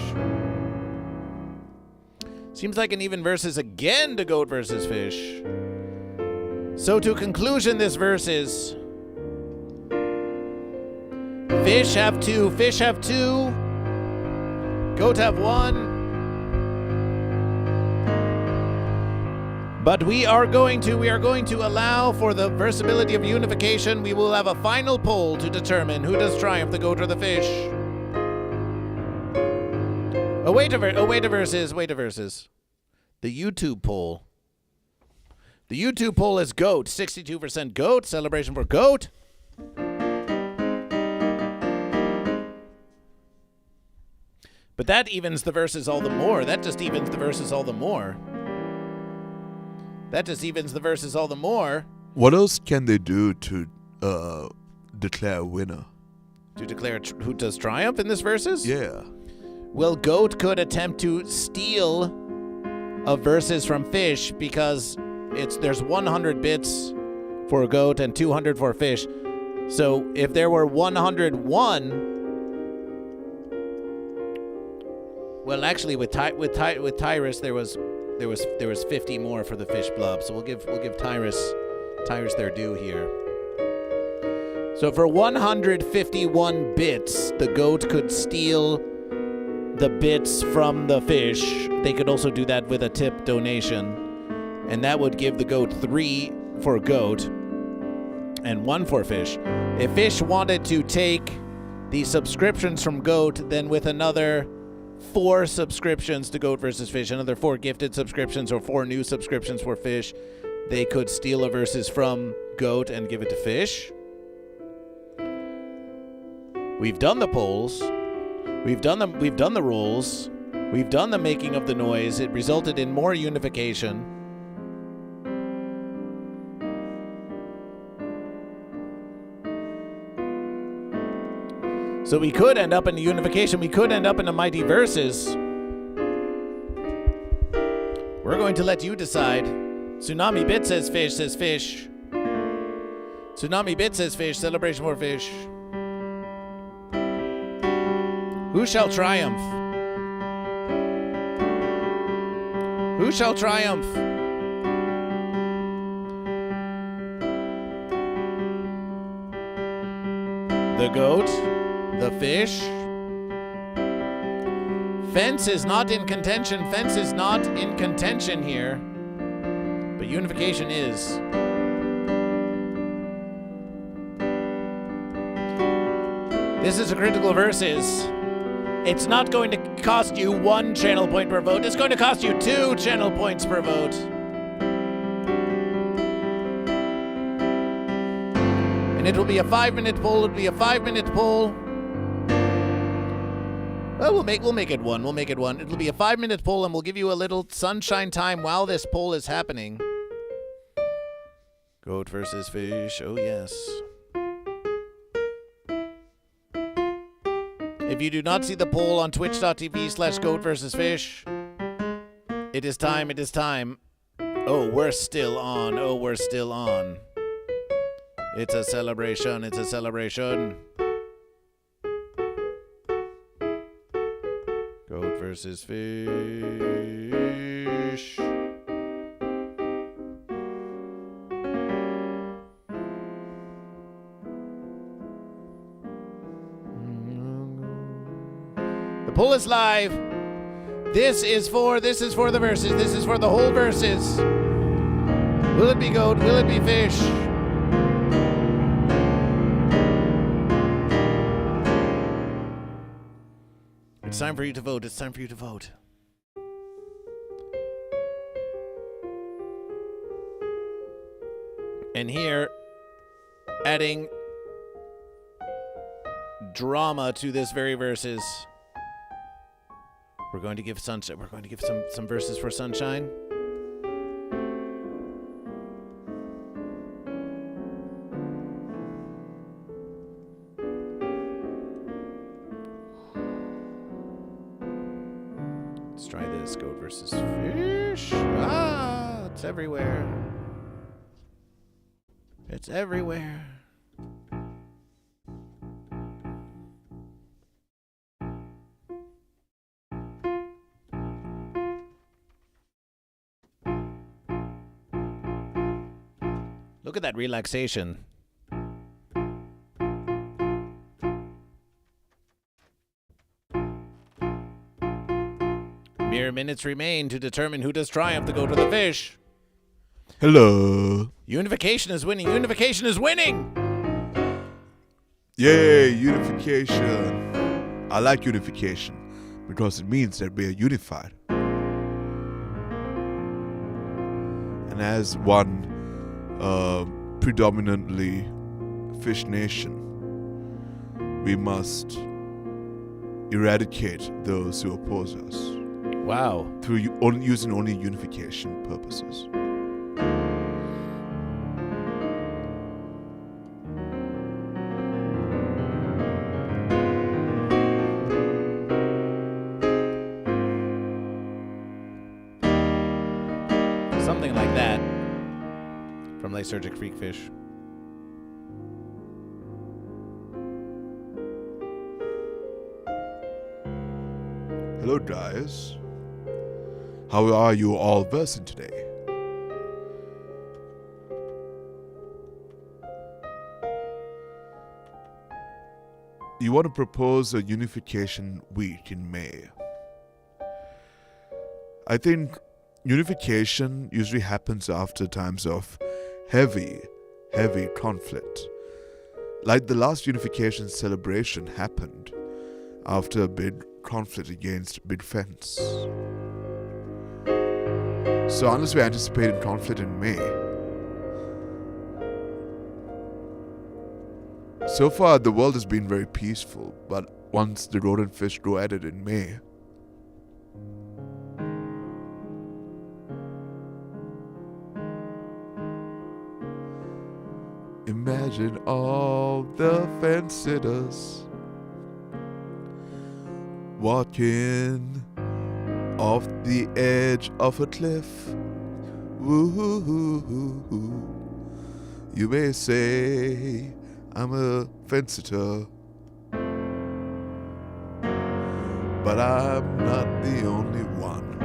S1: Seems like an even versus again to Goat versus Fish. So to conclusion this versus, Fish have 2, Fish have 2, Goat have 1. But we are going to allow for the versatility of unification. We will have a final poll to determine who does triumph, the goat or the fish. Wait a versus. The YouTube poll. The YouTube poll is goat. 62% goat. Celebration for goat. But that evens the versus all the more. That just evens the versus all the more. That just evens the verses all the more.
S2: What else can they do to declare a winner?
S1: To declare who does triumph in this versus?
S2: Yeah.
S1: Well, Goat could attempt to steal a versus from Fish because there's 100 bits for Goat and 200 for Fish. So if there were 101, well, actually with Tyrus there was 50 more for the Fish Blub, so we'll give Tyrus their due here. So for 151 bits, the Goat could steal the bits from the Fish. They could also do that with a tip donation, and that would give the Goat 3 for Goat and 1 for Fish. If Fish wanted to take the subscriptions from Goat, then with another 4 subscriptions to Goat versus Fish, another 4 gifted subscriptions or 4 new subscriptions for Fish, they could steal a versus from Goat and give it to Fish. We've done the polls. We've done the rules. We've done the making of the noise. It resulted in more unification. So we could end up in a unification. We could end up in a mighty versus. We're going to let you decide. Tsunami Bit says Fish, says Fish. Tsunami Bit says Fish, celebration for Fish. Who shall triumph? Who shall triumph? The Goat? The Fish? Fence is not in contention. Fence is not in contention here. But unification is. This is a critical versus. It's not going to cost you 1 channel point per vote. It's going to cost you 2 channel points per vote. And it will be a 5-minute poll. It'll be a 5-minute poll. Well, we'll make it one. We'll make it one. It'll be a 5-minute poll, and we'll give you a little sunshine time while this poll is happening. Goat versus Fish. Oh, yes. If you do not see the poll on twitch.tv/goat-versus-fish, it is time. It is time. Oh, we're still on. Oh, we're still on. It's a celebration. It's a celebration. Goat versus fish. The poll is live. This is for the verses. This is for the whole verses. Will it be goat? Will it be fish? It's time for you to vote. It's time for you to vote. And here, adding drama to this very verses, we're going to give sunshine. We're going to give some verses for Sunshine. Let's try this. Goat versus fish. Ah, it's everywhere. It's everywhere. Look at that relaxation. Mere minutes remain to determine who does triumph, the goat or the fish.
S2: Hello.
S1: Unification is winning. Unification is winning.
S2: Yay, unification. I like unification because it means that we are unified. And as one predominantly fish nation, we must eradicate those who oppose us.
S1: Wow.
S2: Through using only unification purposes.
S1: Something like that from Lysergic Freakfish.
S2: Hello, guys. How are you all versing today? You want to propose a unification week in May. I think unification usually happens after times of heavy conflict. Like the last unification celebration happened after a big conflict against Big Fence. So unless we're anticipating conflict in May, so far the world has been very peaceful, but once the goat and fish go at it in May, imagine all the fence sitters walking off the edge of a cliff. Woo-hoo-hoo-hoo-hoo. You may say I'm a fence sitter, but I'm not the only one.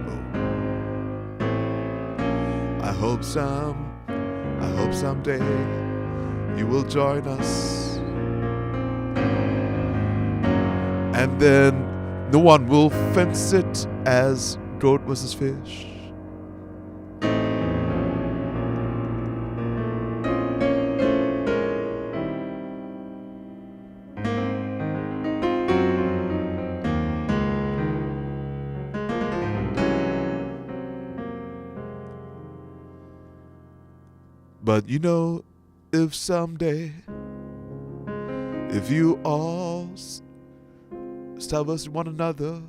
S2: Oh. I hope someday you will join us, and then no one will fence it as goat versus fish. But you know, if someday, if you all stop us one another,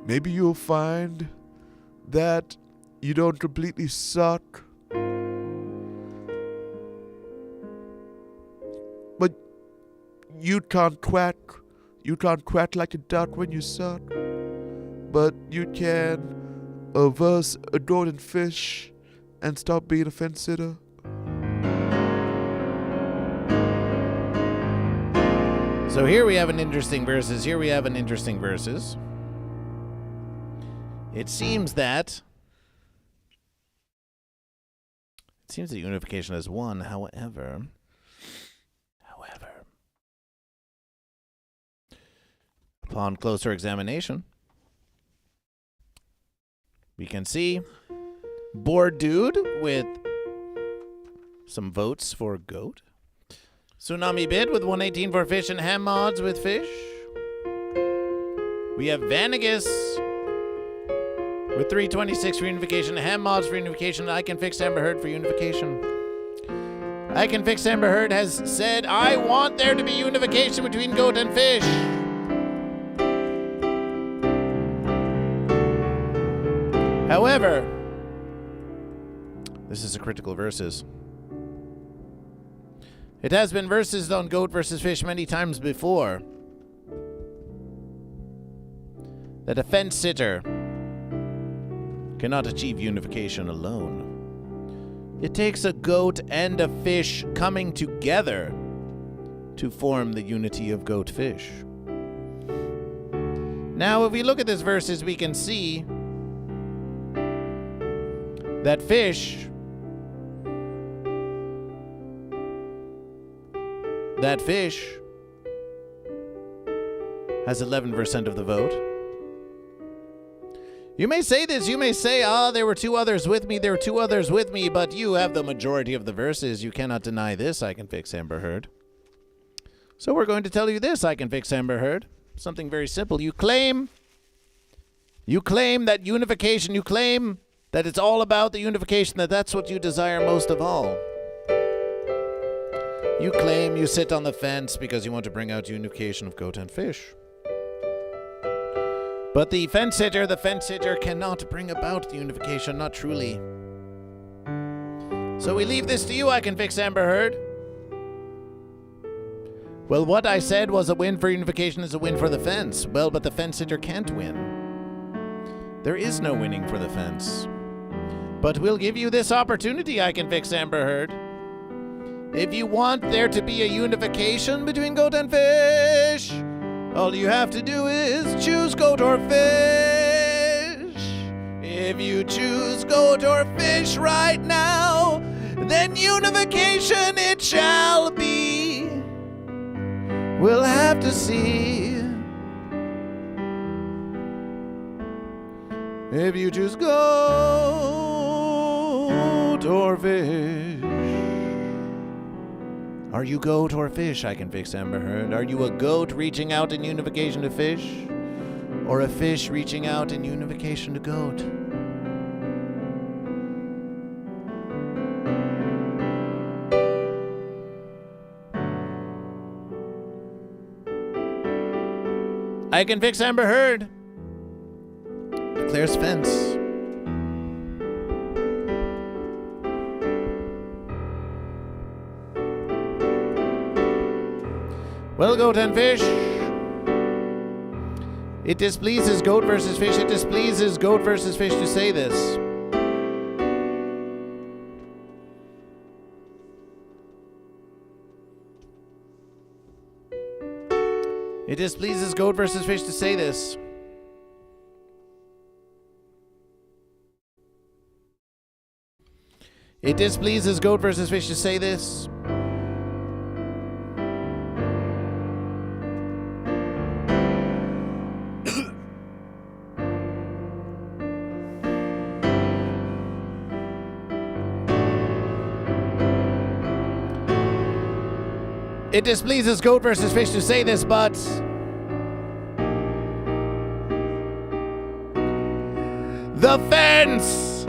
S2: maybe you'll find that you don't completely suck, but you can't quack like a duck when you suck, but you can verse a goat and fish and stop being a fence sitter.
S1: So here we have an interesting versus. It seems that unification has won. However, upon closer examination, we can see Bored Dude with some votes for Goat. Tsunami Bid with 118 for Fish and Ham Mods with Fish. We have Vanagus with 326 for unification, Ham Mods for unification, I Can Fix Amber Heard for unification. I Can Fix Amber Heard has said, I want there to be unification between Goat and Fish. However, this is a critical versus. It has been versus on Goat versus Fish many times before. That a fence sitter cannot achieve unification alone. It takes a goat and a fish coming together to form the unity of goat-fish. Now, if we look at this versus, we can see that fish has 11% of the vote. You may say this, you may say, there were two others with me, but you have the majority of the verses. You cannot deny this, I Can Fix Amber Heard. So we're going to tell you this, I Can Fix Amber Heard. Something very simple. You claim that unification, you claim that it's all about the unification, that's what you desire most of all. You claim you sit on the fence because you want to bring out unification of goat and fish. But the fence sitter cannot bring about the unification, not truly. So we leave this to you, I Can Fix Amber Heard. Well, what I said was a win for unification is a win for the fence. Well, but the fence sitter can't win. There is no winning for the fence. But we'll give you this opportunity, I Can Fix Amber Heard. If you want there to be a unification between goat and fish, all you have to do is choose goat or fish. If you choose goat or fish right now, then unification it shall be. We'll have to see. If you choose goat or fish. Are you goat or fish, I Can Fix Amber Heard? Are you a goat reaching out in unification to fish? Or a fish reaching out in unification to goat? I Can Fix Amber Heard declares fence. Well, goat and fish. It displeases goat versus fish. It displeases goat versus fish to say this. It displeases goat versus fish to say this. It displeases goat versus fish to say this. It displeases goat versus fish to say this, but the fence